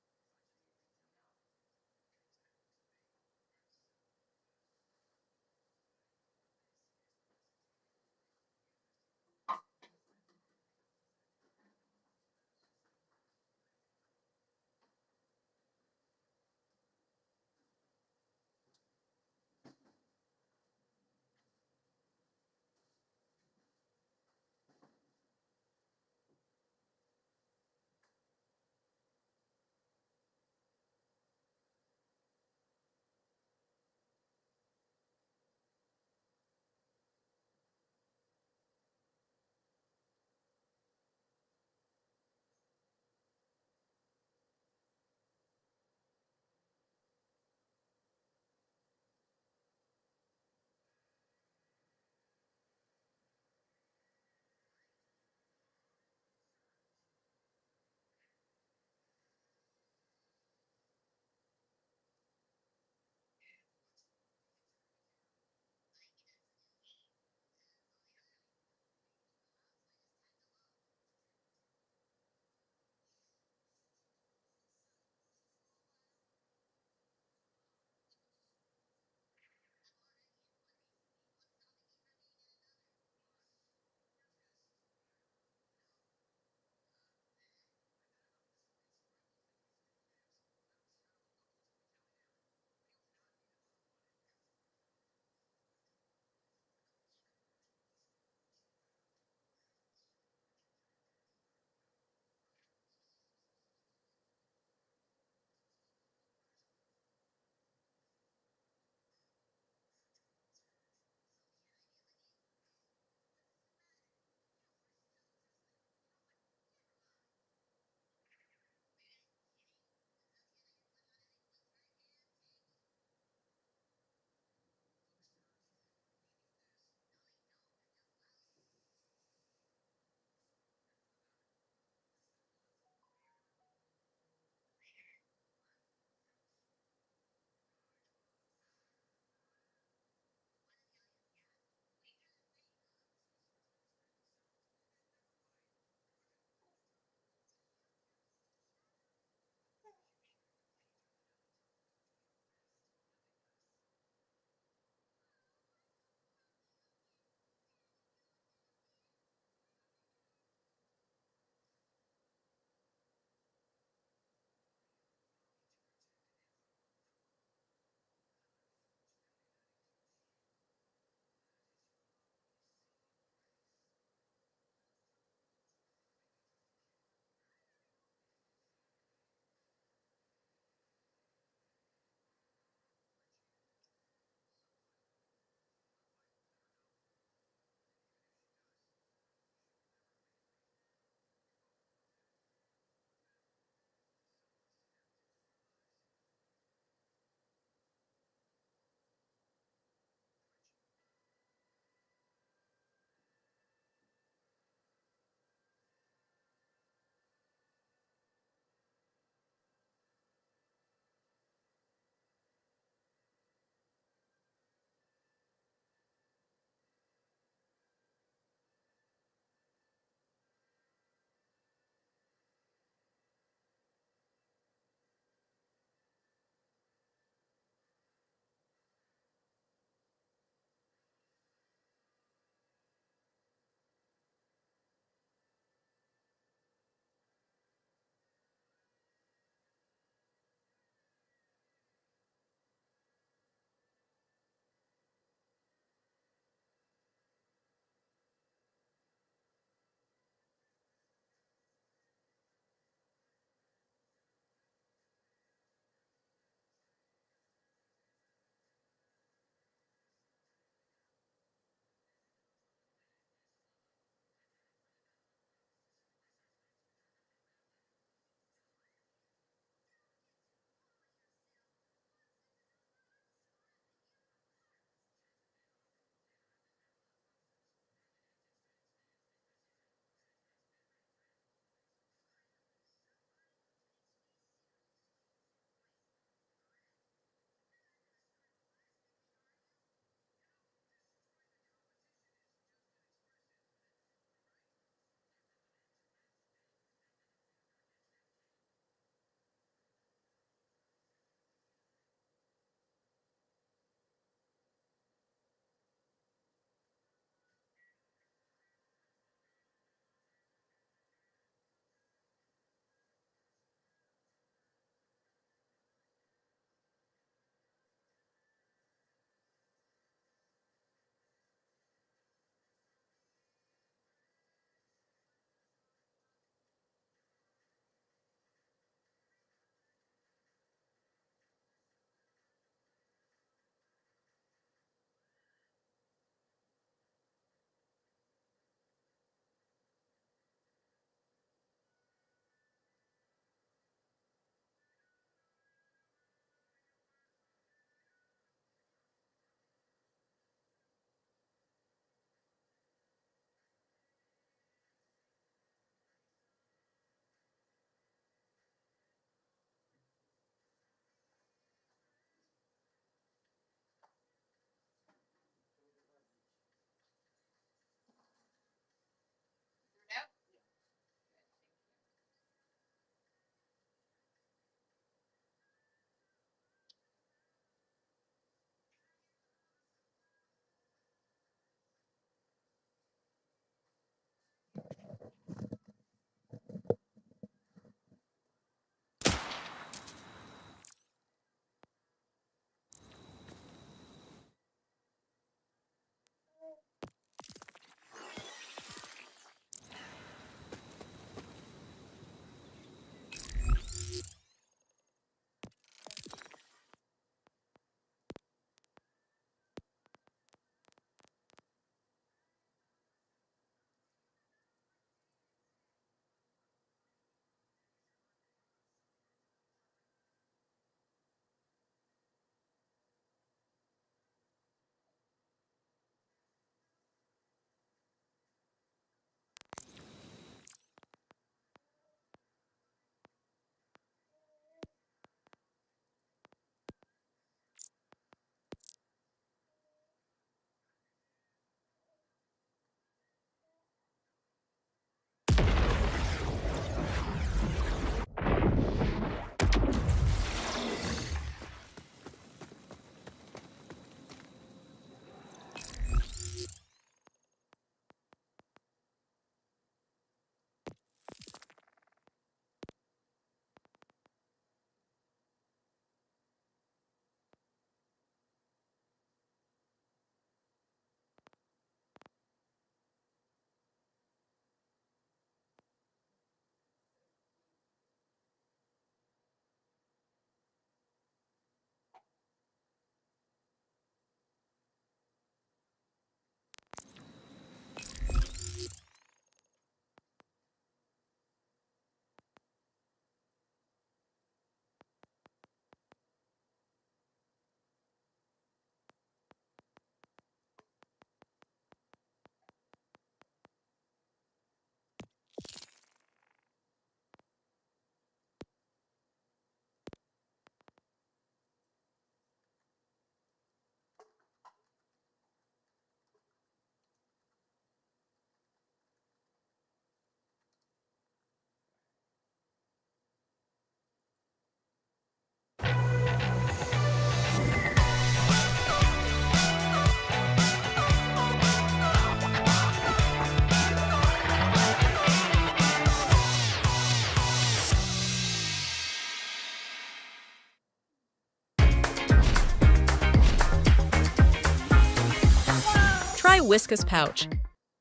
S8: Whiskas pouch.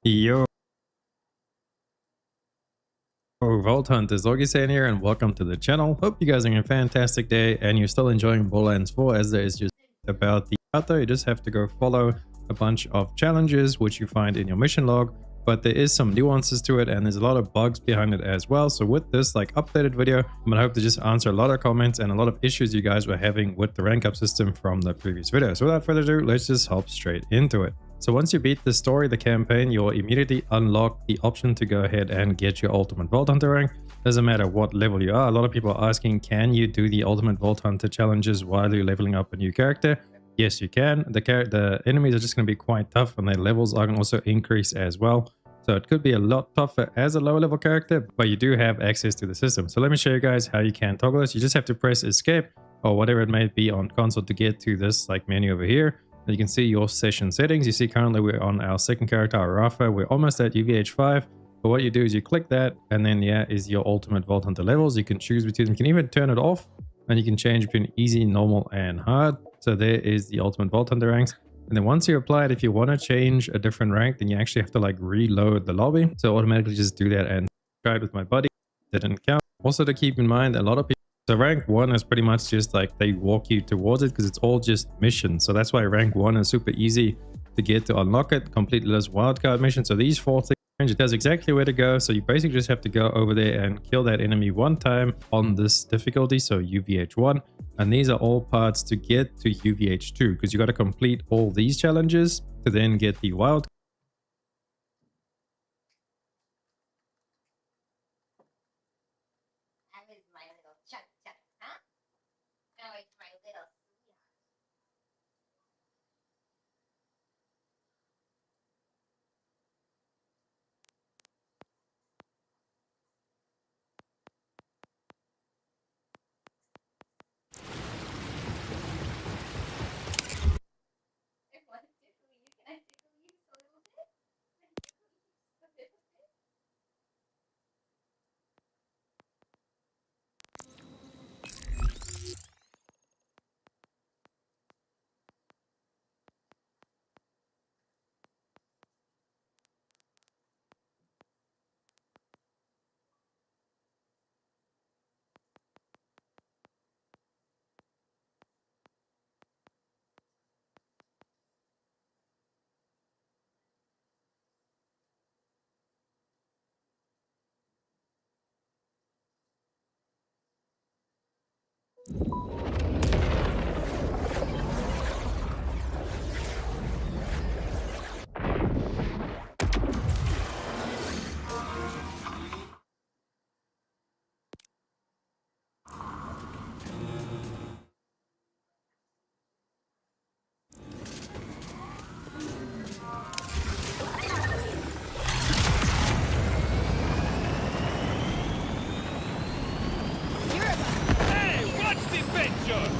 S9: Yo, Vault Hunters, Logisan here, and welcome to the channel. Hope you guys are having a fantastic day and you're still enjoying Borderlands 4, as there is just about the author. You just have to go follow a bunch of challenges which you find in your mission log, but there is some nuances to it and there's a lot of bugs behind it as well. So with this updated video, I'm gonna hope to just answer a lot of comments and a lot of issues you guys were having with the rank up system from the previous video. So without further ado, let's just hop straight into it. So once you beat the story, the campaign, you'll immediately unlock the option to go ahead and get your ultimate Vault Hunter rank. Doesn't matter what level you are. A lot of people are asking, can you do the ultimate Vault Hunter challenges while you're leveling up a new character? Yes, you can. The enemies are just going to be quite tough and their levels are going to also increase as well. So it could be a lot tougher as a lower level character, but you do have access to the system. So let me show you guys how you can toggle this. You just have to press escape or whatever it may be on console to get to this menu over here. And you can see your session settings. You see currently we're on our second character, our Rafa. We're almost at UVH 5. But what you do is you click that and then is your ultimate Vault Hunter levels. You can choose between them. You can even turn it off and you can change between easy, normal and hard. So there is the ultimate Vault Hunter ranks. And then once you apply it, if you want to change a different rank, then you actually have to reload the lobby. So automatically just do that, and tried with my buddy, didn't count. Also to keep in mind, a lot of people, so rank 1 is pretty much just they walk you towards it because it's all just missions. So that's why rank 1 is super easy to get to unlock it, complete this wildcard mission. So these 4 things, it tells exactly where to go. So you basically just have to go over there and kill that enemy one time on this difficulty, so UVH 1. And these are all parts to get to UVH 2, because you got to complete all these challenges to then get the wild.
S2: Hey, watch the adventure!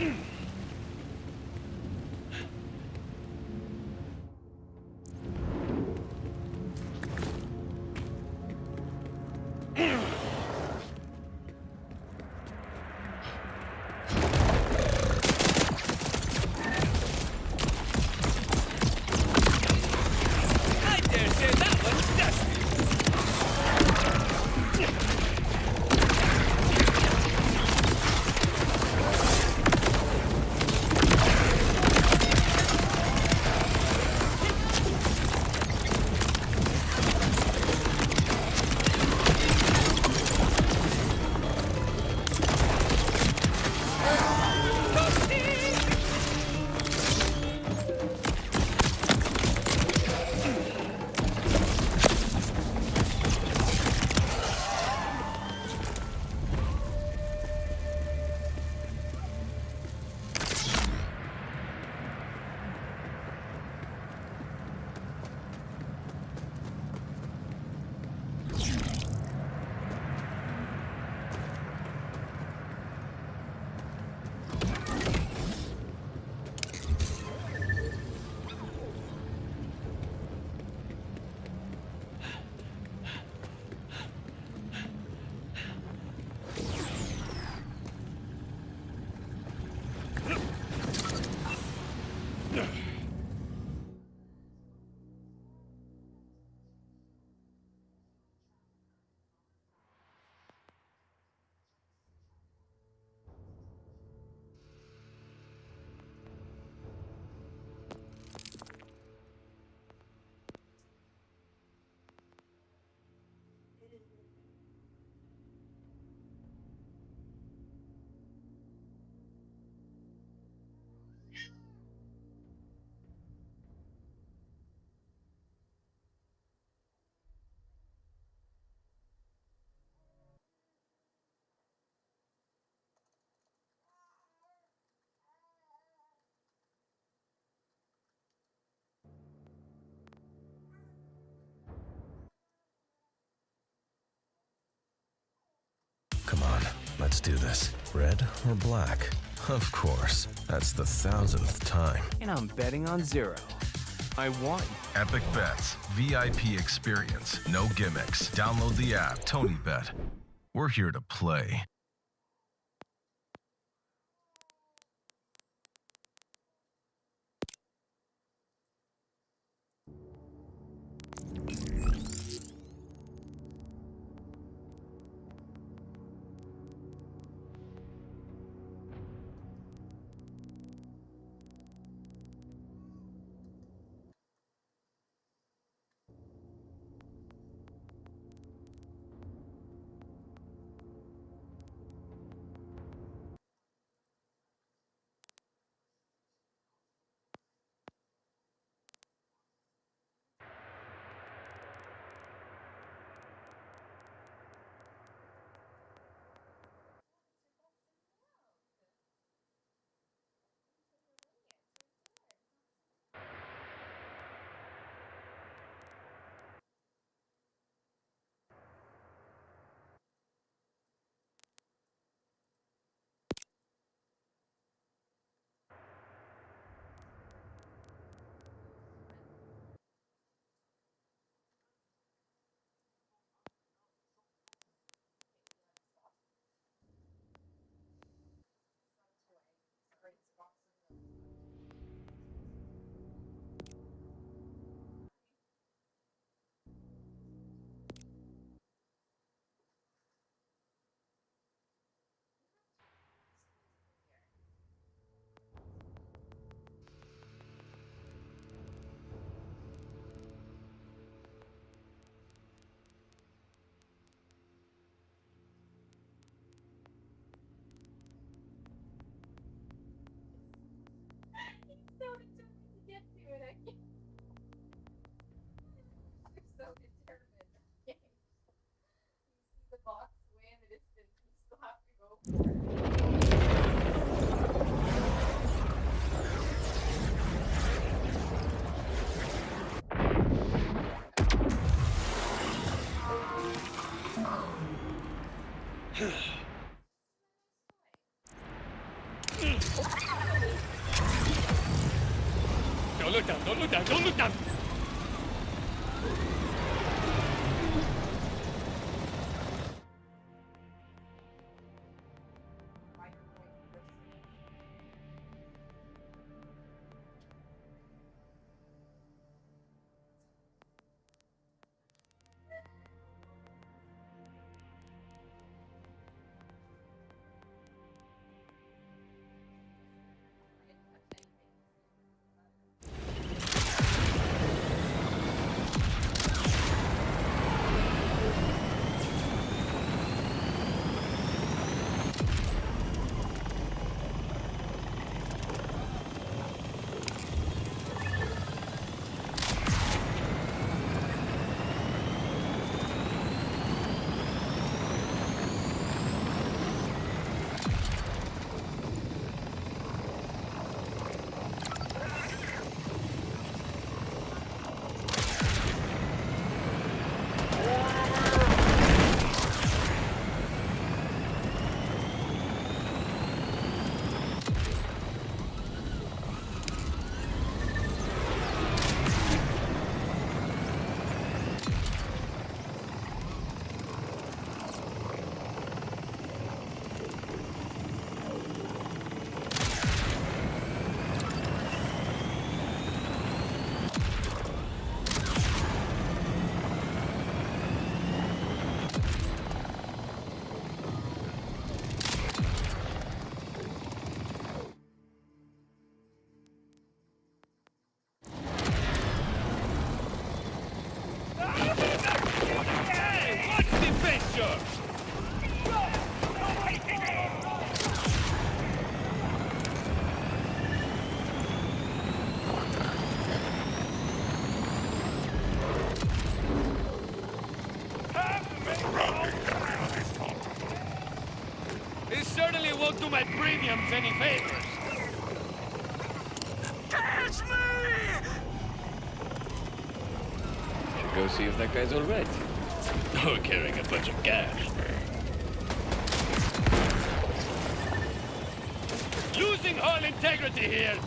S2: I dare say that one's dusty.
S8: Come on, let's do this. Red or black? Of course. That's the 1000th time.
S10: And I'm betting on zero. I won.
S8: Epic Bets. VIP experience. No gimmicks. Download the app, TonyBet. We're here to play.
S2: Don't look down, don't look down, don't look down! This certainly won't do my premiums any favors. Catch me!
S11: Should go see if that guy's alright.
S2: Oh, carrying a bunch of cash. Losing all integrity here.